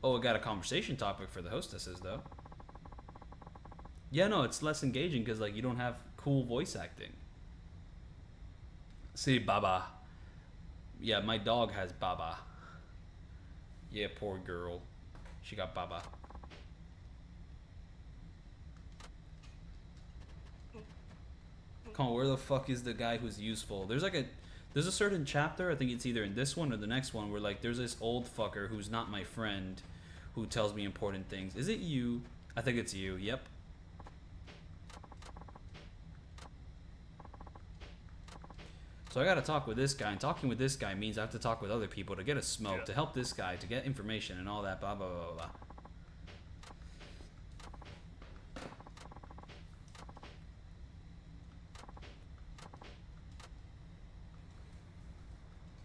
Oh, it got a conversation topic for the hostesses though. Yeah, no, it's less engaging because like you don't have cool voice acting. See, Baba. Yeah, my dog has Baba. Yeah, poor girl. She got Baba. Come on, where the fuck is the guy who's useful? There's a certain chapter, I think it's either in this one or the next one, where like there's this old fucker who's not my friend who tells me important things. Is it you? I think it's you, yep. So I gotta talk with this guy, and talking with this guy means I have to talk with other people to get a smoke, to help this guy, to get information and all that, blah, blah, blah, blah.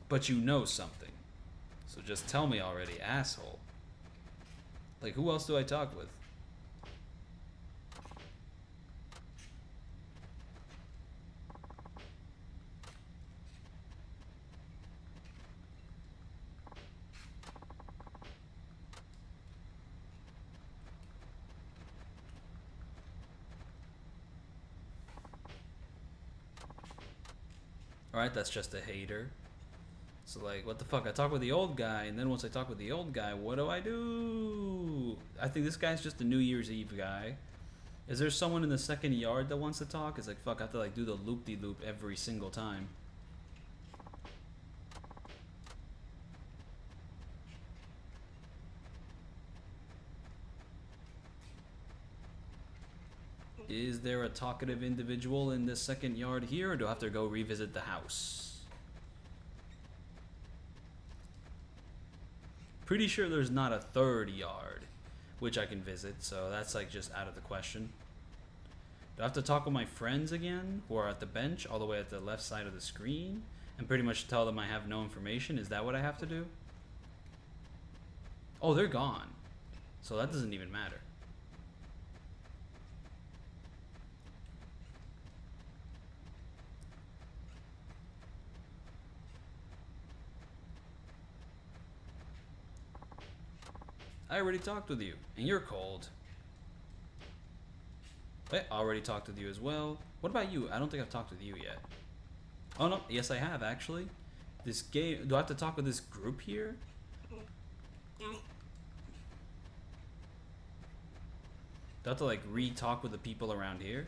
But you know something. So just tell me already, asshole. Like, who else do I talk with? Alright, that's just a hater. So like, what the fuck? I talk with the old guy, and then once I talk with the old guy, what do I do? I think this guy's just a New Year's Eve guy. Is there someone in the second yard that wants to talk? It's like, fuck, I have to like do the loop-de-loop every single time. Is there a talkative individual in this second yard here, or do I have to go revisit the house? Pretty sure there's not a third yard, which I can visit, so that's like just out of the question. Do I have to talk with my friends again, who are at the bench all the way at the left side of the screen, and pretty much tell them I have no information? Is that what I have to do? Oh, they're gone, so that doesn't even matter. I already talked with you, and you're cold. Wait, I already talked with you as well. What about you? I don't think I've talked with you yet. Oh no, yes I have actually. This game, do I have to talk with this group here? Do I have to like re-talk with the people around here?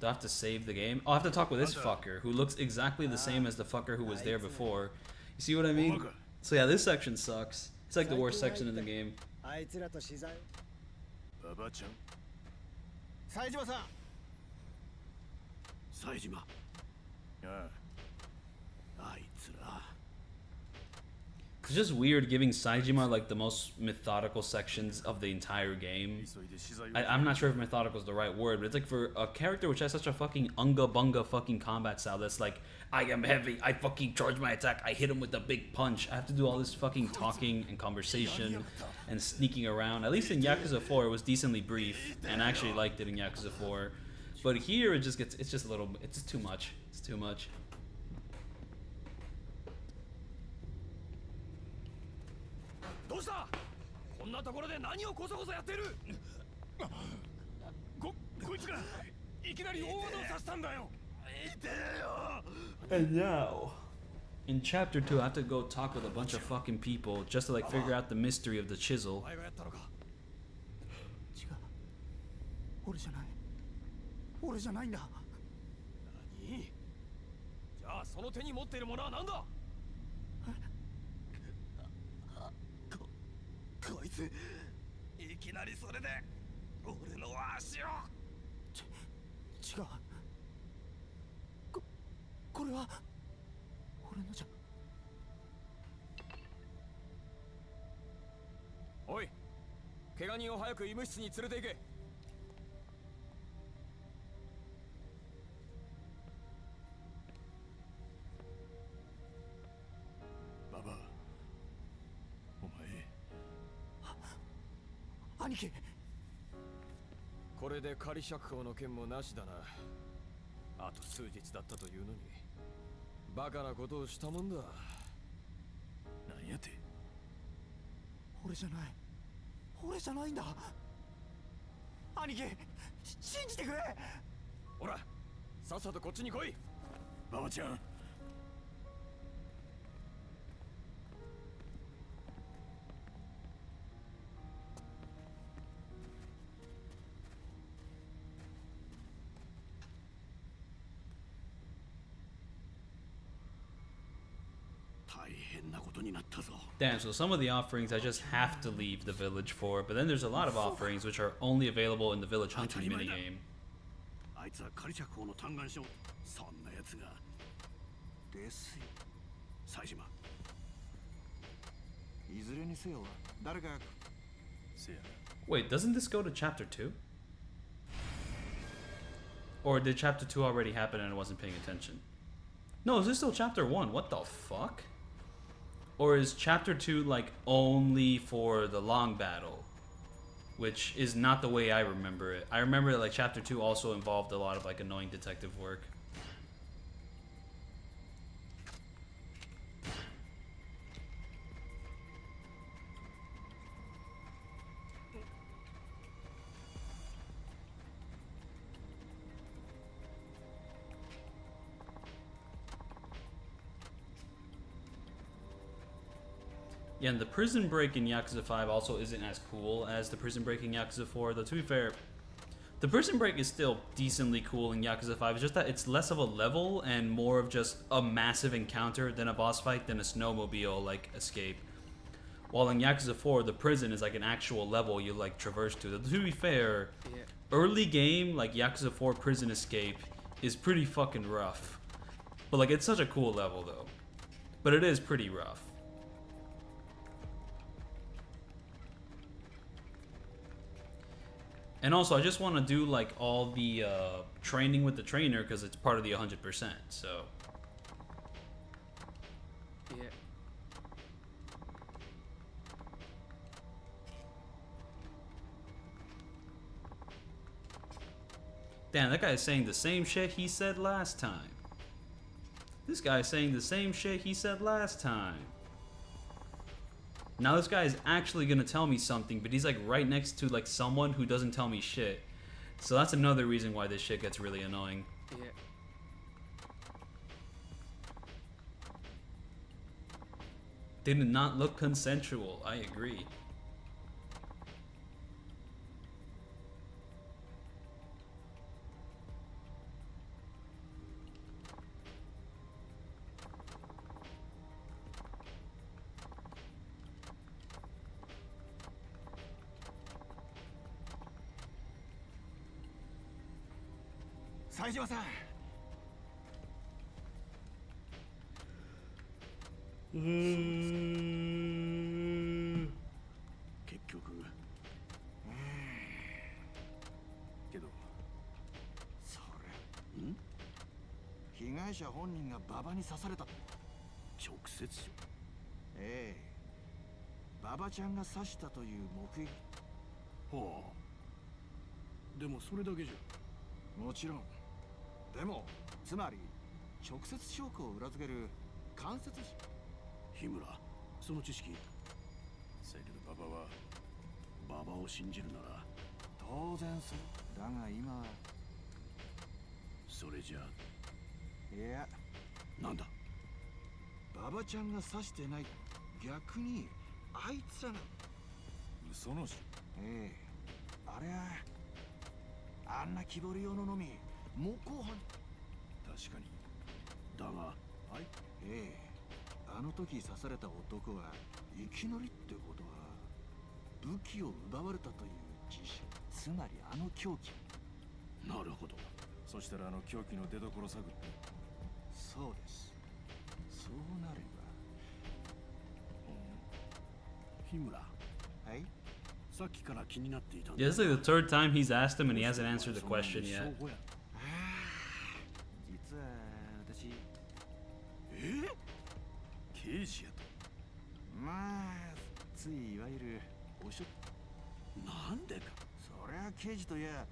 Do I have to save the game? Oh, I have to talk with this fucker who looks exactly the same as the fucker who was there before. You see what I mean? So yeah, this section sucks. It's like the worst section in the game. Saejima-san. 冴島。ああ。あいつら。 It's just weird giving Saejima like the most methodical sections of the entire game. I'm not sure if methodical is the right word, but it's like for a character which has such a fucking unga bunga fucking combat style that's like, I am heavy, I fucking charge my attack, I hit him with a big punch. I have to do all this fucking talking and conversation and sneaking around. At least in Yakuza 4 it was decently brief, and I actually liked it in Yakuza 4. But here it just gets, it's just a little, it's just too much. It's too much. And now, in chapter 2, I have to go talk with a bunch of fucking people just to like figure out the mystery of the chisel. 俺じゃないんだ。何？じゃあその手に持っているものは何だ？こいついきなりそれで俺の足を。違う。これは俺のじゃ。おい、怪我人を早く医務室に連れて行け。 兄貴これで仮釈放の件もなしだな。あと数日だったというのにバカなことをしたもんだ。何やって。俺じゃない。俺じゃないんだ。兄貴、信じてくれ。ほら、さっさとこっちに来い。馬場ちゃん。Damn, so some of the offerings I just have to leave the village for, but then there's a lot of offerings which are only available in the village hunting minigame. あいつは仮釈放の嘆願書。そんなやつが。ですよ。冴島。いずれにせよ、誰が。せや。Wait, doesn't this go to chapter 2? Or did chapter 2 already happen and I wasn't paying attention? No, is this still chapter 1? What the fuck? Or is chapter 2 like only for the long battle? Which is not the way I remember it. I remember like chapter 2 also involved a lot of like annoying detective work. Yeah, and the prison break in Yakuza 5 also isn't as cool as the prison break in Yakuza 4, though to be fair, the prison break is still decently cool in Yakuza 5, it's just that it's less of a level and more of just a massive encounter than a boss fight than a snowmobile, like, escape. While in Yakuza 4, the prison is like an actual level you, like, traverse to. To be fair, early game, like, Yakuza 4 prison escape is pretty fucking rough. But, like, it's such a cool level, though. But it is pretty rough. And also, I just want to do like all the training with the trainer because it's part of the 100%. So. Yeah. Damn, that guy is saying the same shit he said last time. This guy is saying the same shit he said last time. Now this guy is actually gonna tell me something, but he's like right next to like someone who doesn't tell me shit. So that's another reason why this shit gets really annoying. Yeah. They did not look consensual, I agree. Saejimaさん。結局。けど。それ。ん？被害者本人が馬場に刺されたと。直接よ。ええ。馬場ちゃんが刺したという目撃。はあ。でもそれだけじゃ。もちろん。でも、つまり直接証拠を裏付ける間接詞。日村、その知識。せやけど馬場を信じるなら当然そう。だが今それじゃあ。いや、なんだ。馬場ちゃんが刺してない。逆にあいつらが。嘘のし。ええ。あれはあんな木彫り用ののみ。模倣犯。確かに。だが、はい。ええ。あの時刺された男はいきなりってことは武器を奪われたという自信。つまりあの凶器。なるほど。そしたらあの凶器の出所探って。そうです。そうなれば。日村。はい。さっきから気になっていたんだ。Yeah, this is like the third time he's asked him and he hasn't answered the question yet. 実は私。刑事やと。まあついいわゆるおしょ。なんでか。そりゃ刑事といや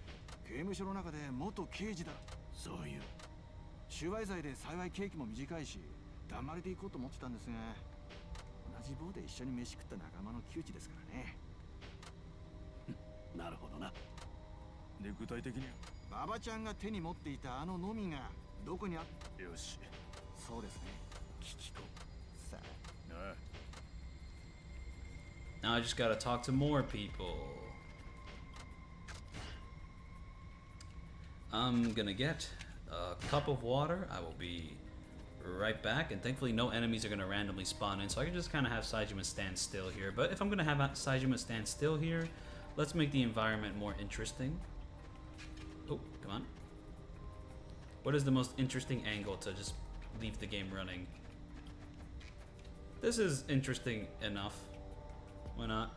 刑務所の中で元刑事だ。そういう収賄罪で幸い刑期も短いし黙れていこうと思ってたんですが、同じ棒で一緒に飯食った仲間の窮地ですからね。なるほどな。で、具体的に馬場ちゃんが手に持っていたあののみがどこにあっよし。そうですね、聞き子さあ。なあ。 Now I just gotta talk to more people. I'm gonna get a cup of water. I will be right back, and thankfully no enemies are gonna randomly spawn in, so I can just kind of have Saejima stand still here. But if I'm gonna have Saejima stand still here, let's make the environment more interesting. Oh, come on. What is the most interesting angle to just leave the game running? This is interesting enough. Why not?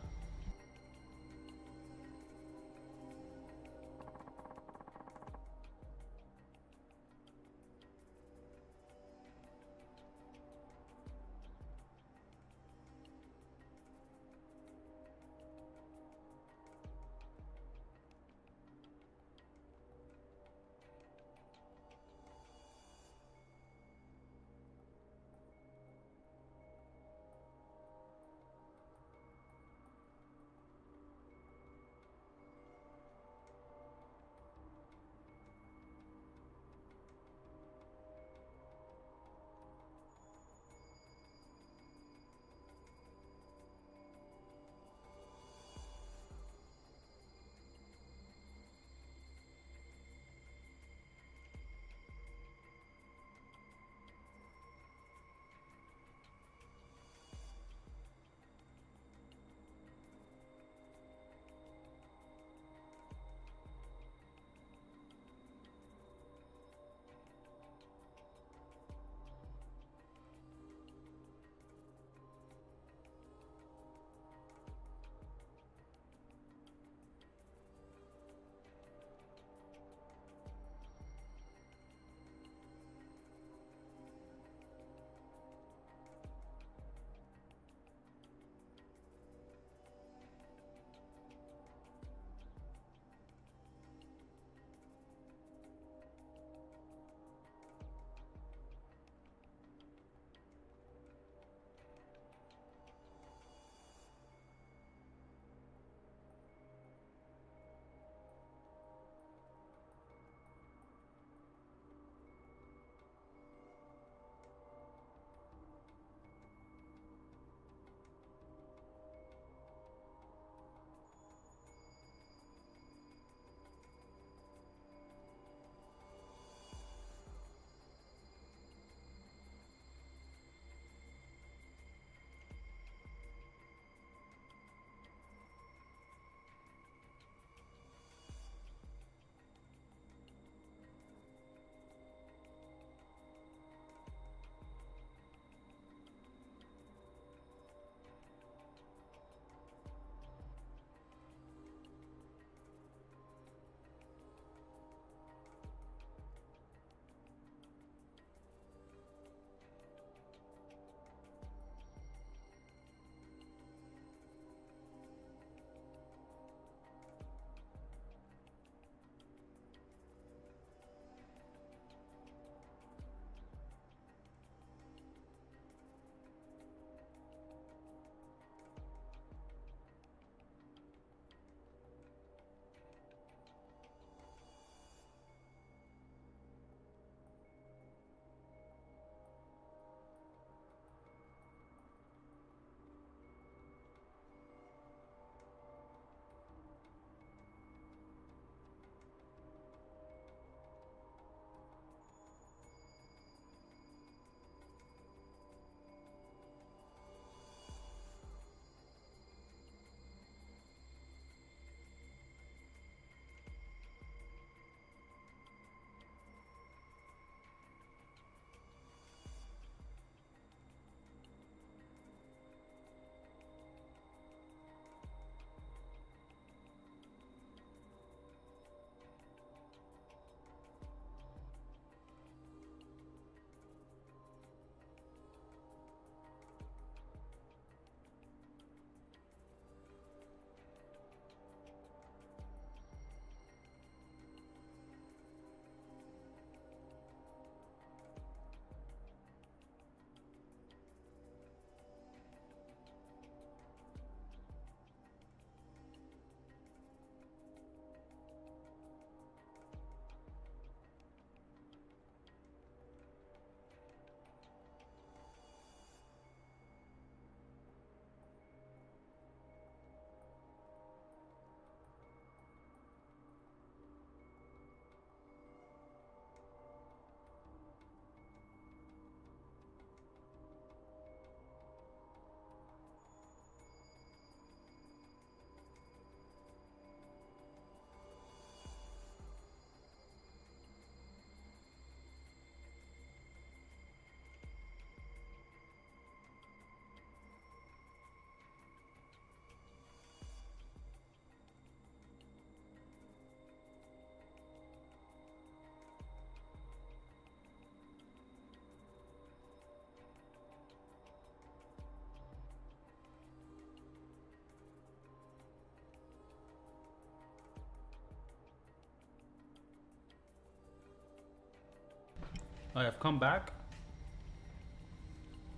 I have come back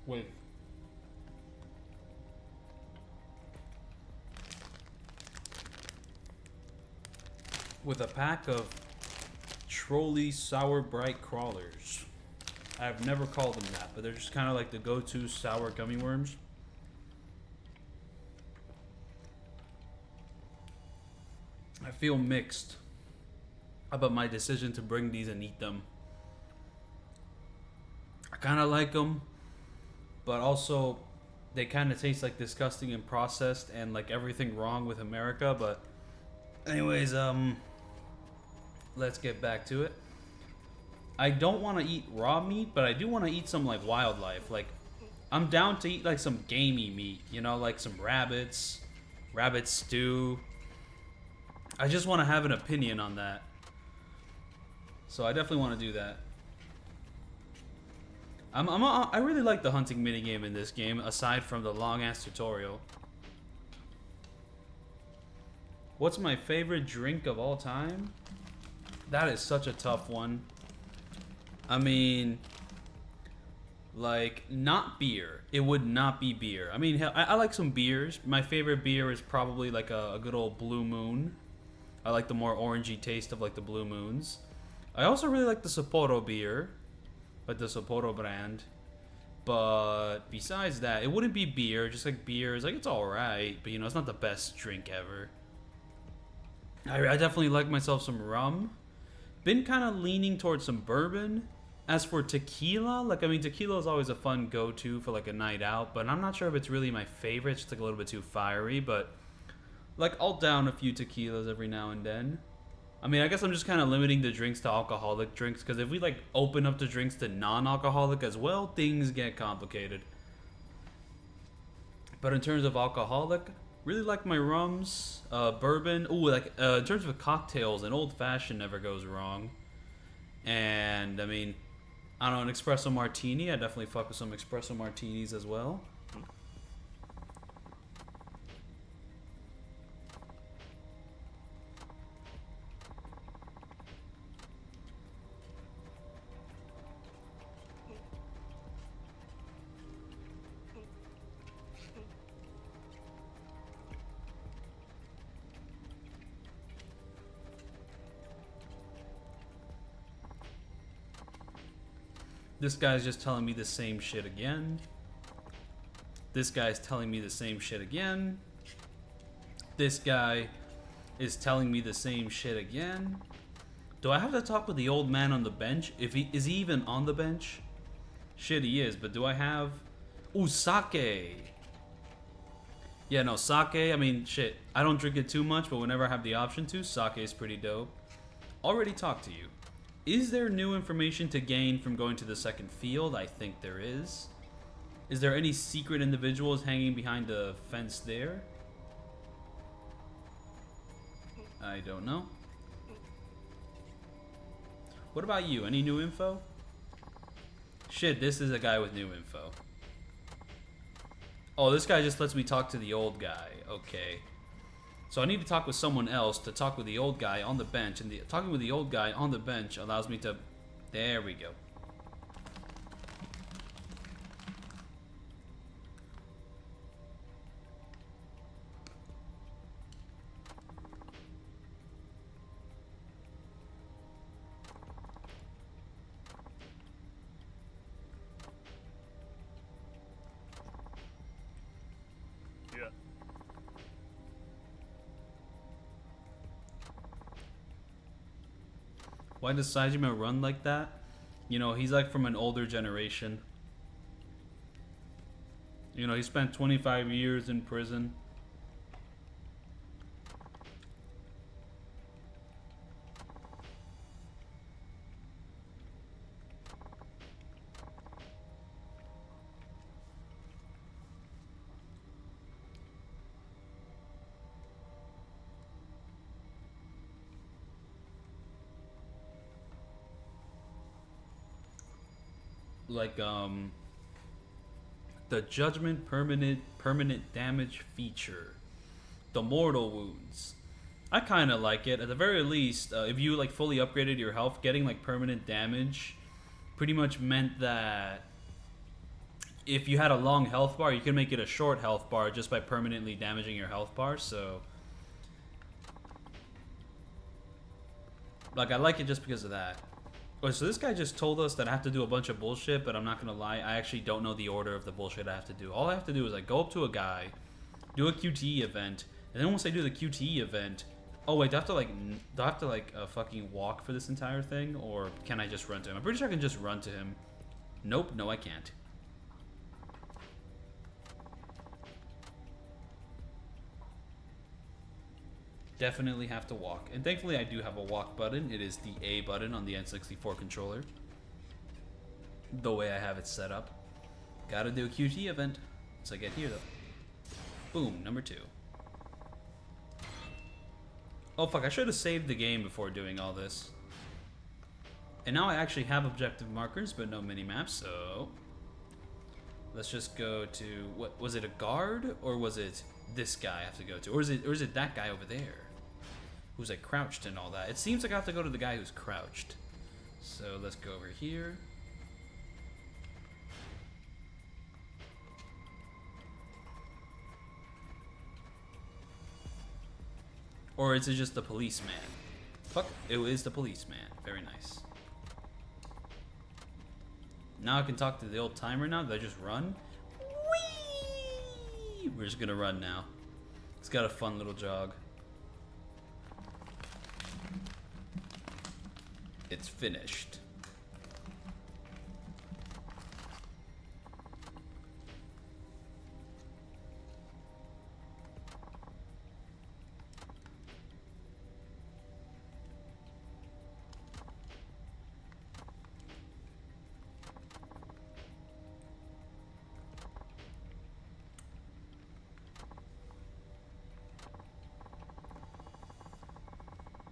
with a pack of Trolley Sour Bright Crawlers. I've never called them that, but they're just kind of like the go-to sour gummy worms. I feel mixed about my decision to bring these and eat them. I kind of like them, but also they kind of taste like disgusting and processed and like everything wrong with America. But anyways, let's get back to it. I don't want to eat raw meat, but I do want to eat some like wildlife. Like, I'm down to eat like some gamey meat, you know, like some rabbit stew. I just want to have an opinion on that. So I definitely want to do that. I really like the hunting minigame in this game, aside from the long-ass tutorial. What's my favorite drink of all time? That is such a tough one. I mean, like, not beer. It would not be beer. I mean, I like some beers. My favorite beer is probably like a good old Blue Moon. I like the more orangey taste of like the Blue Moons. I also really like the Sapporo beer, like the Sapporo brand. But besides that, it wouldn't be beer. Just like beer is like, it's alright, but you know, it's not the best drink ever. I definitely like myself some rum. Been kind of leaning towards some bourbon. As for tequila, like, I mean, tequila is always a fun go-to for like a night out, but I'm not sure if it's really my favorite. It's just like a little bit too fiery, but like, I'll down a few tequilas every now and then. I mean, I guess I'm just kind of limiting the drinks to alcoholic drinks, because if we like open up the drinks to non-alcoholic as well, things get complicated. But in terms of alcoholic, really like my rums, bourbon. Ooh, like in terms of cocktails, an old fashioned never goes wrong. And I mean, I don't know, an espresso martini. I definitely fuck with some espresso martinis as well. This guy's just telling me the same shit again. This guy's telling me the same shit again. This guy is telling me the same shit again. Do I have to talk with the old man on the bench? Is he even on the bench? Shit, he is, but do I have... Ooh, sake. Yeah, no, sake, I mean, shit. I don't drink it too much, but whenever I have the option to, sake is pretty dope. Already talked to you. Is there new information to gain from going to the second field? I think there is. Is there any secret individuals hanging behind the fence there? I don't know. What about you? Any new info? Shit, this is a guy with new info. Oh, this guy just lets me talk to the old guy. Okay. So I need to talk with someone else to talk with the old guy on the bench, and talking with the old guy on the bench allows me to... There we go. Yeah. Why does Saejima run like that? You know, he's like from an older generation. You know, he spent 25 years in prison. Like the judgment permanent damage feature, the mortal wounds. I kind of like it. At the very least, if you like fully upgraded your health, getting like permanent damage pretty much meant that if you had a long health bar, you could make it a short health bar just by permanently damaging your health bar. So, like, I like it just because of that. Oh, so this guy just told us that I have to do a bunch of bullshit, but I'm not gonna lie, I actually don't know the order of the bullshit I have to do. All I have to do is like go up to a guy, do a QTE event, and then once I do the QTE event, oh wait, do I have to like fucking walk for this entire thing, or can I just run to him? I'm pretty sure I can just run to him. Nope, no I can't. Definitely have to walk. And thankfully I do have a walk button. It is the A button on the N64 controller. The way I have it set up. Gotta do a QT event. Once I get here though. Boom, number 2. Oh fuck, I should have saved the game before doing all this. And now I actually have objective markers, but no mini-maps, so... Let's just go to... What was it, a guard? Or was it this guy I have to go to? Or is it that guy over there? Who's like crouched and all that. It seems like I have to go to the guy who's crouched. So let's go over here. Or is it just the policeman? Fuck, it is the policeman. Very nice. Now I can talk to the old timer now. Did I just run? Whee! We're just gonna run now. It's got a fun little jog. It's finished.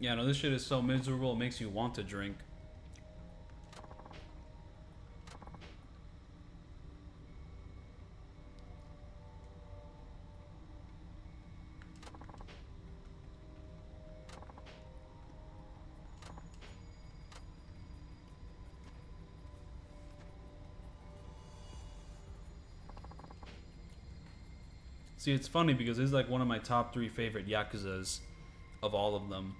Yeah, no, this shit is so miserable, it makes you want to drink. See, it's funny because this is like one of my top 3 favorite Yakuzas of all of them.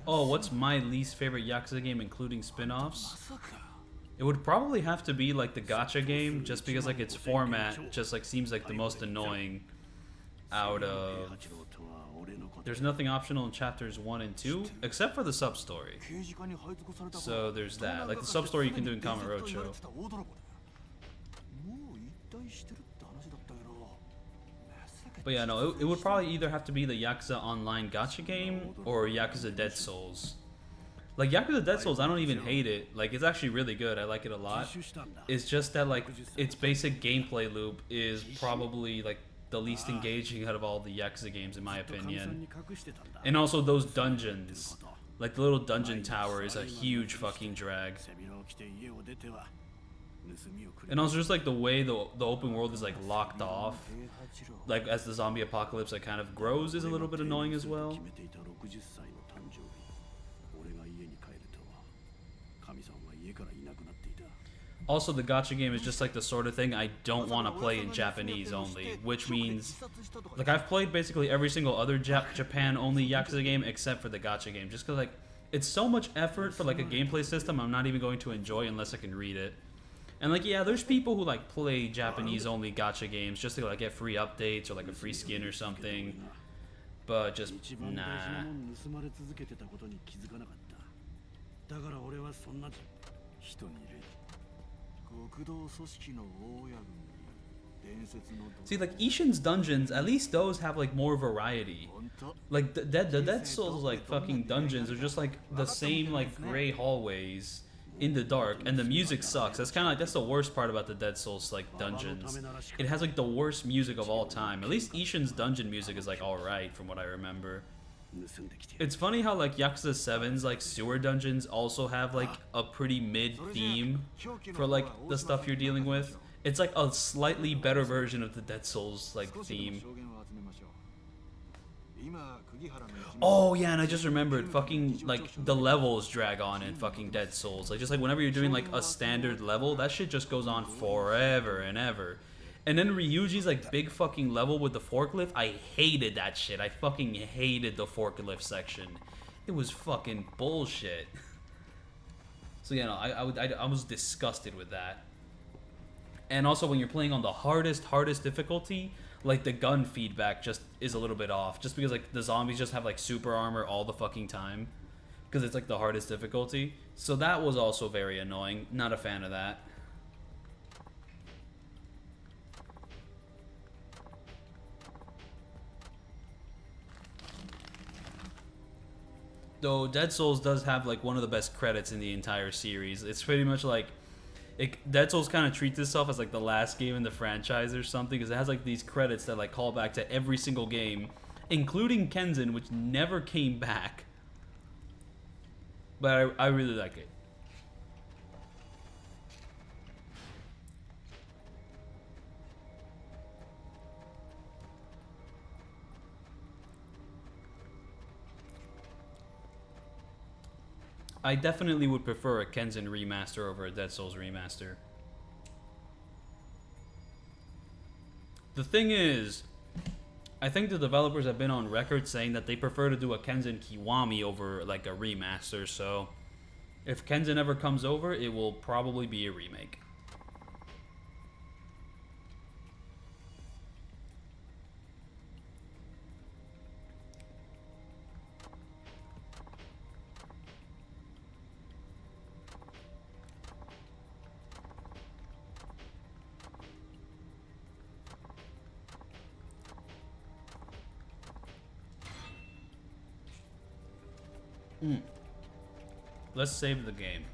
Oh, what's my least favorite Yakuza game including spin-offs? It would probably have to be like the gacha game, just because like its format just like seems like the most annoying out of... There's nothing optional in chapters 1 and 2 except for the sub-story. So there's that. Like the sub-story you can do in Kamurocho. But yeah, no, it would probably either have to be the Yakuza Online gacha game or Yakuza Dead Souls. Like Yakuza Dead Souls, I don't even hate it. Like it's actually really good. I like it a lot. It's just that like its basic gameplay loop is probably like the least engaging out of all the Yakuza games in my opinion. And also those dungeons. Like the little dungeon tower is a huge fucking drag. And also just like the way the open world is like locked off, like as the zombie apocalypse like kind of grows, is a little bit annoying as well. Also, the gacha game is just like the sort of thing I don't want to play in Japanese only, which means, like I've played basically every single other Japan only Yakuza game except for the gacha game, just because like it's so much effort for like a gameplay system I'm not even going to enjoy unless I can read it. And like, yeah, there's people who like play Japanese only gacha games just to like get free updates or like a free skin or something, but just nah. See, like Ishin's dungeons, at least those have like more variety. Like the Dead Souls like fucking dungeons are just like the same like gray hallways in the dark, and the music sucks. That's kind of like, that's the worst part about the Dead Souls like dungeons. It has like the worst music of all time. At least Ishin's dungeon music is like alright from what I remember. It's funny how like Yakuza 7's like sewer dungeons also have like a pretty mid theme for like the stuff you're dealing with. It's like a slightly better version of the Dead Souls like theme. Oh yeah, and I just remembered, fucking like the levels drag on in fucking Dead Souls. Like just like whenever you're doing like a standard level, that shit just goes on forever and ever. And then Ryuji's like big fucking level with the forklift, I hated that shit. I fucking hated the forklift section. It was fucking bullshit. So yeah, no, I was disgusted with that. And also when you're playing on the hardest difficulty, like the gun feedback just is a little bit off, just because like the zombies just have like super armor all the fucking time, because it's like the hardest difficulty. So that was also very annoying. Not a fan of that. Though Dead Souls does have like one of the best credits in the entire series. It's pretty much like Dead Souls kind of treats itself as like the last game in the franchise or something, because it has like these credits that like call back to every single game, including Kenzin, which never came back. But I really like it. I definitely would prefer a Kenzin remaster over a Dead Souls remaster. The thing is, I think the developers have been on record saying that they prefer to do a Kenzin Kiwami over like a remaster, so if Kenzin ever comes over, it will probably be a remake. Let's save the game.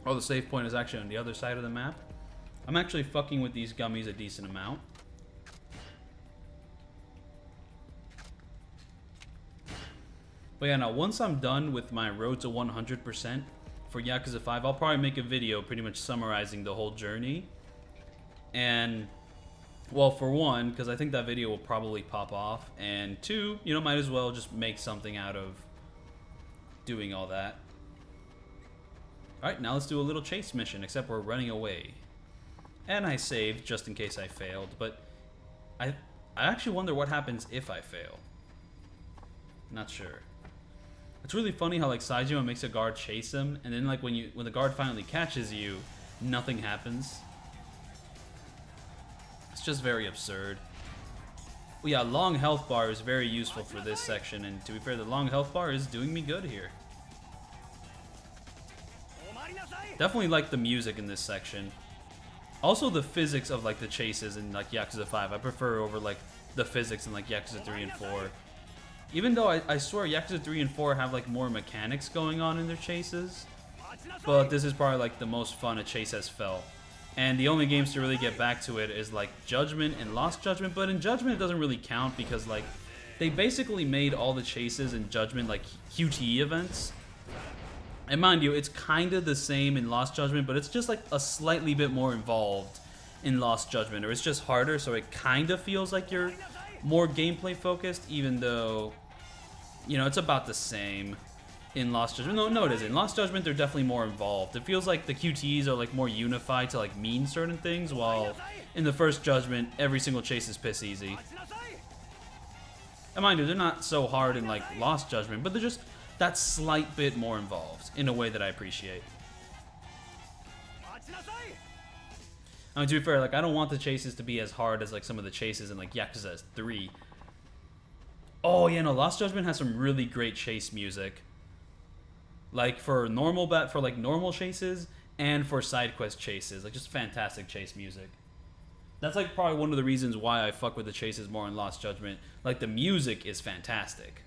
Oh, the save point is actually on the other side of the map. I'm actually fucking with these gummies a decent amount. But yeah, now once I'm done with my road to 100% for Yakuza 5, I'll probably make a video pretty much summarizing the whole journey. And well, for one, because I think that video will probably pop off, and two, you know, might as well just make something out of doing all that. Alright, now let's do a little chase mission, except we're running away. And I saved, just in case I failed, but I actually wonder what happens if I fail. Not sure. It's really funny how, like, Saejima makes a guard chase him, and then, like, when the guard finally catches you, nothing happens. It's just very absurd. Well, yeah, long health bar is very useful for this section, and to be fair, the long health bar is doing me good here. Definitely like the music in this section. Also the physics of like the chases in like Yakuza 5, I prefer over like the physics in like Yakuza 3 and 4. Even though I swear Yakuza 3 and 4 have like more mechanics going on in their chases, but this is probably like the most fun a chase has felt. And the only games to really get back to it is like Judgment and Lost Judgment, but in Judgment it doesn't really count because like they basically made all the chases in Judgment like QTE events. And mind you, it's kind of the same in Lost Judgment, but it's just like a slightly bit more involved in Lost Judgment, or it's just harder, so it kind of feels like you're more gameplay focused, even though, you know, it's about the same in Lost Judgment. No, it isn't. In Lost Judgment, they're definitely more involved. It feels like the QTEs are like more unified to like mean certain things, while in the first Judgment, every single chase is piss easy. And mind you, they're not so hard in like Lost Judgment, but they're just that slight bit more involved in a way that I appreciate. I mean, to be fair, like I don't want the chases to be as hard as like some of the chases in like Yakuza 3. Oh yeah, no, Lost Judgment has some really great chase music. like for like normal chases and for side quest chases, like just fantastic chase music. That's like probably one of the reasons why I fuck with the chases more in Lost Judgment. Like the music is fantastic.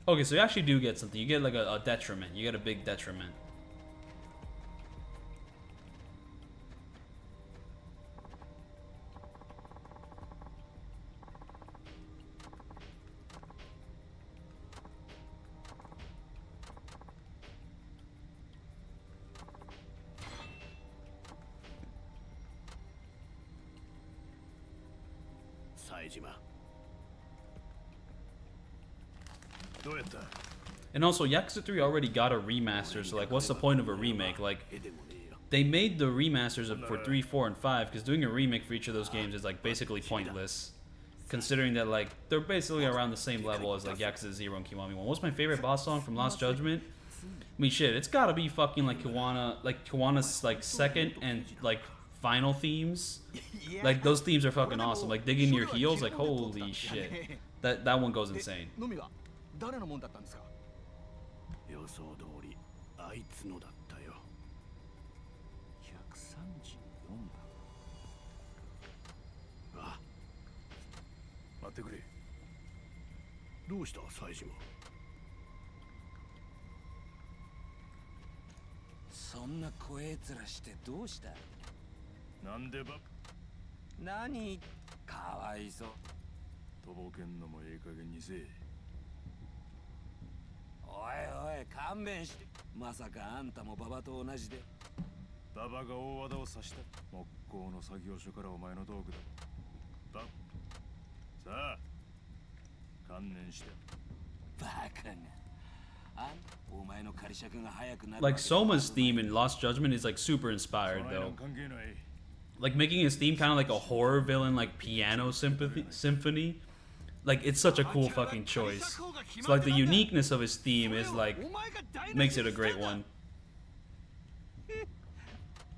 Okay, so you actually do get something. You get like a detriment. You get a big detriment. Saejima. And also, Yakuza 3 already got a remaster, so like, what's the point of a remake? Like, they made the remasters for 3, 4, and 5, because doing a remake for each of those games is like basically pointless, considering that like they're basically around the same level as like Yakuza 0 and Kiwami 1. What's my favorite boss song from Lost Judgment? I mean, shit, it's gotta be fucking like Kiwana's like second and like final themes. Like those themes are fucking awesome. Like digging your heels, like holy shit, that one goes insane. 誰のもんだったんですか。予想通りあいつのだったよ。134だ。あ、待ってくれ。どうしたサイジマ。そんな怖え面してどうした。なんでば。何、かわいそう。とぼけんのもええ加減にせえ。おいおい勘弁して。まさかあんたも馬場と同じで。馬場が大和田を刺した木工の作業所からお前の道具だ。さあ観念して。バカが。あんお前の仮釈が早くなる。Like Soma's theme in Lost Judgment is like super inspired though. Like making his theme kind of like a horror villain like piano symphony. Like it's such a cool fucking choice. So like the uniqueness of his theme is like makes it a great one.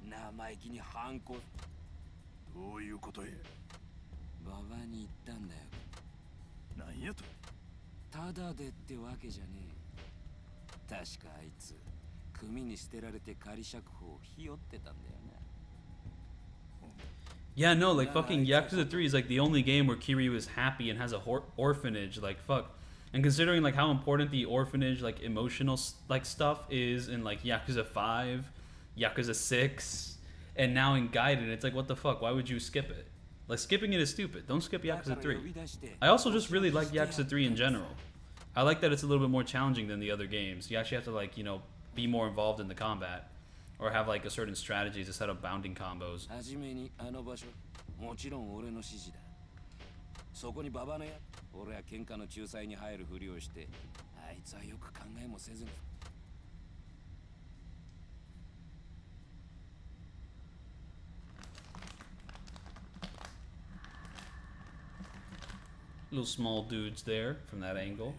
生意気に反抗。どういうことや。馬場に言ったんだよ。なんやと。ただでってわけじゃねえ。確かあいつ組に捨てられて仮釈放をひよってたんだよな。Yeah, no, like fucking Yakuza 3 is like the only game where Kiryu is happy and has a orphanage. Like fuck, and considering like how important the orphanage like emotional like stuff is in like Yakuza 5, Yakuza 6, and now in Gaiden, it's like what the fuck? Why would you skip it? Like skipping it is stupid. Don't skip Yakuza 3. I also just really like Yakuza 3 in general. I like that it's a little bit more challenging than the other games. You actually have to like be more involved in the combat. Or have like a certain strategy to set up bounding combos. はじめにあの場所、もちろん俺の指示だ。そこに馬場のや、俺は喧嘩の仲裁に入るふりをして、あいつはよく考えもせずに。Little small dudes there from that angle.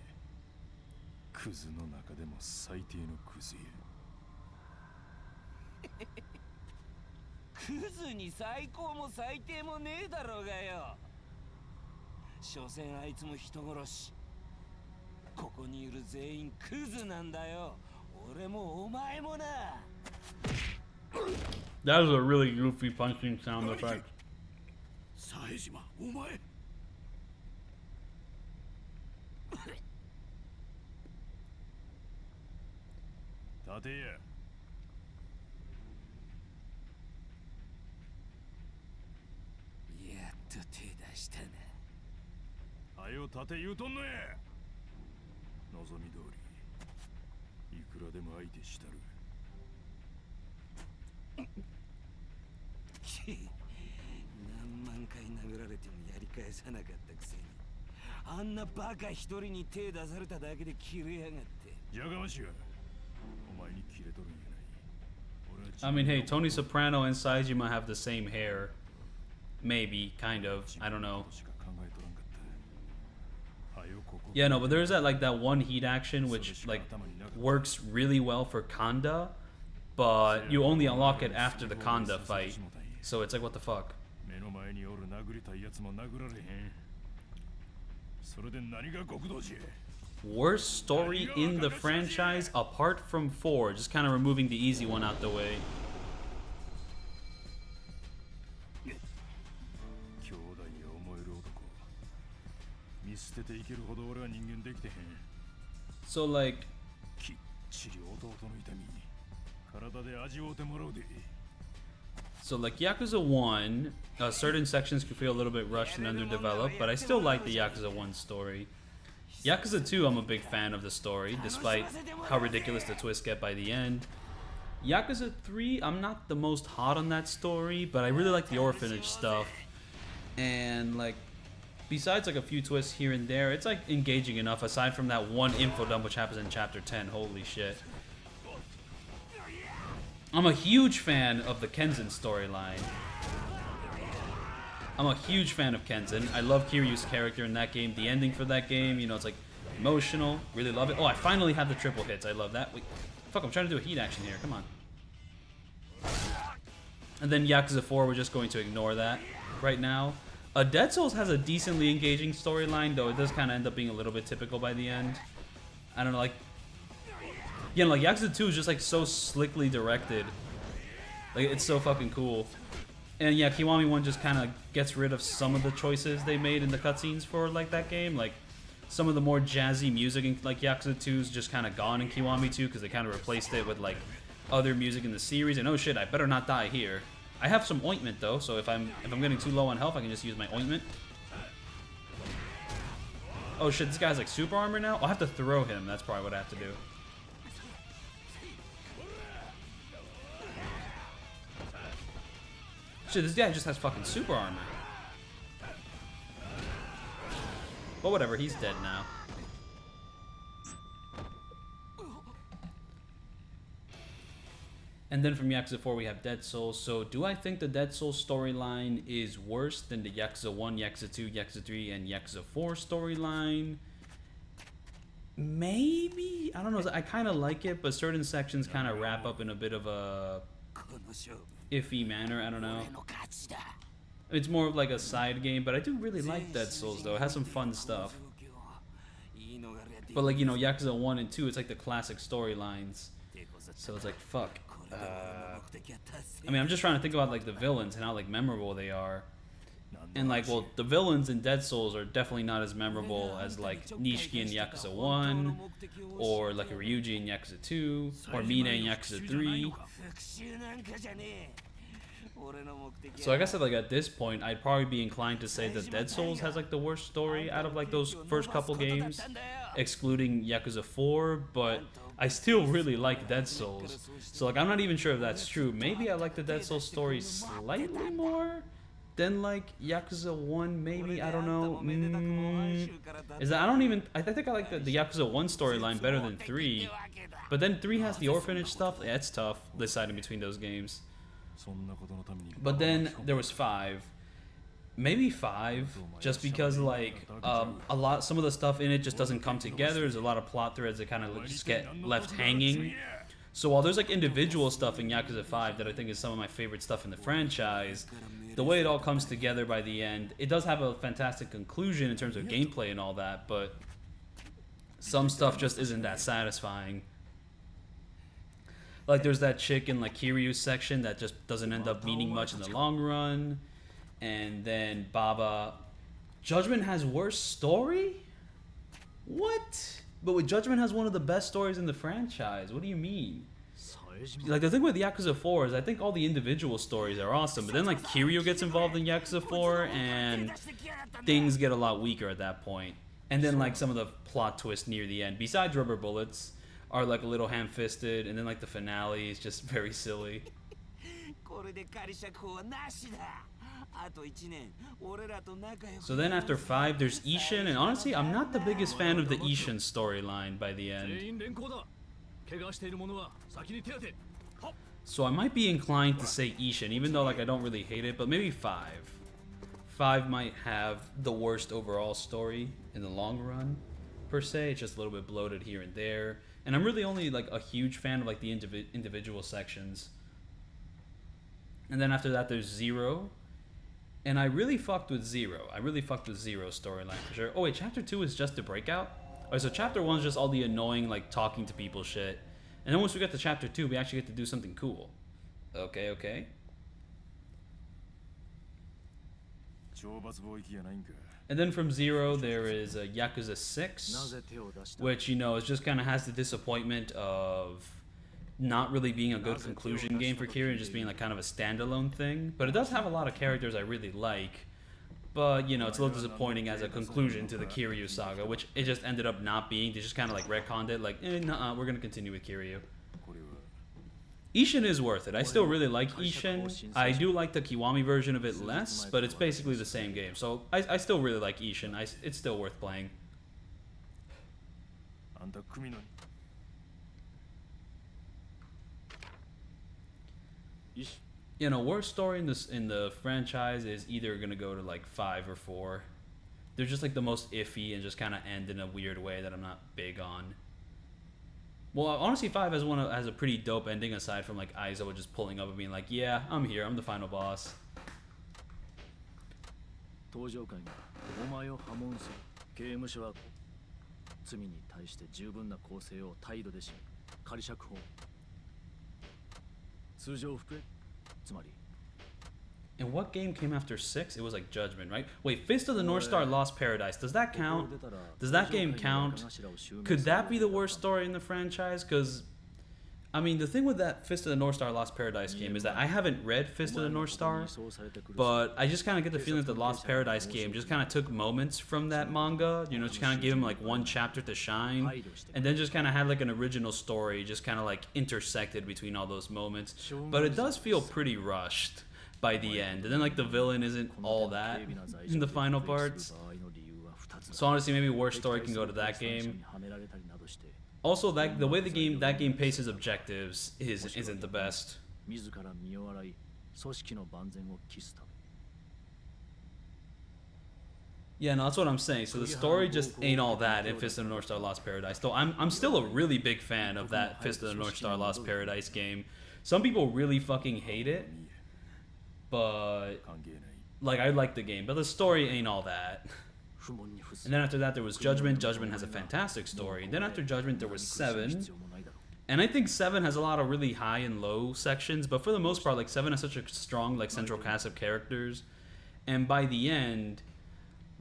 クズの中でも最低のクズや。クズに最高も最低もねえだろうがよ。所詮あいつも人殺し。ここにいる全員クズなんだよ。俺もお前もな。That was a really goofy punching sound effect. 冴島、お前。立てや。手出したな。はよ立て言うとんのや。望み通りいくらでも相手したる。何万回殴られてもやり返さなかったくせに、あんなバカ一人に手出されただけで切れやがって。じゃがましがお前に切れとるんやない。 I mean, hey, Tony Soprano and Saejima have the same hair. Maybe, kind of. I don't know. Yeah, no, but there's that one heat action which like works really well for Kanda, but you only unlock it after the Kanda fight. So it's like, what the fuck? 目の前におる殴りたいやつも殴られへん。それで何が極道じゃ。 Worst story in the franchise apart from 4. Just kind of removing the easy one out the way. 兄弟や思える男。見捨てていけるほど俺は人間できてへん。 So like, きっちり弟の痛み、体で味わうてもらうで。 so like Yakuza 1, certain sections could feel a little bit rushed and underdeveloped, but I still like the Yakuza 1 story. Yakuza 2, I'm a big fan of the story, despite how ridiculous the twists get by the end. Yakuza 3, I'm not the most hot on that story, but I really like the orphanage stuff. And like, besides like a few twists here and there, it's like engaging enough aside from that one info dump which happens in chapter 10. Holy shit. I'm a huge fan of the Kenzin storyline. I'm a huge fan of Kenzin. I love Kiryu's character in that game. The ending for that game, you know, it's like emotional. Really love it. Oh, I finally have the triple hits. I love that. Wait, fuck, I'm trying to do a heat action here. Come on. And then Yakuza 4, we're just going to ignore that right now. Dead Souls has a decently engaging storyline, though it does kind of end up being a little bit typical by the end. I don't know, like... Yeah, like Yakuza 2 is just like so slickly directed. Like, it's so fucking cool. And yeah, Kiwami 1 just kind of gets rid of some of the choices they made in the cutscenes for like that game. Like, some of the more jazzy music in like Yakuza 2 is just kind of gone in Kiwami 2 because they kind of replaced it with like other music in the series. And oh shit, I better not die here. I have some ointment though, so if I'm getting too low on health, I can just use my ointment. Oh shit, this guy's like super armor now? I'll have to throw him. That's probably what I have to do. Shit, this guy just has fucking super armor. But whatever, he's dead now. And then from Yakuza 4 we have Dead Souls. So do I think the Dead Souls storyline is worse than the Yakuza 1, Yakuza 2, Yakuza 3, and Yakuza 4 storyline? Maybe? I don't know. I kind of like it, but certain sections kind of wrap up in a bit of a iffy manner. I don't know. It's more of like a side game, but I do really like Dead Souls though. It has some fun stuff. But like, you know, Yakuza 1 and 2, it's like the classic storylines. So it's like, fuck. I mean, I'm just trying to think about like the villains and how like memorable they are. And like, well, the villains in Dead Souls are definitely not as memorable as like Nishiki in Yakuza 1, or like Ryuji in Yakuza 2, or Mina in Yakuza 3. So I guess that like at this point, I'd probably be inclined to say that Dead Souls has like the worst story out of like those first couple games, excluding Yakuza 4, but I still really like Dead Souls. So like, I'm not even sure if that's true. Maybe I like the Dead Souls story slightly more than like Yakuza 1, maybe, I don't know. Is that, I think I like the Yakuza 1 storyline better than 3, but then 3 has the orphanage stuff. Yeah, it's tough deciding between those games. But then there was 5. Maybe 5, just because like some of the stuff in it just doesn't come together. There's a lot of plot threads that kind of just get left hanging. So while there's like individual stuff in Yakuza 5 that I think is some of my favorite stuff in the franchise, the way it all comes together by the end, it does have a fantastic conclusion in terms of gameplay and all that, but some stuff just isn't that satisfying. Like there's that chick in like Kiryu's section that just doesn't end up meaning much in the long run. And then Baba. Judgment has worse story? What? But wait, Judgment has one of the best stories in the franchise. What do you mean? Like the thing with Yakuza 4 is I think all the individual stories are awesome, but then like Kiryu gets involved in Yakuza 4 and things get a lot weaker at that point. And then like some of the plot twists near the end, besides Rubber Bullets, are like a little ham-fisted, and then like the finale is just very silly. So then after 5 there's Ishin, and honestly I'm not the biggest fan of the Ishin storyline by the end. So I might be inclined to say Ishin, even though like I don't really hate it, but maybe 5. 5 might have the worst overall story in the long run, per se. It's just a little bit bloated here and there. And I'm really only like a huge fan of like the individual sections. And then after that, there's Zero. And I really fucked with Zero. I really fucked with Zero's storyline for sure. Oh wait, chapter 2 is just the breakout? Alright, so chapter 1 is just all the annoying, like, talking to people shit. And then once we get to chapter 2, we actually get to do something cool. Okay, okay. And then from Zero, there is Yakuza 6, which, you know, it just kind of has the disappointment of not really being a good conclusion game for Kiryu and just being like kind of a standalone thing. But it does have a lot of characters I really like. But, you know, it's a little disappointing as a conclusion to the Kiryu saga, which it just ended up not being. They just kind of like retconned it, like, nah, we're going to continue with Kiryu. Ishin is worth it. I still really like Ishin. I do like the Kiwami version of it less, but it's basically the same game. So I still really like Ishin. It's still worth playing. You know, worst story in the franchise is either gonna go to like 5 or 4. They're just like the most iffy and just kind of end in a weird way that I'm not big on. Well, honestly, 5 has a pretty dope ending aside from like Aizawa just pulling up and being like, "Yeah, I'm here. I'm the final boss." And what game came after 6? It was like Judgment, right? Wait, Fist of the North Star Lost Paradise. Does that count? Does that game count? Could that be the worst story in the franchise? Because, I mean, the thing with that Fist of the North Star Lost Paradise game is that I haven't read Fist of the North Star, but I just kind of get the feeling that the Lost Paradise game just kind of took moments from that manga, you know, just kind of gave him like one chapter to shine, and then just kind of had like an original story just kind of like intersected between all those moments. But it does feel pretty rushed by the end, and then like the villain isn't all that in the final parts. So honestly, maybe worst story can go to that game. Also, that the way that game paces objectives isn't the best. Yeah, no, that's what I'm saying. So the story just ain't all that in Fist of the North Star Lost Paradise. Though I'm still a really big fan of that Fist of the North Star Lost Paradise game. Some people really fucking hate it, but like I like the game, but the story ain't all that. And then after that there was Judgment. Judgment has a fantastic story. And then after Judgment there was 7. And I think 7 has a lot of really high and low sections, but for the most part, like 7 has such a strong like central cast of characters. And by the end,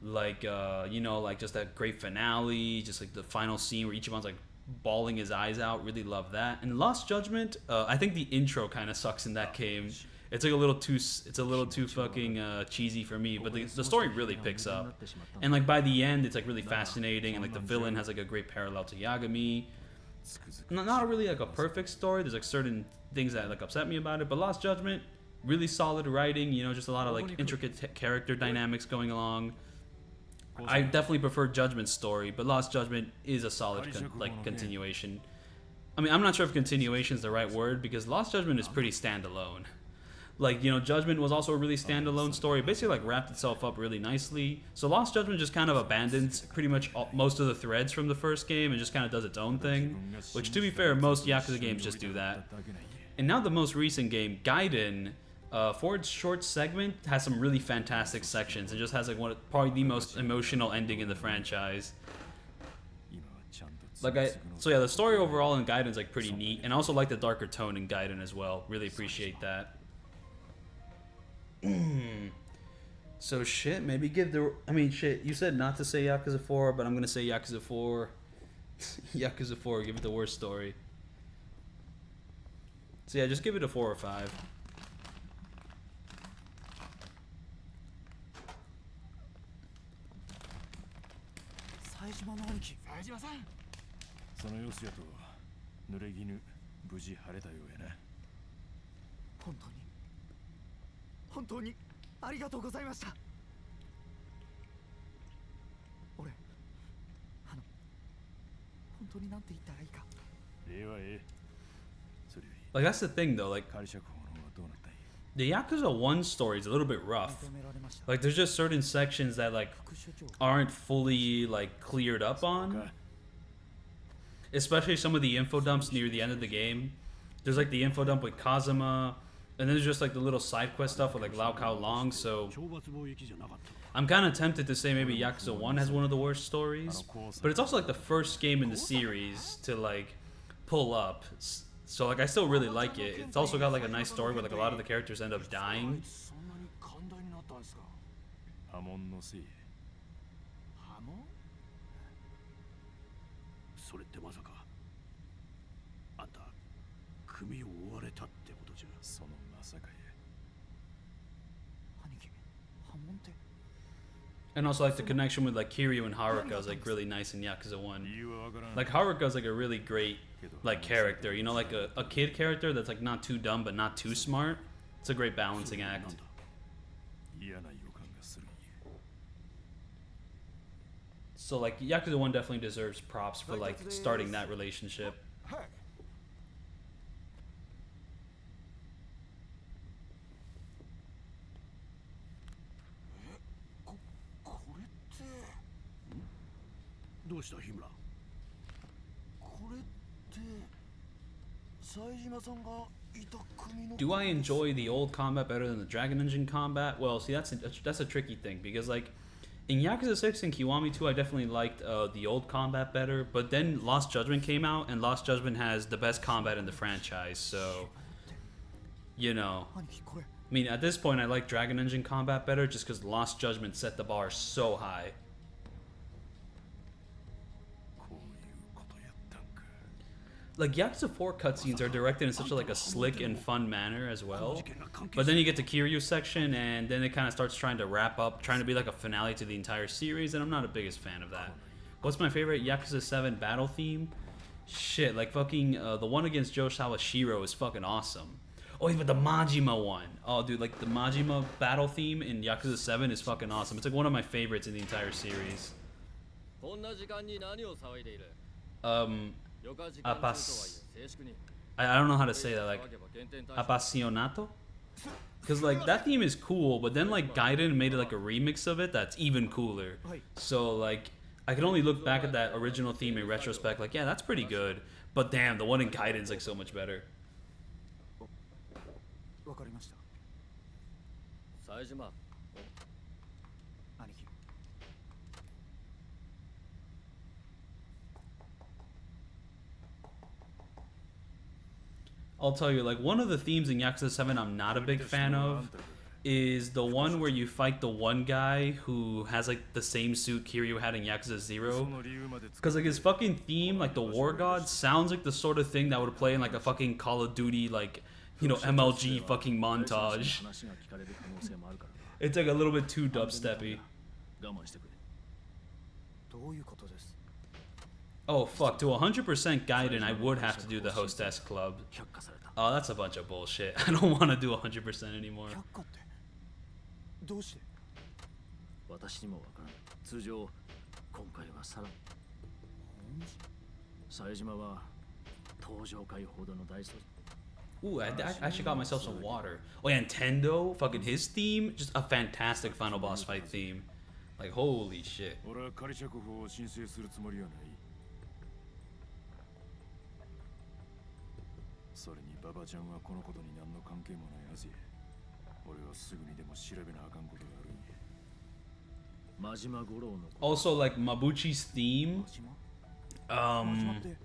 like you know, like just that great finale, just like the final scene where Ichiban's like bawling his eyes out, really love that. And Lost Judgment, I think the intro kind of sucks in that game. It's like a little too fucking cheesy for me, but the story really picks up. And like by the end, it's like really fascinating, and like the villain has like a great parallel to Yagami. Not really like a perfect story. There's like certain things that like upset me about it, but Lost Judgment, really solid writing. You know, just a lot of like intricate character dynamics going along. I definitely prefer Judgment's story, but Lost Judgment is a solid continuation. I mean, I'm not sure if continuation is the right word because Lost Judgment is pretty standalone. Like, you know, Judgment was also a really standalone story. Basically, like, wrapped itself up really nicely. So Lost Judgment just kind of abandons pretty much most of the threads from the first game and just kind of does its own thing. Which, to be fair, most Yakuza games just do that. And now the most recent game, Gaiden, for its short segment, has some really fantastic sections. It just has, like, probably the most emotional ending in the franchise. So yeah, the story overall in Gaiden's, like, pretty neat. And I also like the darker tone in Gaiden as well. Really appreciate that. So shit, maybe give the... I mean, shit, you said not to say Yakuza 4, but I'm gonna say Yakuza 4. Yakuza 4, give it the worst story. So yeah, just give it a 4 or 5. Saejimaの兄貴。Saejimaさん。その様子やと濡れ衣無事晴れたようやな。本当にありがとうございました。俺本当になんて言ったらいいか。Like, that's the thing though, like the Yakuza 1 story is a little bit rough. Like, there's just certain sections that like aren't fully like cleared up on. Especially some of the info dumps near the end of the game. There's like the info dump with Kazuma, And then there's just like the little side quest stuff with like Lao Kao Long, so 懲罰貿易じゃなかった。 I'm kind of tempted to say maybe Yakuza 1 has one of the worst stories, but it's also like the first game in the series to like pull up. So like I still really like it. It's also got like a nice story where like a lot of the characters end up dying. そんなに寛大になったんですか。波紋のせい。波紋？それってまさかあんた組を追われたってことじゃ。そのまさかや。兄貴、波紋って。 And also like the connection with like Kiryu and Haruka is like really nice in Yakuza 1. Like Haruka is like a really great like character, you know, like a kid character that's like not too dumb but not too smart. It's a great balancing act. 嫌な予感がするんや。 So like Yakuza 1 definitely deserves props for like starting that relationship. はい。これってどうした日村。これって冴島さんがいた国の。 Do I enjoy the old combat better than the Dragon Engine combat? Well, see, that's a tricky thing because like in Yakuza 6 and Kiwami 2, I definitely liked the old combat better, but then Lost Judgment came out, and Lost Judgment has the best combat in the franchise, so you know. 兄貴これ。 I mean, at this point, I like Dragon Engine combat better just because Lost Judgment set the bar so high. こういうことやったんか。 Like Yakuza 4 cutscenes are directed in such a, like a slick and fun manner as well. But then you get to Kiryu section, and then it kind of starts trying to wrap up, trying to be like a finale to the entire series, and I'm not a biggest fan of that. What's my favorite Yakuza 7 battle theme? Shit, like fucking the one against Joe Sawashiro is fucking awesome. Oh, yeah, but the Majima one. Oh, dude, like the Majima battle theme in Yakuza 7 is fucking awesome. It's like one of my favorites in the entire series. I don't know how to say that, like Appassionato? Because like that theme is cool, but then like Gaiden made like a remix of it that's even cooler. So like I can only look back at that original theme in retrospect like, yeah, that's pretty good, but damn, the one in Gaiden's like so much better. わかりました。冴島。兄貴。 I'll tell you, like one of the themes in Yakuza 7 I'm not a big fan of is the one where you fight the one guy who has like the same suit Kiryu had in Yakuza 0. Because like his fucking theme, like the War God, sounds like the sort of thing that would play in like a fucking Call of Duty, like, you know, MLG fucking montage. It's like a little bit too dubsteppy. どういうことです？ Oh fuck, to 100% Gaiden I would have to do the Hostess Club. 却下された。 Oh, that's a bunch of bullshit. I don't want to do 100% anymore. 却下って。どうして？私にもわからない。通常今回はさらに冴島は登場回ほどの大卒。 Ooh, I actually got myself some water. Oh yeah, and Tendo, fucking his theme, just a fantastic final boss fight theme. Like, holy shit. 俺は仮釈放を申請するつもりはない。それに馬場ちゃんはこのことに何の関係もないはずや。俺はすぐにでも調べなあかんことがあるんや。真島五郎の。 Also, like Mabuchi's theme, 真島って。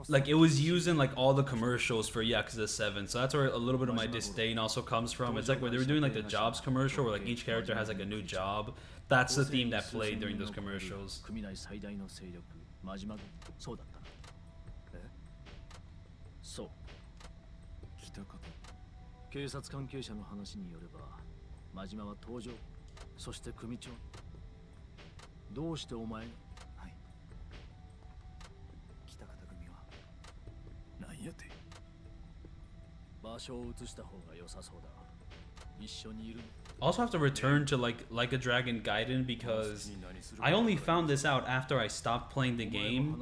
like it was used in like all the commercials for Yakuza 7, so that's where a little bit of my disdain also comes from. It's like where they were doing like the jobs commercial where like each character has like a new job. That's the theme that played during those commercials. 組内最大の勢力真島そうだったな。え？そう。北方。警察関係者の話によれば真島は登場、そして組長。どうしてお前？ なんやて。場所を移した方が良さそうだ。一緒にいる。 Also have to return to like a Dragon Gaiden because I only found this out after I stopped playing the game.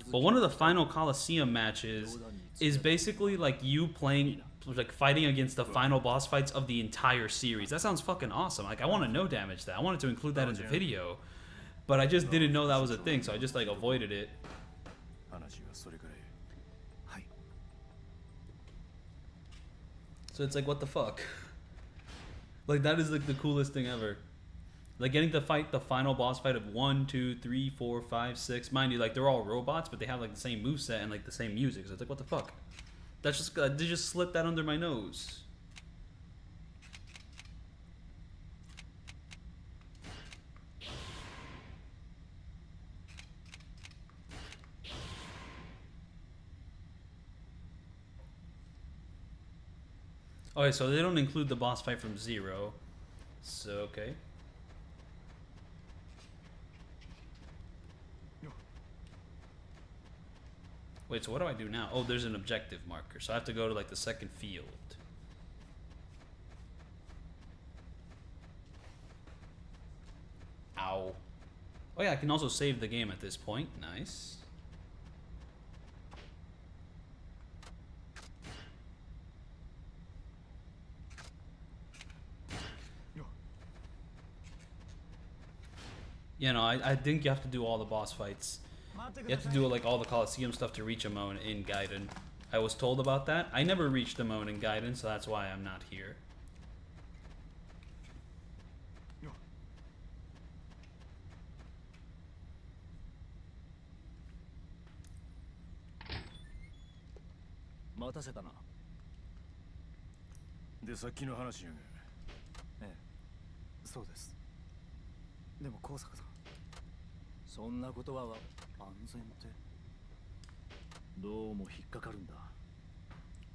But one of the final Coliseum matches is basically like you playing, like fighting against the final boss fights of the entire series. That sounds fucking awesome. Like I want to no damage that. I wanted to include that in the video, but I just didn't know that was a thing, so I just like avoided it. 話はそれからや。はい。So it's like, what the fuck? Like, that is like the coolest thing ever. Like getting to fight the final boss fight of 1, 2, 3, 4, 5, 6. Mind you, like they're all robots, but they have like the same moveset and like the same music. So it's like, what the fuck? That's just they just slipped that under my nose. Okay, so they don't include the boss fight from 0. So okay. Wait, so what do I do now? Oh, there's an objective marker. So I have to go to like the second field. Ow. Oh yeah, I can also save the game at this point. Nice. You know, I think you have to do all the boss fights. You have to do like all the Coliseum stuff to reach Amon in Gaiden. I was told about that. I never reached Amon in Gaiden, so that's why I'm not here.でさっきの話やが。ええ、そうです。でも高坂さん、そんなことは安全ってどうも引っかかるんだ。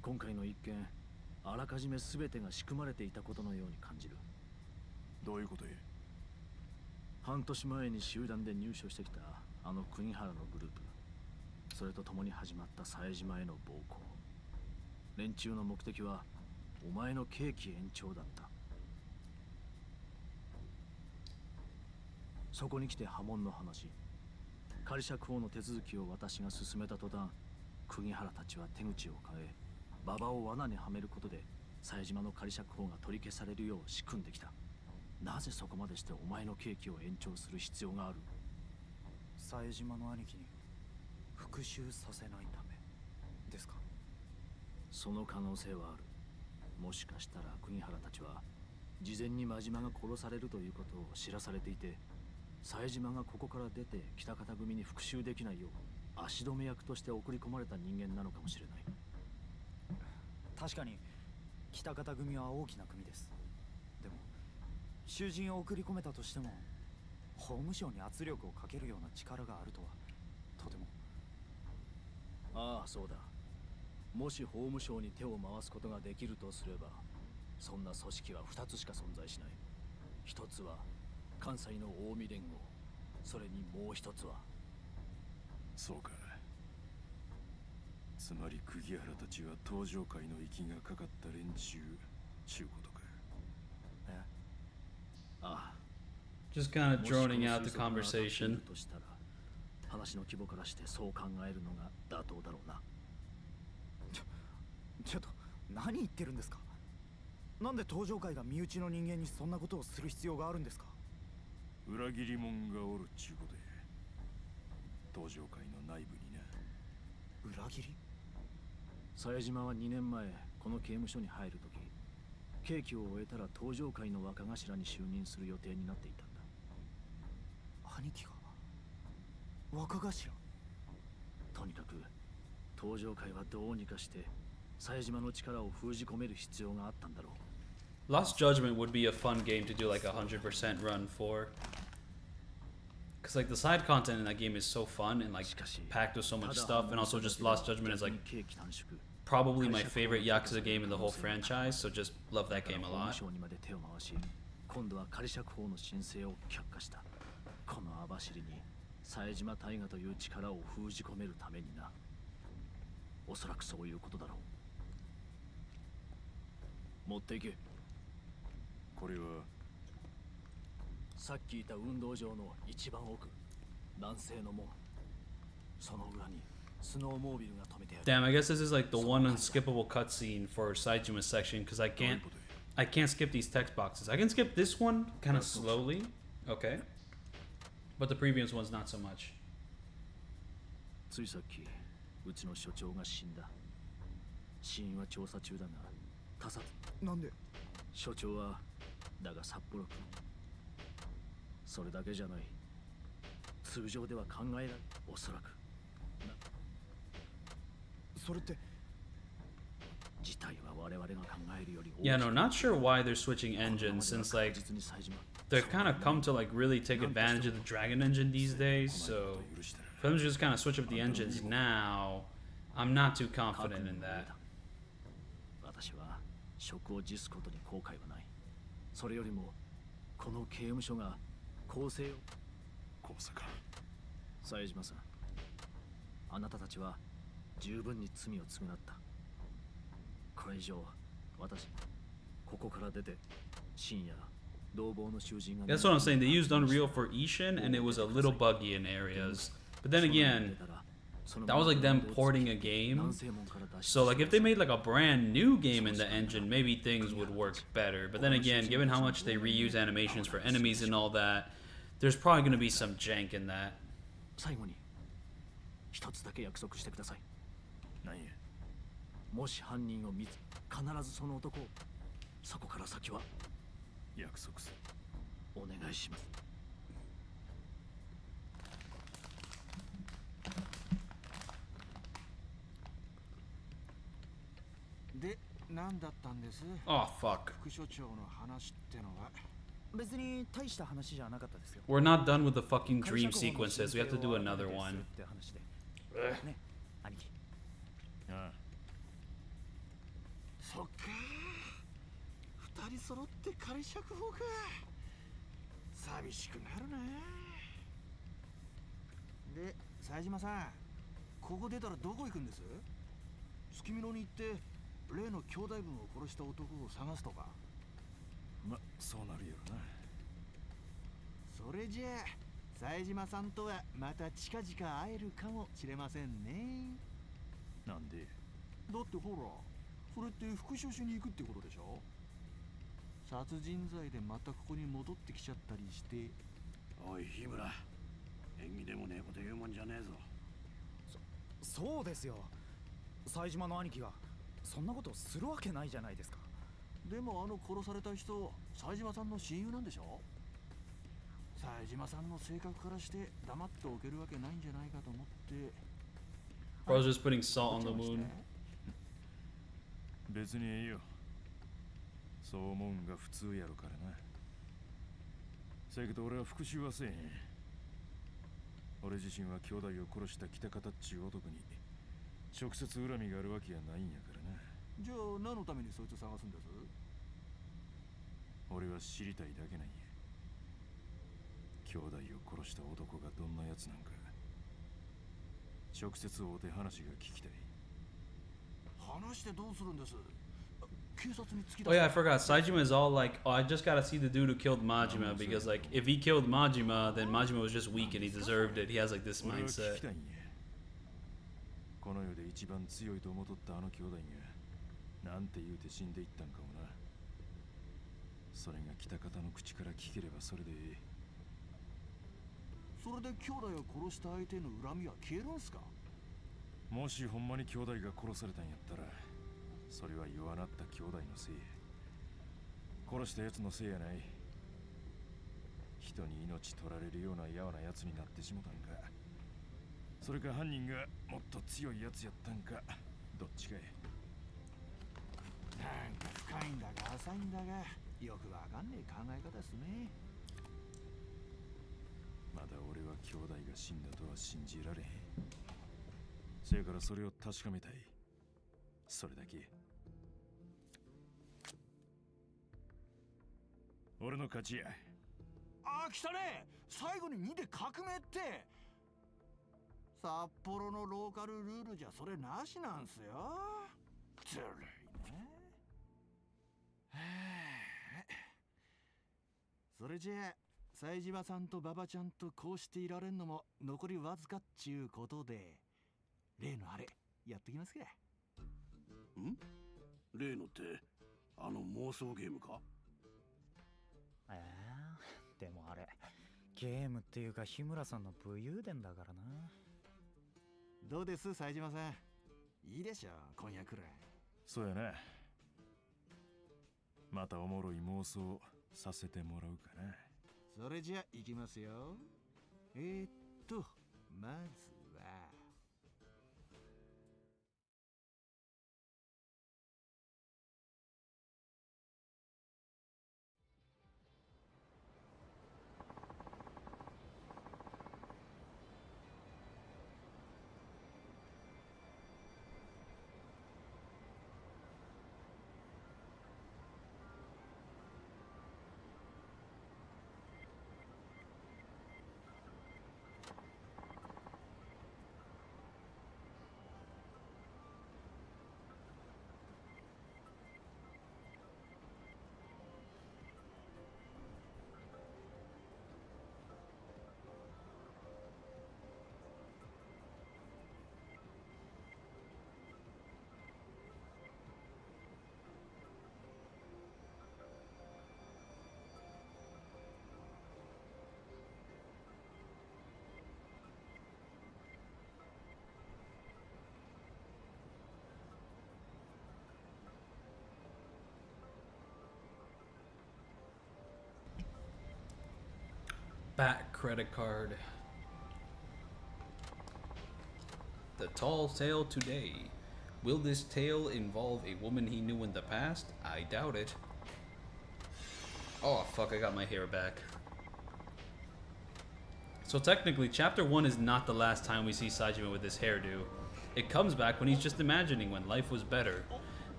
今回の一件、あらかじめ全てが仕組まれていたことのように感じる。どういうことや。半年前に集団で入所してきたあの国原のグループ、それと共に始まった冴島への暴行。連中の目的はお前の刑期延長だった。そこに来て波紋の話。仮釈放の手続きを私が進めた途端、国原たちは手口を変え、馬場を罠にはめることで冴島の仮釈放が取り消されるよう仕組んできた。なぜそこまでしてお前の刑期を延長する必要がある？冴島の兄貴に復讐させないためですか？その可能性はある。もしかしたら国原たちは事前に真島が殺されるということを知らされていて、冴島がここから出て北方組に復讐できないよう足止め役として送り込まれた人間なのかもしれない。確かに北方組は大きな組です。でも囚人を送り込めたとしても法務省に圧力をかけるような力があるとはとても。ああ、そうだ。もし法務省に手を回すことができるとすれば、そんな組織は2つしか存在しない。一つは関西の近江連合、それにもう一つは。そうか。つまり釘原たちは登場界の息がかかった連中ちゅうことか。え？ああ。Just kind of droning out the conversation. としたら、話の規模からしてそう考えるのが妥当だろうな。ちょっと何言ってるんですか？なんで登場界が身内の人間にそんなことをする必要があるんですか？裏切り者がおるっちゅうことや。登場界の内部にな。裏切り？冴島は2年前この刑務所に入るとき、刑期を終えたら登場界の若頭に就任する予定になっていたんだ。兄貴が若頭？とにかく登場界はどうにかして冴島の力を封じ込める必要があったんだろう。Lost Judgment would be a fun game to do like 100% run for. Because like the side content in that game is so fun and like packed with so much stuff, and also just Lost Judgment is like probably my favorite Yakuza game in the whole franchise, so just love that game a lot. 今度は仮釈放の申請を却下した。この網走に冴島大河という力を封じ込めるためにな。おそらくそういうことだろう。持っていけ。これはさっきいた運動場の一番奥、南西の門。その裏にスノーモービルが止めてある。Damn, I guess this is like the one unskippable cutscene for Saejima's section because I can't skip these text boxes. I can skip this one kind of slowly, okay, but the previous one's not so much. ついさっきうちの所長が死んだ。死因は調査中だが、他殺。なんで？所長はだが札幌君、それだけじゃない。通常では考えられない。おそらくそれって事態は我々が考えるより Yeah, no, not sure why they're switching engines since like they've kind of come to like really take advantage of the Dragon engine these days. So for them to just kind of switch up the engines now, I'm not too confident in that. 私は職を辞すことに後悔はない。それよりもこの刑務所が公正を。公正か。冴島さん、あなたたちは十分に罪を償った。これ以上私ここから出て深夜同房の囚人が。 That's what I'm saying. They used Unreal for Ishin, and it was a little buggy in areas. But then again, that was like them porting a game. So like if they made like a brand new game in the engine, maybe things would work better. But then again, given how much they reuse animations for enemies and all that, there's probably going to be some jank in that. 最後に一つだけ約束してください。何や。もし犯人を見つ必ずその男を。そこから先は約束する。お願いします。で、何だったんです？ Oh fuck. 副所長の話ってのは。別に大した話じゃなかったですよ。 We're not done with the fucking dream sequences. We have to do another one. って話で。ね、兄貴。ああ。そっか。二人揃って仮釈放か。寂しくなるな。で、冴島さん、ここ出たらどこ行くんです？月見野に行って例の兄弟分を殺した男を探すとか。ま、そうなるよな。それじゃあ冴島さんとはまた近々会えるかもしれませんね。なんで？だってほら、それって復讐しに行くってことでしょ。殺人罪でまたここに戻ってきちゃったりして。おい日村、縁起でもねえこと言うもんじゃねえぞ。そうですよ。冴島の兄貴がそんなことするわけないじゃないですか。でも殺された人、冴島さんの親友なんでしょ。冴島さんの性格からして黙っておけるわけないんじゃないかと思って。Bro's just putting salt on the wound. 別にええよ。そう思うんが普通やろからな。せやけど俺は復讐はせえへん。俺自身は兄弟を殺した北方っちゅう男に直接恨みがあるわけやないんやからな。じゃあ何のためにそいつ探すんです？俺は知りたいだけなんや。兄弟を殺した男がどんなやつなんか直接会うて話が聞きたい。話してどうするんです？警察に突き出す。 Oh yeah, I forgot. Saejima is all like, oh, I just gotta see the dude who killed Majima because like if he killed Majima, then Majima was just weak and he deserved it. He has like this 俺は聞 mindset. きたいんや。この世で一番強いと思っとったあの兄弟がなんて言うて死んでいったんかもな。それが北方の口から聞ければそれでええ。それで兄弟を殺した相手の恨みは消えるんすか？もしほんまに兄弟が殺されたんやったら、それは弱なった兄弟のせいや。殺したやつのせいやない。人に命取られるようなやわなやつになってしもたんか、それか犯人がもっと強いやつやったんか、どっちかや。なんか深いんだか浅いんだがよくわかんねえ考え方ですね。まだ俺は兄弟が死んだとは信じられへん。せやからそれを確かめたい。それだけ。俺の勝ちや。ああ、来たね。最後に2で革命って。札幌のローカルルールじゃそれなしなんすよ。ずるいね。それじゃあ冴島さんと馬場ちゃんとこうしていられんのも残りわずかっちゅうことで、例のあれやってきますか。ん？例のってあの妄想ゲームか？でもあれゲームっていうか日村さんの武勇伝だからな。どうです冴島さん、いいでしょ今夜くらい。そうやな。またおもろい妄想させてもらうかな。それじゃ行きますよ。まずはBack credit card. The tall tale today. Will this tale involve a woman he knew in the past? I doubt it. Oh fuck, I got my hair back. So technically, chapter 1 is not the last time we see Saejima with this hairdo. It comes back when he's just imagining when life was better.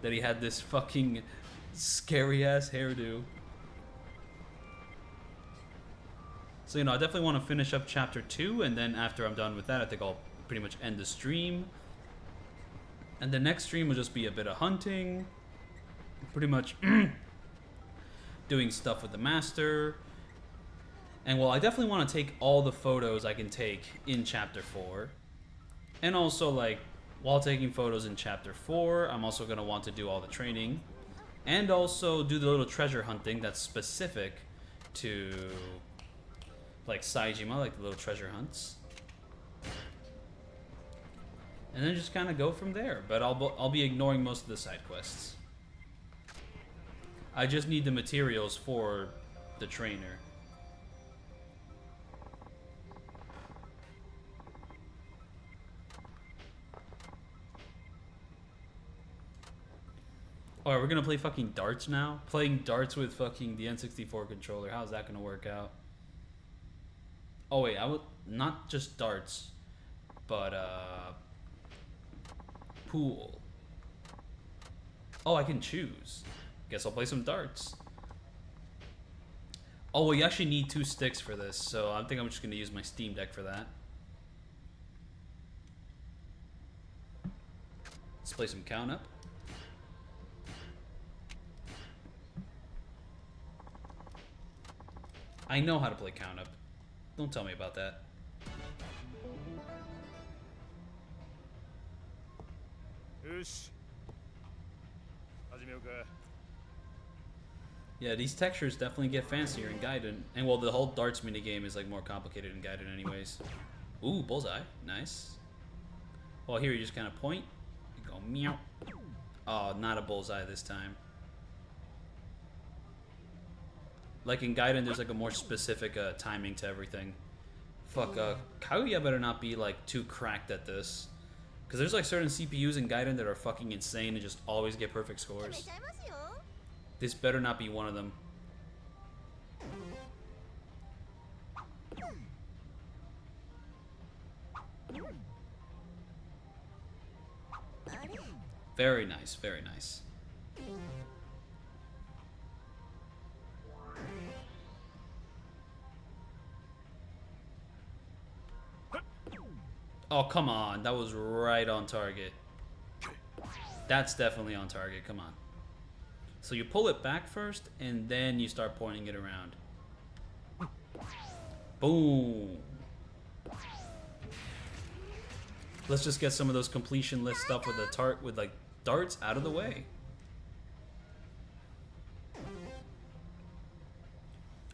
That he had this fucking scary ass hairdo. So, you know, I definitely want to finish up chapter 2, and then after I'm done with that, I think I'll pretty much end the stream. And the next stream will just be a bit of hunting. Pretty much doing stuff with the master. And, well, I definitely want to take all the photos I can take in chapter 4. And also, like, while taking photos in chapter 4, I'm also going to want to do all the training. And also do the little treasure hunting that's specific to... like Saejima, like the little treasure hunts, and then just kind of go from there. But I'll be ignoring most of the side quests. I just need the materials for the trainer. Oh, we're gonna play fucking darts now? Playing darts with fucking the N64 controller. How's that gonna work out? Oh wait, I would not just darts, but pool. Oh, I can choose. Guess I'll play some darts. Oh, well, you actually need 2 sticks for this, so I think I'm just gonna use my Steam Deck for that. Let's play some count up. I know how to play count up. Don't tell me about that. Yeah, these textures definitely get fancier in Gaiden. And well, the whole darts minigame is like more complicated in Gaiden anyways. Ooh, bullseye. Nice. Well, here you just kind of point. You go meow. Oh, not a bullseye this time. Like in Gaiden, there's like a more specific timing to everything. Fuck, Kaguya better not be like too cracked at this. Because there's like certain CPUs in Gaiden that are fucking insane and just always get perfect scores. This better not be one of them. Very nice, very nice. Oh, come on. That was right on target. That's definitely on target. Come on. So you pull it back first, and then you start pointing it around. Boom. Let's just get some of those completion list stuff with the like darts out of the way.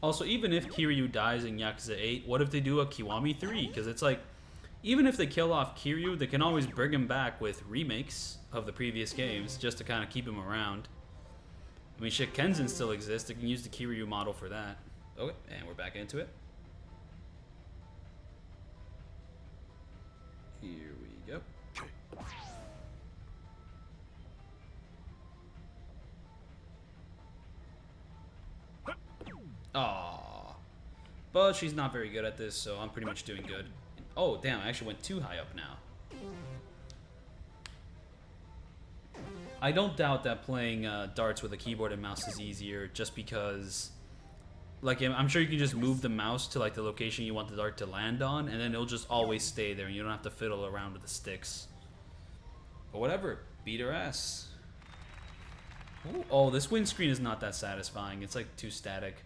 Also, even if Kiryu dies in Yakuza 8, what if they do a Kiwami 3? Because it's like, even if they kill off Kiryu, they can always bring him back with remakes of the previous games just to kind of keep him around. I mean, shit, Kenzin still exists. They can use the Kiryu model for that. Okay, and we're back into it. Here we go. Aww. But she's not very good at this, so I'm pretty much doing good. Oh, damn, I actually went too high up now. I don't doubt that playing darts with a keyboard and mouse is easier, just because, like, I'm sure you can just move the mouse to like the location you want the dart to land on, and then it'll just always stay there, and you don't have to fiddle around with the sticks. But whatever, beat her ass. Ooh, oh, this windscreen is not that satisfying. It's like too static.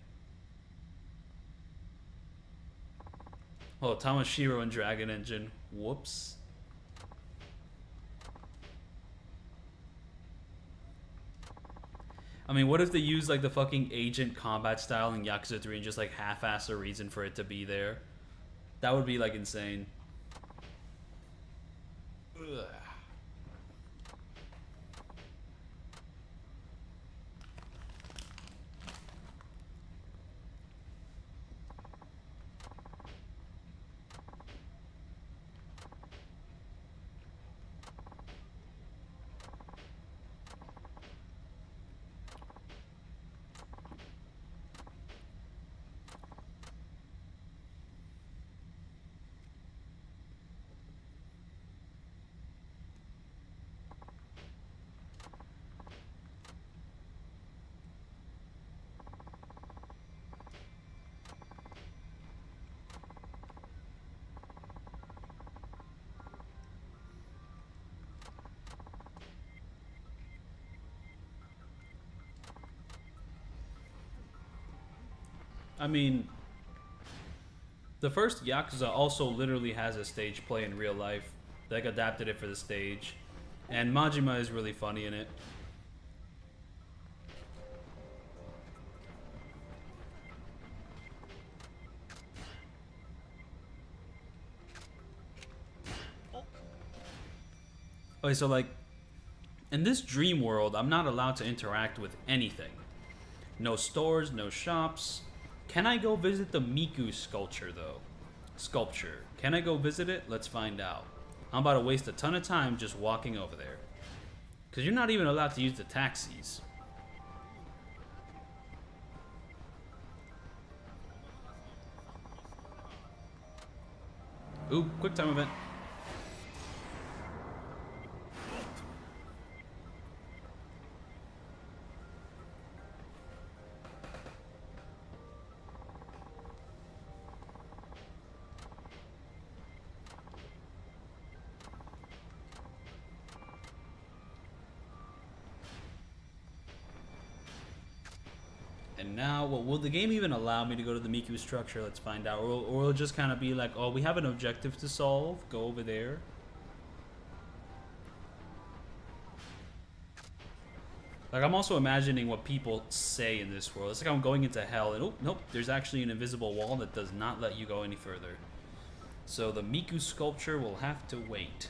Oh, Tamashiro and Dragon Engine. Whoops. I mean, what if they use like the fucking agent combat style in Yakuza 3 and just like half-ass a reason for it to be there? That would be like insane. Ugh. I mean, the first Yakuza also literally has a stage play in real life. They like adapted it for the stage. And Majima is really funny in it. Okay, so like, in this dream world, I'm not allowed to interact with anything. No stores, no shops. Can I go visit the Miku sculpture, though? Can I go visit it? Let's find out. I'm about to waste a ton of time just walking over there. Because you're not even allowed to use the taxis. Ooh, quick time event. And now, well, will the game even allow me to go to the Miku structure? Let's find out. Or will it just kind of be like, oh, we have an objective to solve. Go over there. Like, I'm also imagining what people say in this world. It's like I'm going into hell. And, oh, nope, there's actually an invisible wall that does not let you go any further. So the Miku sculpture will have to wait.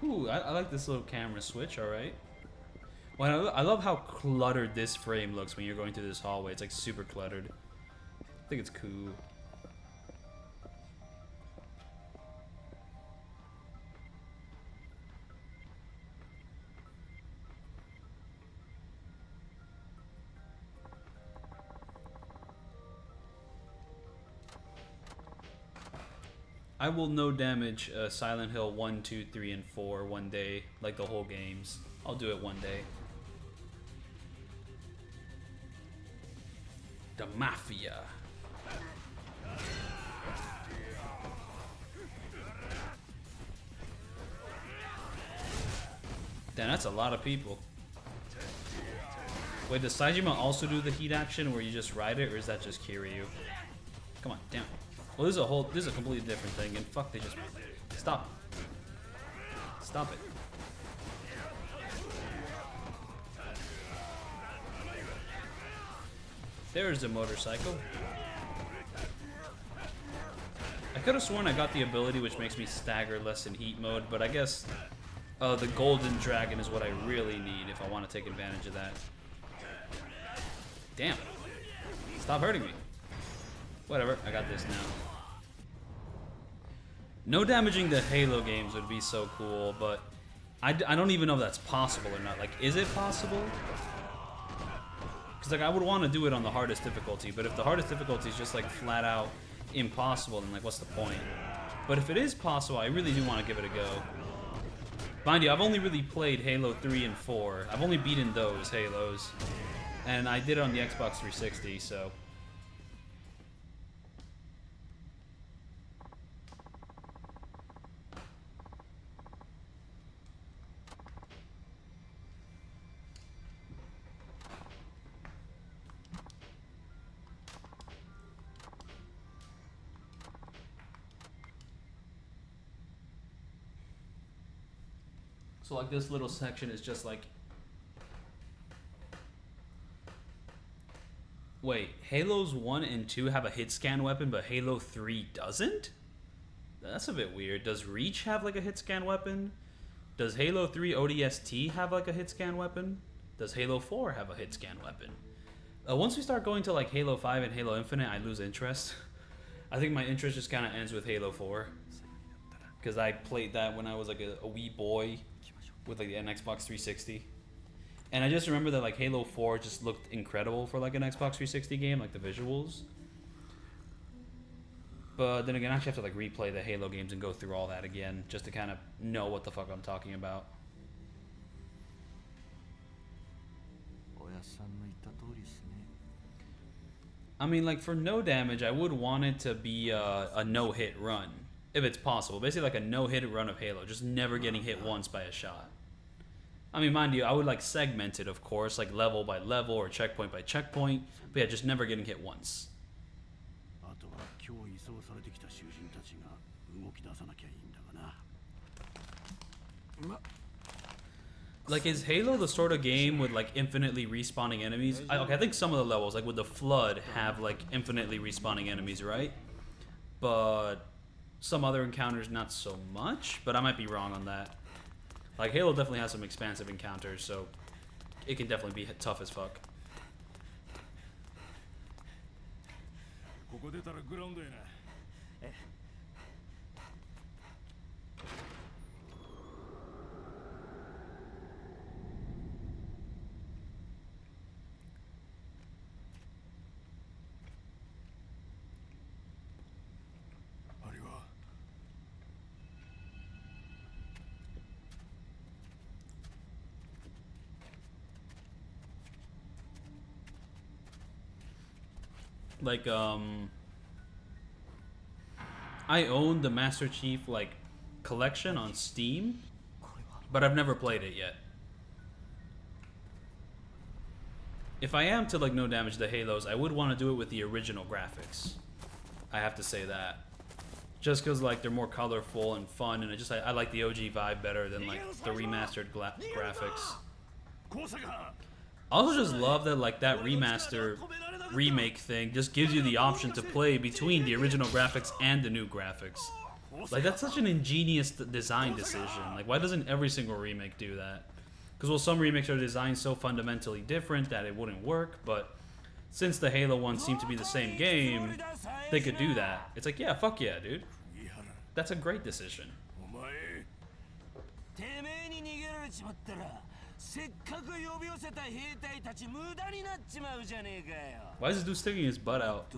Ooh, I like this little camera switch, alright. Well, I love how cluttered this frame looks when you're going through this hallway. It's like super cluttered. I think it's cool. I will no damage Silent Hill 1, 2, 3, and 4 one day, like the whole games. I'll do it one day. The Mafia. Damn, that's a lot of people. Wait, does Saejima also do the heat action where you just ride it, or is that just Kiryu? Come on, damn. Well, this is a completely different thing, and fuck, they just stop. Stop it. There's the motorcycle. I could have sworn I got the ability which makes me stagger less in heat mode, but I guess the golden dragon is what I really need if I want to take advantage of that. Damn. Stop hurting me. Whatever, I got this now. No damaging the Halo games would be so cool, but I don't even know if that's possible or not. Like, is it possible? Because, like, I would want to do it on the hardest difficulty, but if the hardest difficulty is just, like, flat out impossible, then, like, what's the point? But if it is possible, I really do want to give it a go. Mind you, I've only really played Halo 3 and 4. I've only beaten those Halos. And I did it on the Xbox 360, so... So like this little section is just like... Wait, Halos 1 and 2 have a hit scan weapon, but Halo 3 doesn't? That's a bit weird. Does Reach have like a hit scan weapon? Does Halo 3 ODST have like a hit scan weapon? Does Halo 4 have a hit scan weapon? Once we start going to like Halo 5 and Halo Infinite, I lose interest. I think my interest just kind of ends with Halo 4. Because I played that when I was like a wee boy with like an Xbox 360. And I just remember that like Halo 4 just looked incredible for like an Xbox 360 game, like the visuals. But then again, I actually have to like replay the Halo games and go through all that again just to kind of know what the fuck I'm talking about. I mean, like for no damage, I would want it to be a no-hit run, if it's possible. Basically like a no-hit run of Halo, just never getting hit once by a shot. I mean, mind you, I would like segment it, of course, like level by level or checkpoint by checkpoint, but yeah, just never getting hit once. Like, is Halo the sort of game with like infinitely respawning enemies? Okay, I think some of the levels, like with the Flood, have like infinitely respawning enemies, right? But some other encounters, not so much, but I might be wrong on that. Like, Halo definitely has some expansive encounters, so it can definitely be tough as fuck. Like, I own the Master Chief, like, collection on Steam, but I've never played it yet. If I am to, like, no damage the Halos, I would want to do it with the original graphics. I have to say that. Just because, like, they're more colorful and fun, and I like the OG vibe better than, like, the remastered graphics. I also just love that, like, that remaster remake thing just gives you the option to play between the original graphics and the new graphics. Like, that's such an ingenious design decision. Like, why doesn't every single remake do that? Because, well, some remakes are designed so fundamentally different that it wouldn't work, but since the Halo ones seem to be the same game, they could do that. It's like, yeah, fuck yeah, dude. That's a great decision. Why is this dude sticking his butt out?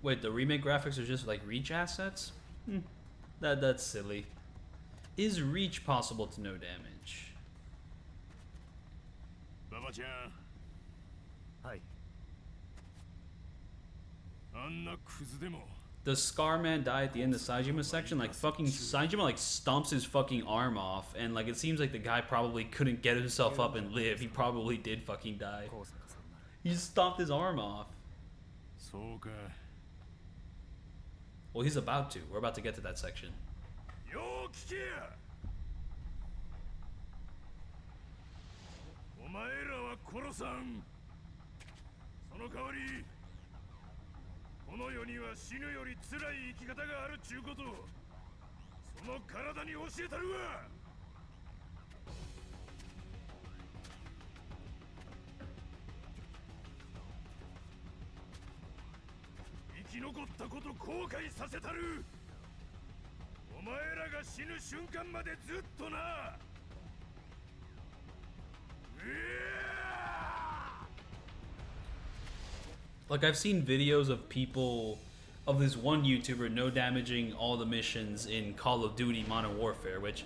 Wait, the remake graphics are just like Reach assets? That's silly. Is reach possible to no damage? 馬場ちゃん、はい。あんなクズでも Does Scarman die at the end of Saejima section? Like fucking Saejima like stomps his fucking arm off, and like it seems like the guy probably couldn't get himself up and live. He probably did fucking die. He just stomped his arm off. そうか。 Well, he's about to. We're about to get to that section. よう聞けや。お前らは殺さん。その代わり、この世には死ぬより辛い生き方があるっちゅうことを、その体に教えたるわ。生き残ったこと後悔させたる。お前らが死ぬ瞬間までずっとな。Like I've seen videos of people, of this one YouTuber no damaging all the missions in Call of Duty Modern Warfare, which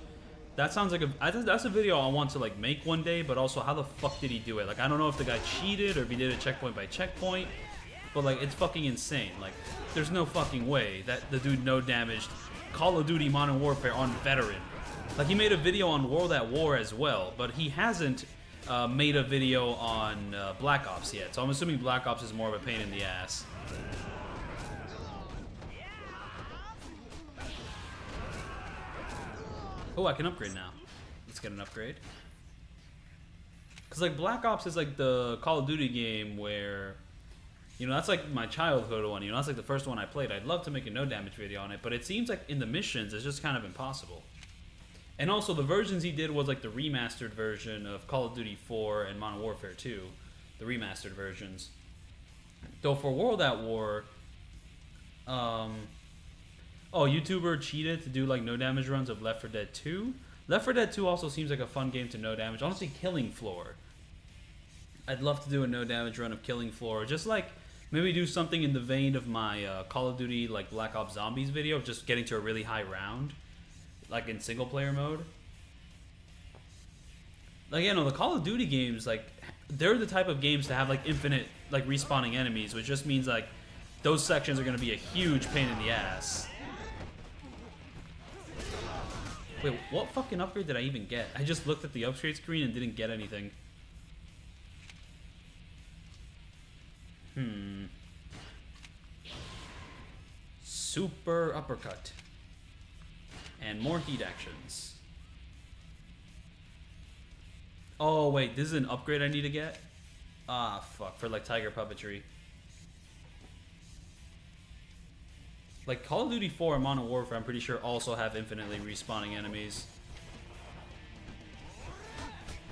that sounds like that's a video I want to like make one day, but also how the fuck did he do it? Like I don't know if the guy cheated or if he did it checkpoint by checkpoint, but like it's fucking insane. Like there's no fucking way that the dude no damaged Call of Duty Modern Warfare on veteran. Like he made a video on World at War as well, but he hasn't made a video on Black Ops yet, so I'm assuming Black Ops is more of a pain in the ass. Oh, I can upgrade now. Let's get an upgrade. Because like Black Ops is like the Call of Duty game where, you know, that's like my childhood one, you know, that's like the first one I played. I'd love to make a no damage video on it, but it seems like in the missions it's just kind of impossible. And also, the versions he did was like the remastered version of Call of Duty 4 and Modern Warfare 2. The remastered versions. Though for World at War, oh, YouTuber cheated to do like no damage runs of Left 4 Dead 2. Left 4 Dead 2 also seems like a fun game to no damage. Honestly, Killing Floor. I'd love to do a no damage run of Killing Floor. Just like maybe do something in the vein of my Call of Duty like Black Ops Zombies video of just getting to a really high round. Like in single player mode. Like, you know, the Call of Duty games, like, they're the type of games to have like infinite like respawning enemies, which just means like those sections are going to be a huge pain in the ass. Wait, what fucking upgrade did I even get? I just looked at the upgrade screen and didn't get anything. Super uppercut. And more heat actions. Oh wait, this is an upgrade I need to get? Ah fuck, for like tiger puppetry. Like Call of Duty 4 and Modern Warfare I'm pretty sure also have infinitely respawning enemies.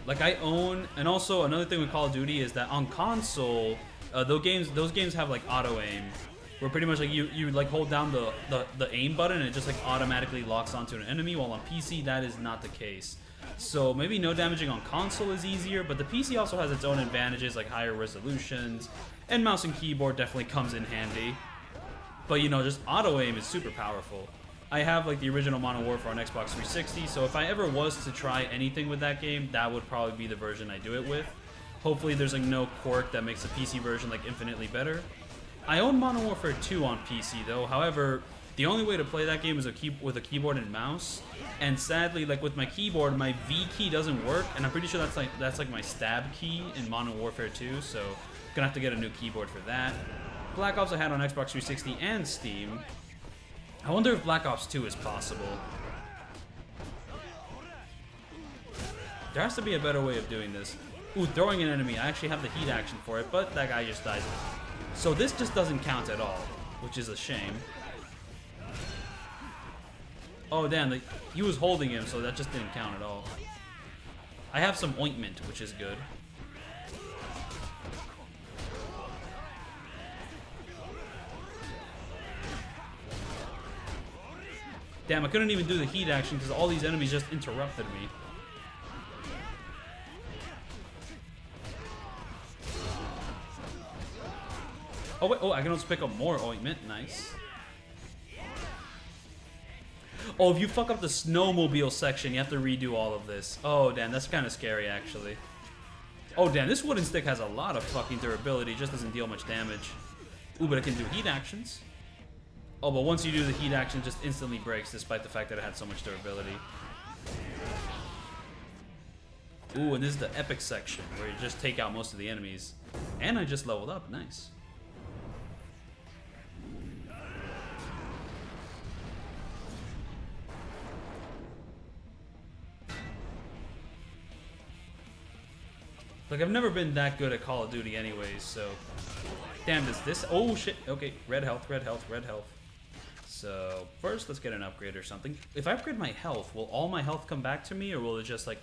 Like I own, and also another thing with Call of Duty is that on console, those games have like auto aim. Where pretty much like you like hold down the aim button and it just like automatically locks onto an enemy, while on PC that is not the case. So maybe no damaging on console is easier, but the PC also has its own advantages like higher resolutions, and mouse and keyboard definitely comes in handy. But you know, just auto aim is super powerful. I have like the original Modern Warfare on Xbox 360, so if I ever was to try anything with that game, that would probably be the version I do it with. Hopefully there's like no quirk that makes the PC version like infinitely better. I own Modern Warfare 2 on PC though, however, the only way to play that game is with a keyboard and mouse, and sadly, like with my keyboard, my V key doesn't work, and I'm pretty sure that's like my stab key in Modern Warfare 2, so gonna have to get a new keyboard for that. Black Ops I had on Xbox 360 and Steam. I wonder if Black Ops 2 is possible. There has to be a better way of doing this. Ooh, throwing an enemy. I actually have the heat action for it, but that guy just died. So this just doesn't count at all, which is a shame. Oh damn, he was holding him, so that just didn't count at all. I have some ointment, which is good. Damn, I couldn't even do the heat action because all these enemies just interrupted me. Oh wait, oh, I can also pick up more ointment, nice. Oh, if you fuck up the snowmobile section, you have to redo all of this. Oh, damn, that's kind of scary, actually. Oh, damn, this wooden stick has a lot of fucking durability. It just doesn't deal much damage. Ooh, but it can do heat actions. Oh, but once you do the heat action, it just instantly breaks, despite the fact that it had so much durability. Ooh, and this is the epic section, where you just take out most of the enemies. And I just leveled up. Nice. Like, I've never been that good at Call of Duty anyways, so... Damn, does this... Oh, shit. Okay, red health, red health, red health. So, first, let's get an upgrade or something. If I upgrade my health, will all my health come back to me, or will it just, like...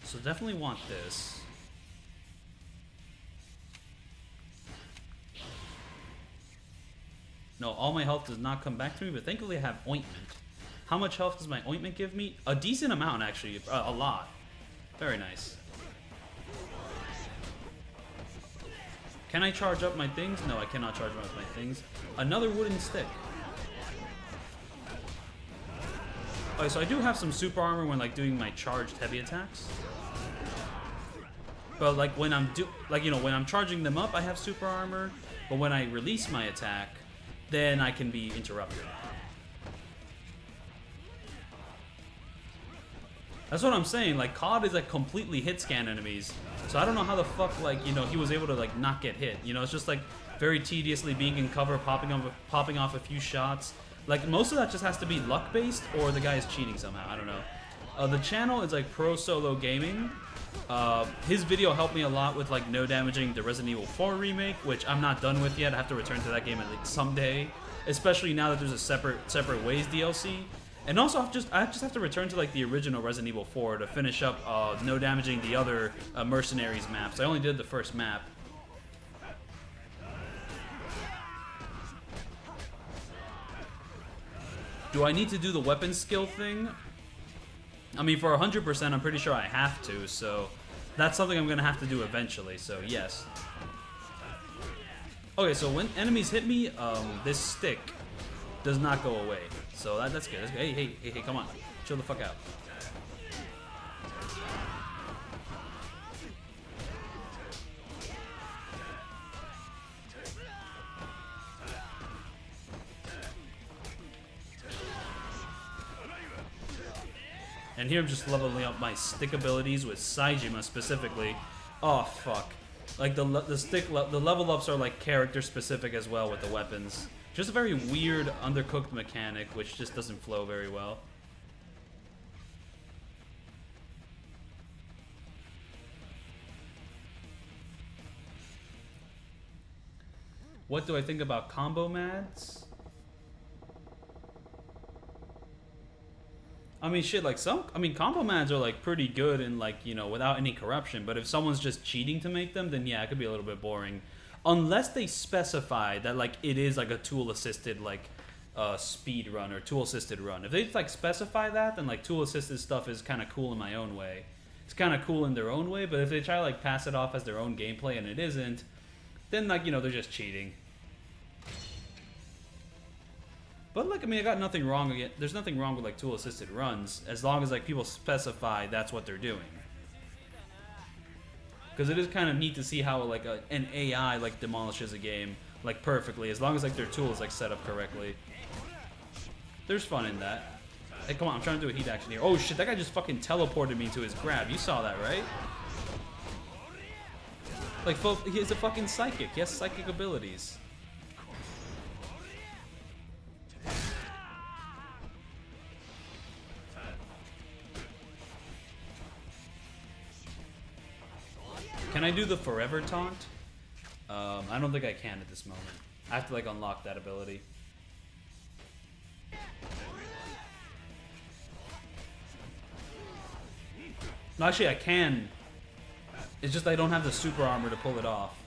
So, definitely want this. No, all my health does not come back to me, but thankfully I have ointment. How much health does my ointment give me? A decent amount, actually. A lot. Very nice. Can I charge up my things? No, I cannot charge up my things. Another wooden stick. Okay, so I do have some super armor when, like, doing my charged heavy attacks. But, like, when I'm when I'm charging them up, I have super armor. But when I release my attack, then I can be interrupted. That's what I'm saying, like, COD is, like, completely hit scan enemies. So I don't know how the fuck, like, you know, he was able to, like, not get hit. You know, it's just, like, very tediously being in cover, popping off a few shots. Like, most of that just has to be luck-based, or the guy is cheating somehow, I don't know. The channel is, like, Pro Solo Gaming. His video helped me a lot with, like, no damaging the Resident Evil 4 remake, which I'm not done with yet. I have to return to that game at least someday. Especially now that there's a separate Ways DLC. And also, I just have to return to, like, the original Resident Evil 4 to finish up no damaging the other Mercenaries maps. I only did the first map. Do I need to do the weapon skill thing? I mean, for 100%, I'm pretty sure I have to, so that's something I'm going to have to do eventually, so yes. Okay, so when enemies hit me, this stick does not go away. So that's good. That's good. Hey, come on. Chill the fuck out. And here I'm just leveling up my stick abilities with Saejima specifically. Oh, fuck. Like, the level ups are, like, character specific as well with the weapons. Just a very weird, undercooked mechanic, which just doesn't flow very well. What do I think about combo mads? I mean, shit, like, combo mads are, like, pretty good and, like, you know, without any corruption. But if someone's just cheating to make them, then yeah, it could be a little bit boring. Unless they specify that, like, it is, like, a tool-assisted, like, speed run or tool-assisted run. If they, like, specify that, then, like, tool-assisted stuff is kind of cool in my own way. It's kind of cool in their own way, but if they try to, like, pass it off as their own gameplay and it isn't, then, like, you know, they're just cheating. But, like, I mean, I got nothing wrong with it. There's nothing wrong with, like, tool-assisted runs, as long as, like, people specify that's what they're doing. Because it is kind of neat to see how, like, an AI, like, demolishes a game, like, perfectly, as long as, like, their tool is, like, set up correctly. There's fun in that. Hey, come on, I'm trying to do a heat action here. Oh, shit, that guy just fucking teleported me to his grab. You saw that, right? Like, he's a fucking psychic. He has psychic abilities. Can I do the forever taunt? I don't think I can at this moment. I have to, like, unlock that ability. No, actually, I can. It's just I don't have the super armor to pull it off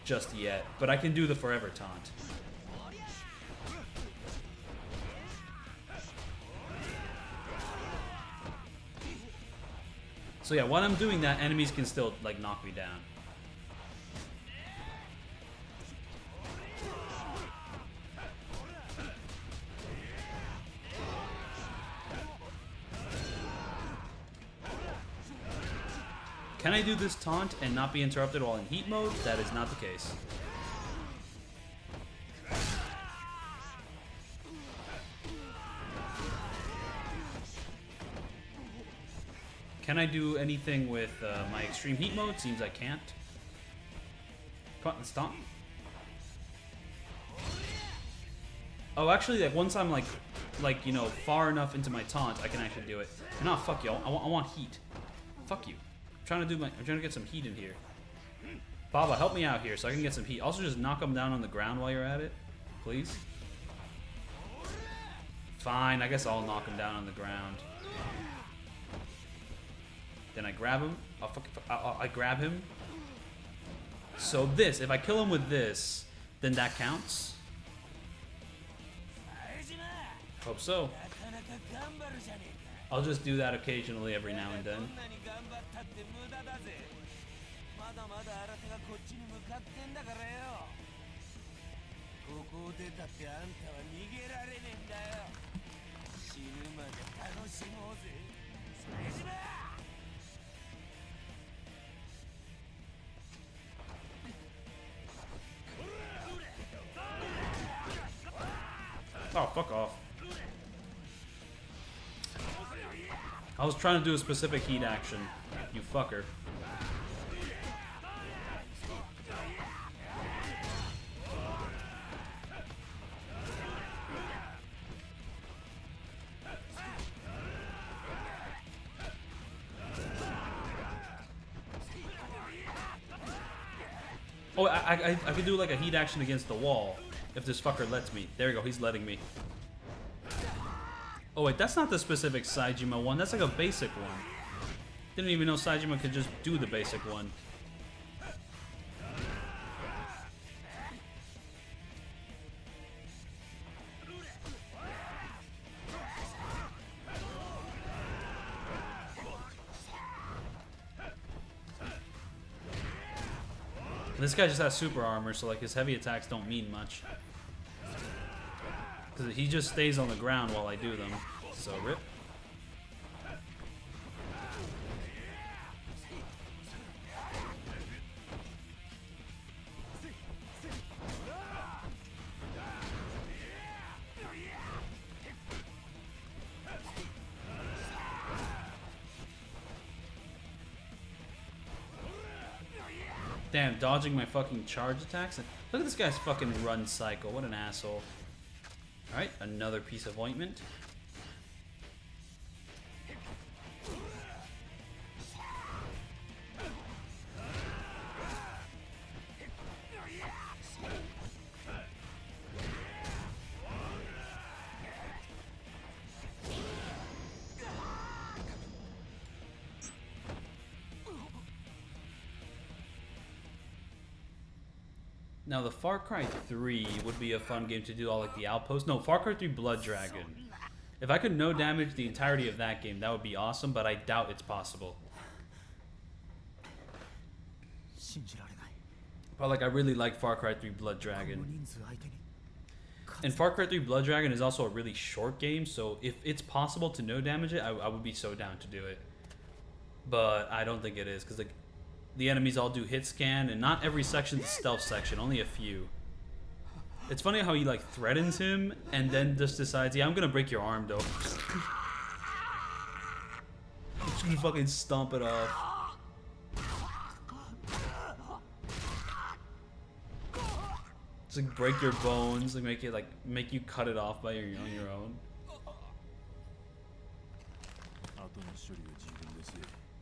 just yet. But I can do the forever taunt. So yeah, while I'm doing that, enemies can still, like, knock me down. Can I do this taunt and not be interrupted while in heat mode? That is not the case. Can I do anything with my extreme heat mode? Seems I can't. Come on, stomp. Oh, actually, like once I'm like you know, far enough into my taunt, I can actually do it. No, fuck you. I want heat. Fuck you. I'm trying to get some heat in here. Baba, help me out here so I can get some heat. Also, just knock him down on the ground while you're at it, please. Fine, I guess I'll knock him down on the ground. Then I grab him. I grab him. So this, if I kill him with this, then that counts. Hope so. I'll just do that occasionally every now and then. Oh, fuck off. I was trying to do a specific heat action, you fucker. Oh, I could do like a heat action against the wall if this fucker lets me. There we go, he's letting me. Oh wait, that's not the specific Saejima one, that's like a basic one. Didn't even know Saejima could just do the basic one. This guy just has super armor, so like his heavy attacks don't mean much. Because he just stays on the ground while I do them. So rip. Damn, dodging my fucking charge attacks. Look at this guy's fucking run cycle. What an asshole. Alright, another piece of ointment. Now the Far Cry 3 would be a fun game to do all like the outposts. No, Far Cry 3 Blood Dragon. If I could no damage the entirety of that game, that would be awesome, but I doubt it's possible. But like I really like Far Cry 3 Blood Dragon. And Far Cry 3 Blood Dragon is also a really short game, so if it's possible to no damage it, I would be so down to do it. But I don't think it is, because like the enemies all do hit scan, and not every section's a stealth section, only a few. It's funny how he like threatens him, and then just decides, yeah, I'm gonna break your arm though. Just gonna fucking stomp it off. Just like break your bones, like make you cut it off by on your own.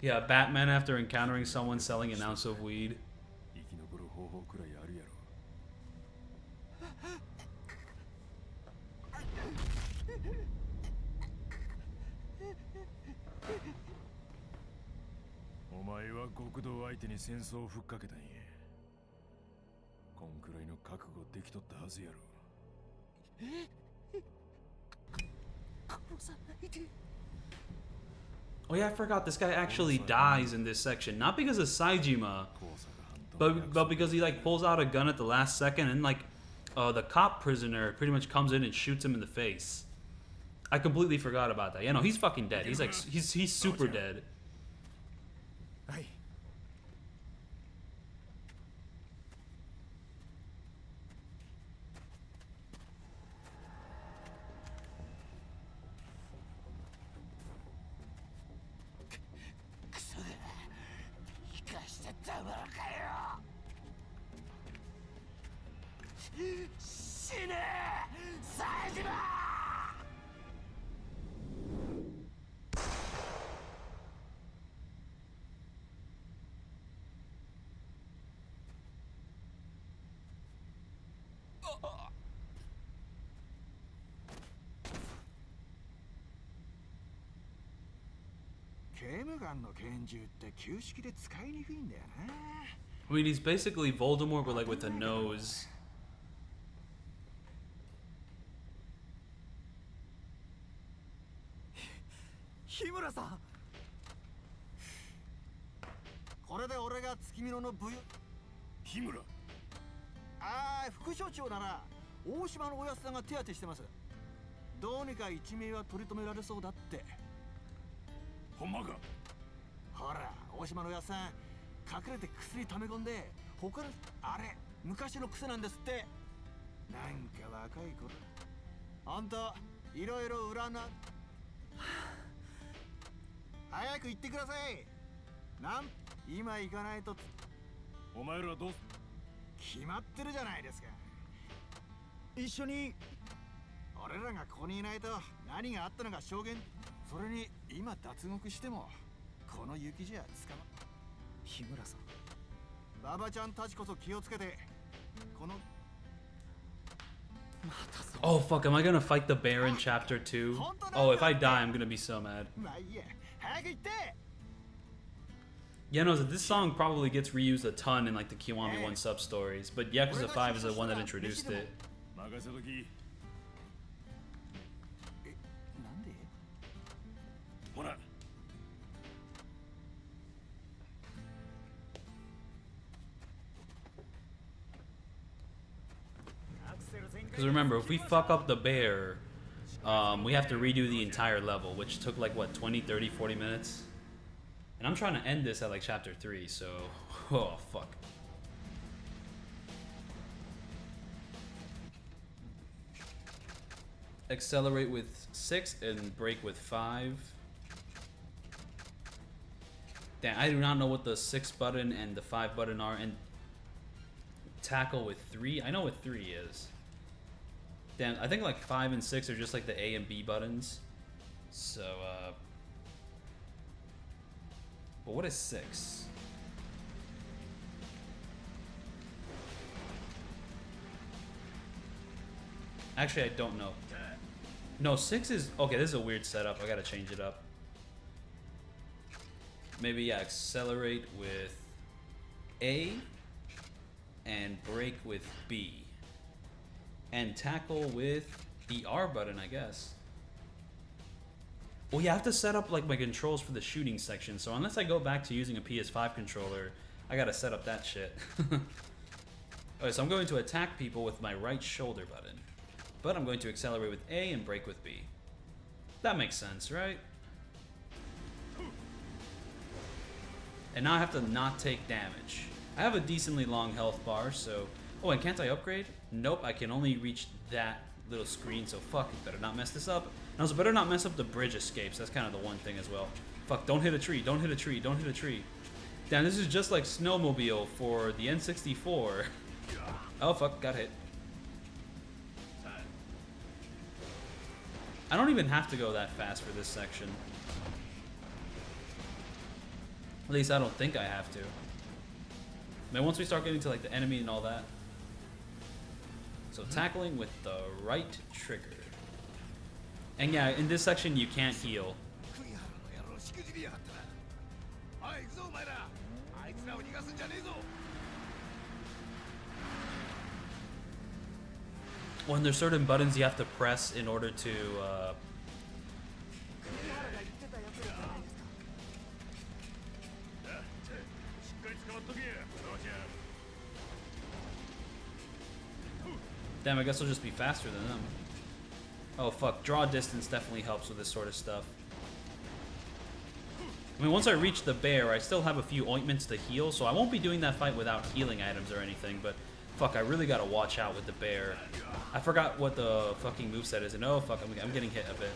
Yeah, Batman after encountering someone selling an ounce of weed. Oh yeah, I forgot this guy actually dies in this section. Not because of Saejima, but because he like pulls out a gun at the last second, and like the cop prisoner pretty much comes in and shoots him in the face. I completely forgot about that. Yeah, no, he's fucking dead. He's like, he's super dead. はい。クソが生かしてたまらかよ。死ね冴島。刑務官の拳銃って旧式で使いにくいんだよな。 I mean, he's basically Voldemort, but like with a nose. 日村さん。これで俺が月見野の武勇。日村。ああ、副署長なら大島のおやつさんが手当てしてます。どうにか一命は取り留められそうだって。ほんまか。ほら、大島のおやつさん隠れて薬溜め込んで他のあれ昔の癖なんですって。なんか若い頃あんたいろいろ占う。早く行ってください。今行かないと。お前らどう決まってるじゃないですか。一緒に。俺らがここにいないと何があったのか証言。それに今脱獄してもこの雪じゃ捕ま。日村さん。ババちゃんたちこそ気をつけて。この Oh fuck, am I gonna fight the bear in chapter 2? Oh, if I die, I'm gonna be so mad. まあいいや、早く行って。 Yeah, no, this song probably gets reused a ton in like the Kiwami 1 sub stories, but Yakuza 5 is the one that introduced it. 任せとき。なんで？ほら。 Because remember, if we fuck up the bear, we have to redo the entire level, which took like, what, 20, 30, 40 minutes? And I'm trying to end this at like chapter 3, so... Oh, fuck. Accelerate with 6 and brake with 5. Damn, I do not know what the 6 button and the 5 button are, and tackle with 3. I know what 3 is. Damn, I think like 5 and 6 are just like the A and B buttons. So, but what is 6? Actually, I don't know. No, 6 is... Okay, this is a weird setup. I gotta change it up. Maybe, yeah, accelerate with A and brake with B. And tackle with the R button, I guess. Well, yeah, I have to set up like my controls for the shooting section, so unless I go back to using a PS5 controller, I gotta set up that shit. Okay, so I'm going to attack people with my right shoulder button. But I'm going to accelerate with A and brake with B. That makes sense, right? And now I have to not take damage. I have a decently long health bar, so... Oh, and can't I upgrade? Nope, I can only reach that little screen, so fuck, better not mess this up. And also, better not mess up the bridge escapes. That's kind of the one thing as well. Fuck, don't hit a tree, don't hit a tree, don't hit a tree. Damn, this is just like Snowmobile for the N64. Oh, fuck, got hit. I don't even have to go that fast for this section. At least I don't think I have to. I mean, once we start getting to like the enemy and all that. So tackling with the right trigger. And yeah, in this section you can't heal. When there's certain buttons you have to press in order to Damn, I guess I'll just be faster than them. Oh fuck, draw distance definitely helps with this sort of stuff. I mean, once I reach the bear, I still have a few ointments to heal, so I won't be doing that fight without healing items or anything, but fuck, I really gotta watch out with the bear. I forgot what the fucking moveset is, and oh fuck, I'm getting hit a bit.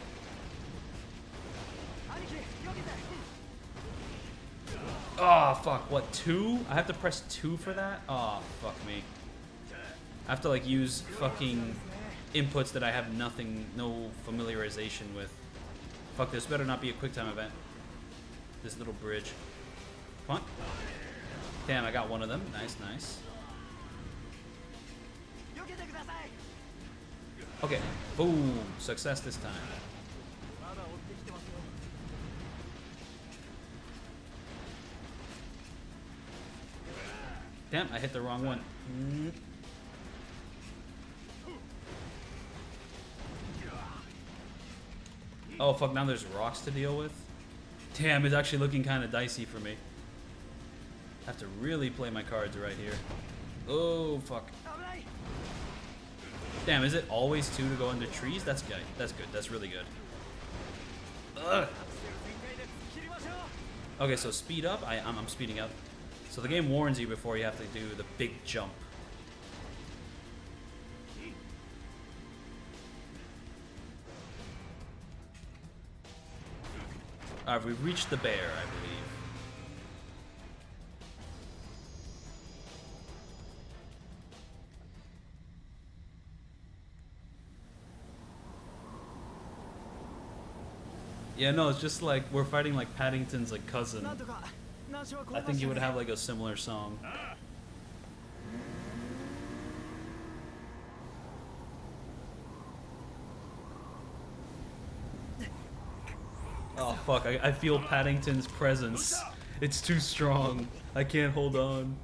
Oh fuck, what, 2? I have to press 2 for that? Oh, fuck me. I have to like use fucking inputs that I have no familiarization with. Fuck, this better not be a quick time event. This little bridge. Come on. Damn, I got one of them. Nice, nice. Okay, boom, success this time. Damn, I hit the wrong one. Oh fuck, now there's rocks to deal with. Damn, it's actually looking kind of dicey for me. I have to really play my cards right here. Oh fuck. Damn, is it always 2 to go into trees? That's good. That's good. That's really good. Ugh. Okay, so speed up. I'm speeding up. So the game warns you before you have to do the big jump. Alright, we've reached the bear, I believe. Yeah, no, it's just like we're fighting like Paddington's like cousin. I think you would have like a similar song. Oh fuck, I feel Paddington's presence. It's too strong. I can't hold on.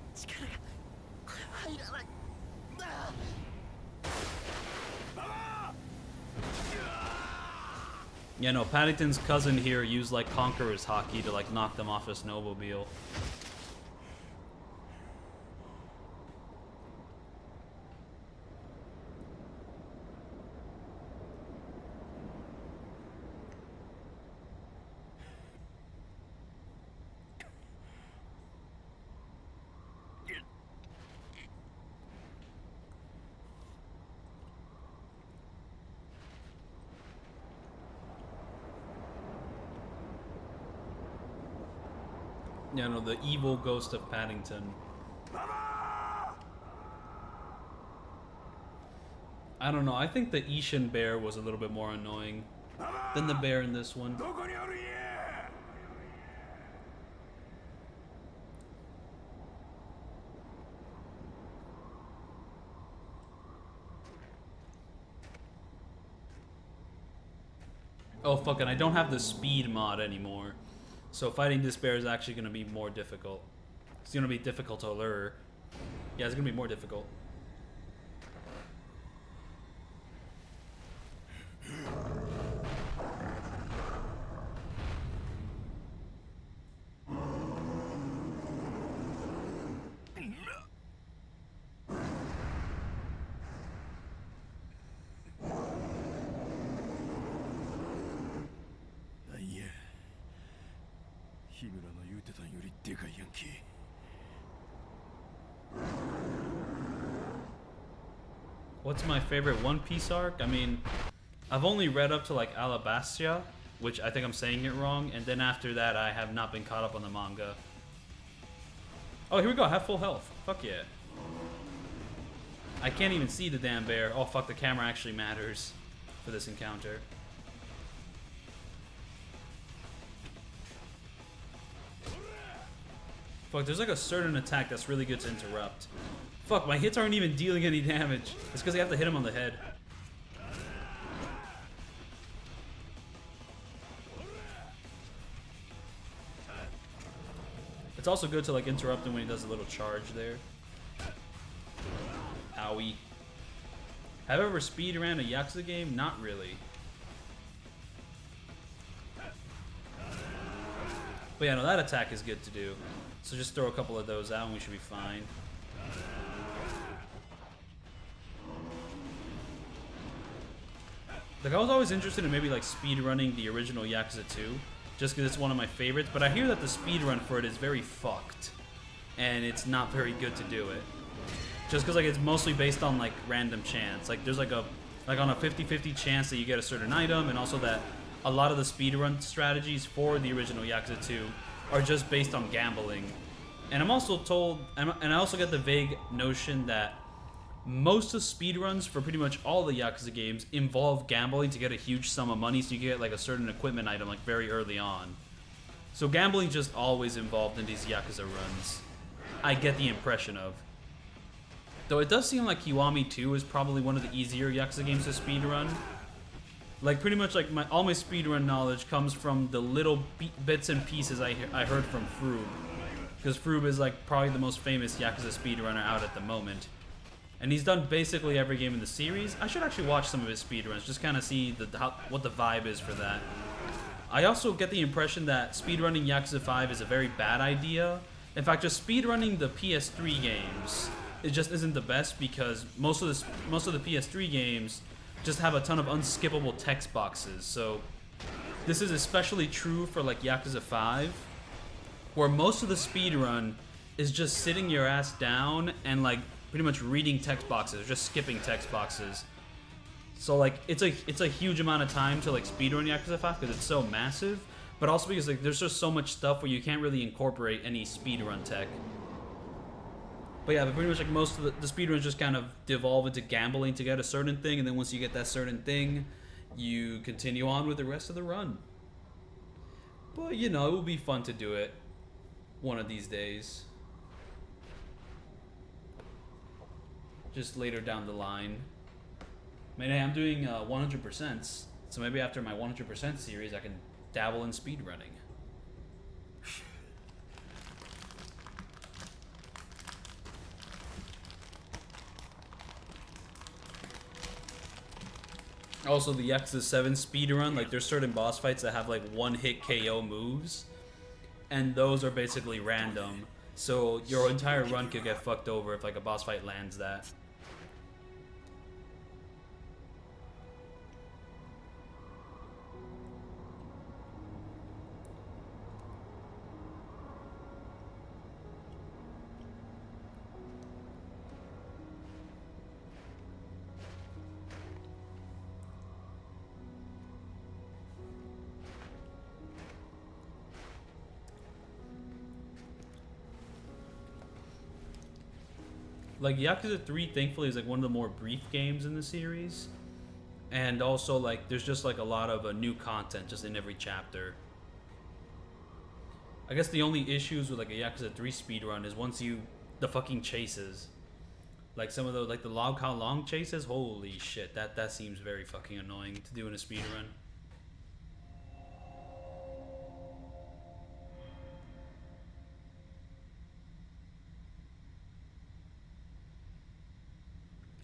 Yeah, no, Paddington's cousin here used like Conqueror's Hockey to like knock them off a snowmobile. Yeah, no, the evil ghost of Paddington. I don't know, I think the Ishin bear was a little bit more annoying than the bear in this one. Oh fuck it, I don't have the speed mod anymore. So fighting this bear is actually going to be more difficult. It's going to be difficult to lure. Yeah, it's going to be more difficult. What's my favorite One Piece arc? I mean, I've only read up to like Alabastia, which I think I'm saying it wrong, and then after that I have not been caught up on the manga. Oh, here we go, I have full health. Fuck yeah. I can't even see the damn bear. Oh fuck, the camera actually matters for this encounter. Fuck, there's like a certain attack that's really good to interrupt. Fuck, my hits aren't even dealing any damage. It's because I have to hit him on the head. It's also good to like interrupt him when he does a little charge there. Owie. Have I ever speed around a Yakuza game? Not really. But yeah, no, that attack is good to do. So just throw a couple of those out and we should be fine. Like, I was always interested in maybe like speedrunning the original Yakuza 2, just because it's one of my favorites. But I hear that the speedrun for it is very fucked, and it's not very good to do it. Just because like it's mostly based on like random chance. Like there's like on a 50-50 chance that you get a certain item, and also that a lot of the speedrun strategies for the original Yakuza 2 are just based on gambling. And I'm also told, and I also get the vague notion that most of speedruns for pretty much all the Yakuza games involve gambling to get a huge sum of money, so you get like a certain equipment item like very early on. So gambling just always involved in these Yakuza runs. I get the impression of. Though it does seem like Kiwami 2 is probably one of the easier Yakuza games to speedrun. Like pretty much like all my speedrun knowledge comes from the little bits and pieces I heard from Froob. Because Froob is like probably the most famous Yakuza speedrunner out at the moment. And he's done basically every game in the series. I should actually watch some of his speedruns, just kind of see what the vibe is for that. I also get the impression that speedrunning Yakuza 5 is a very bad idea. In fact, just speedrunning the PS3 games, it just isn't the best because most of the PS3 games just have a ton of unskippable text boxes. So this is especially true for like Yakuza 5, where most of the speedrun is just sitting your ass down and like pretty much reading text boxes, or just skipping text boxes. So like it's a huge amount of time to like speedrun Yakuza 5 because it's so massive, but also because like there's just so much stuff where you can't really incorporate any speedrun tech. But yeah, but pretty much like most of the speedruns just kind of devolve into gambling to get a certain thing, and then once you get that certain thing, you continue on with the rest of the run. But you know, it will be fun to do it one of these days. Just later down the line. I mean, hey, I'm doing 100%, so maybe after my 100% series, I can dabble in speedrunning. Also, the Yakuza 7 speedrun, like there's certain boss fights that have like one-hit KO moves, and those are basically random. So your entire run could get fucked over if like a boss fight lands that. Like Yakuza 3 thankfully is like one of the more brief games in the series, and also like there's just like a lot of new content just in every chapter. I guess the only issues with like a Yakuza 3 speedrun is once the fucking chases, like some of those like the log how long chases, holy shit, that seems very fucking annoying to do in a speedrun.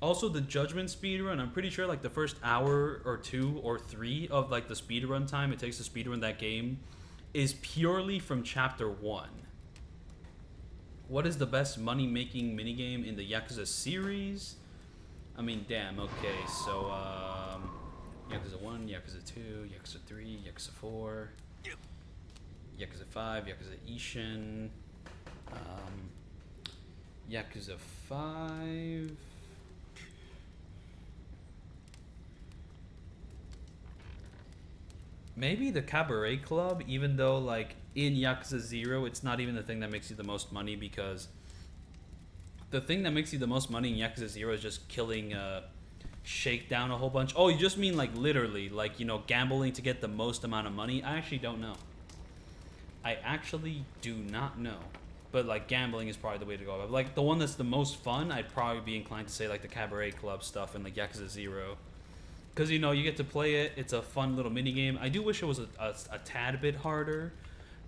Also, the Judgment speedrun, I'm pretty sure like the first hour or 2 or 3 of like the speedrun time it takes to speedrun that game is purely from chapter 1. What is the best money-making minigame in the Yakuza series? I mean, damn, okay, so Yakuza 1, Yakuza 2, Yakuza 3, Yakuza 4, Yakuza 5, Yakuza Ishin, Yakuza 5... Maybe the Cabaret Club, even though like in Yakuza 0 it's not even the thing that makes you the most money, because the thing that makes you the most money in Yakuza 0 is just killing Shakedown a whole bunch. Oh, you just mean like literally, like, you know, gambling to get the most amount of money? I actually don't know. I actually do not know. But like gambling is probably the way to go. But like the one that's the most fun, I'd probably be inclined to say like the Cabaret Club stuff and like Yakuza 0. Because, you know, you get to play it. It's a fun little mini game. I do wish it was a tad bit harder.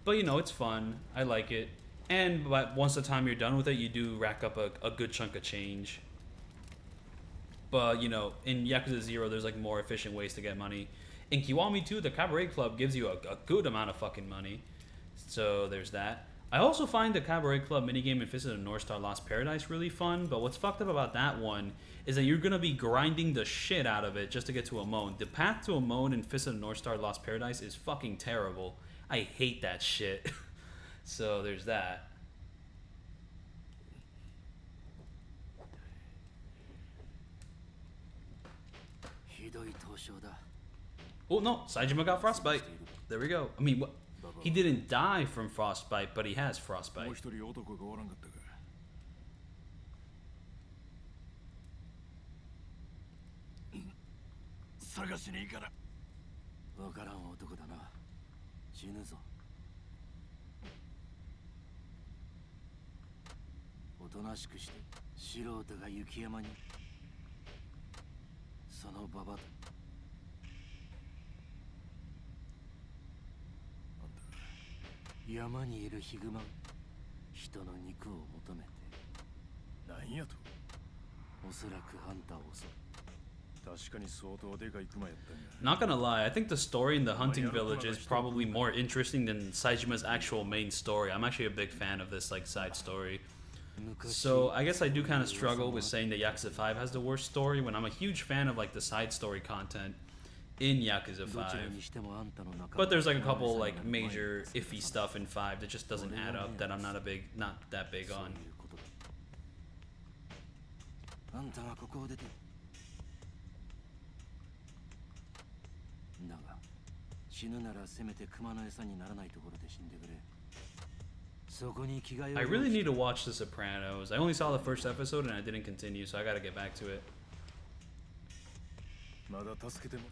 But, you know, it's fun. I like it. And but once the time you're done with it, you do rack up a good chunk of change. But, you know, in Yakuza 0, there's, like, more efficient ways to get money. In Kiwami 2, the Cabaret Club gives you a good amount of fucking money. So, there's that. I also find the Cabaret Club minigame in Fist of the North Star Lost Paradise really fun, but what's fucked up about that one is that you're gonna be grinding the shit out of it just to get to Amon. The path to Amon in Fist of the North Star Lost Paradise is fucking terrible. I hate that shit. So there's that. Oh no, Saejima got frostbite. There we go. I mean, what? He didn't die from frostbite, but he has frostbite. もう一人男がおらんかったか。探しに行かな。わからん男だな。死ぬぞ。おとなしくして素人が雪山に。そのババだ。山にいるヒグマ、人の肉を求めて。なんやと。おそらくハンターを襲う。 Not gonna lie, I think the story in the hunting village is probably more interesting than Saejima's actual main story. I'm actually a big fan of this like side story. So I guess I do kind of struggle with saying that Yakuza 5 has the worst story when I'm a huge fan of like the side story content in Yakuza 5. But there's like a couple like major iffy stuff in 5 that just doesn't add up that I'm not that big on. だが死ぬならせめて熊の餌にならないところで死んでくれ。そこに着替えを。I really need to watch The Sopranos. I only saw the first episode and I didn't continue, so I gotta get back to it.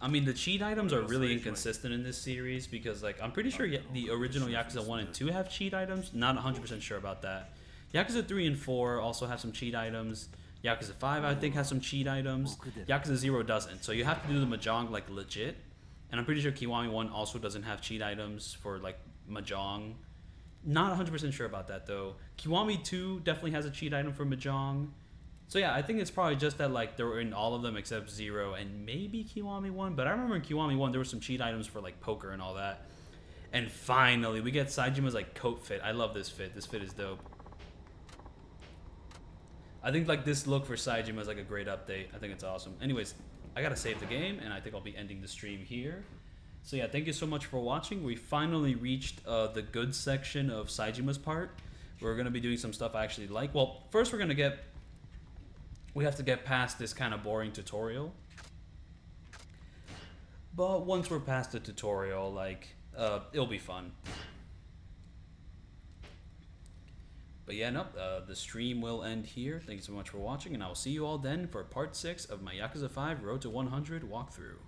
I mean, the cheat items are really inconsistent in this series because, like, I'm pretty sure the original Yakuza 1 and 2 have cheat items. Not 100% sure about that. Yakuza 3 and 4 also have some cheat items. Yakuza 5, I think, has some cheat items. Yakuza 0 doesn't, so you have to do the Mahjong, like, legit. And I'm pretty sure Kiwami 1 also doesn't have cheat items for, like, Mahjong. Not 100% sure about that, though. Kiwami 2 definitely has a cheat item for Mahjong. So yeah, I think it's probably just that, like, they were in all of them except 0 and maybe Kiwami 1. But I remember in Kiwami 1, there were some cheat items for, like, poker and all that. And finally, we get Saejima's, like, coat fit. I love this fit. This fit is dope. I think, like, this look for Saejima is, like, a great update. I think it's awesome. Anyways, I gotta save the game, and I think I'll be ending the stream here. So yeah, thank you so much for watching. We finally reached the good section of Saejima's part. We're gonna be doing some stuff I actually like. Well, first we have to get past this kind of boring tutorial. But once we're past the tutorial, like, it'll be fun. But yeah, nope, the stream will end here. Thank you so much for watching, and I will see you all then for part 6 of my Yakuza 5 Road to 100 walkthrough.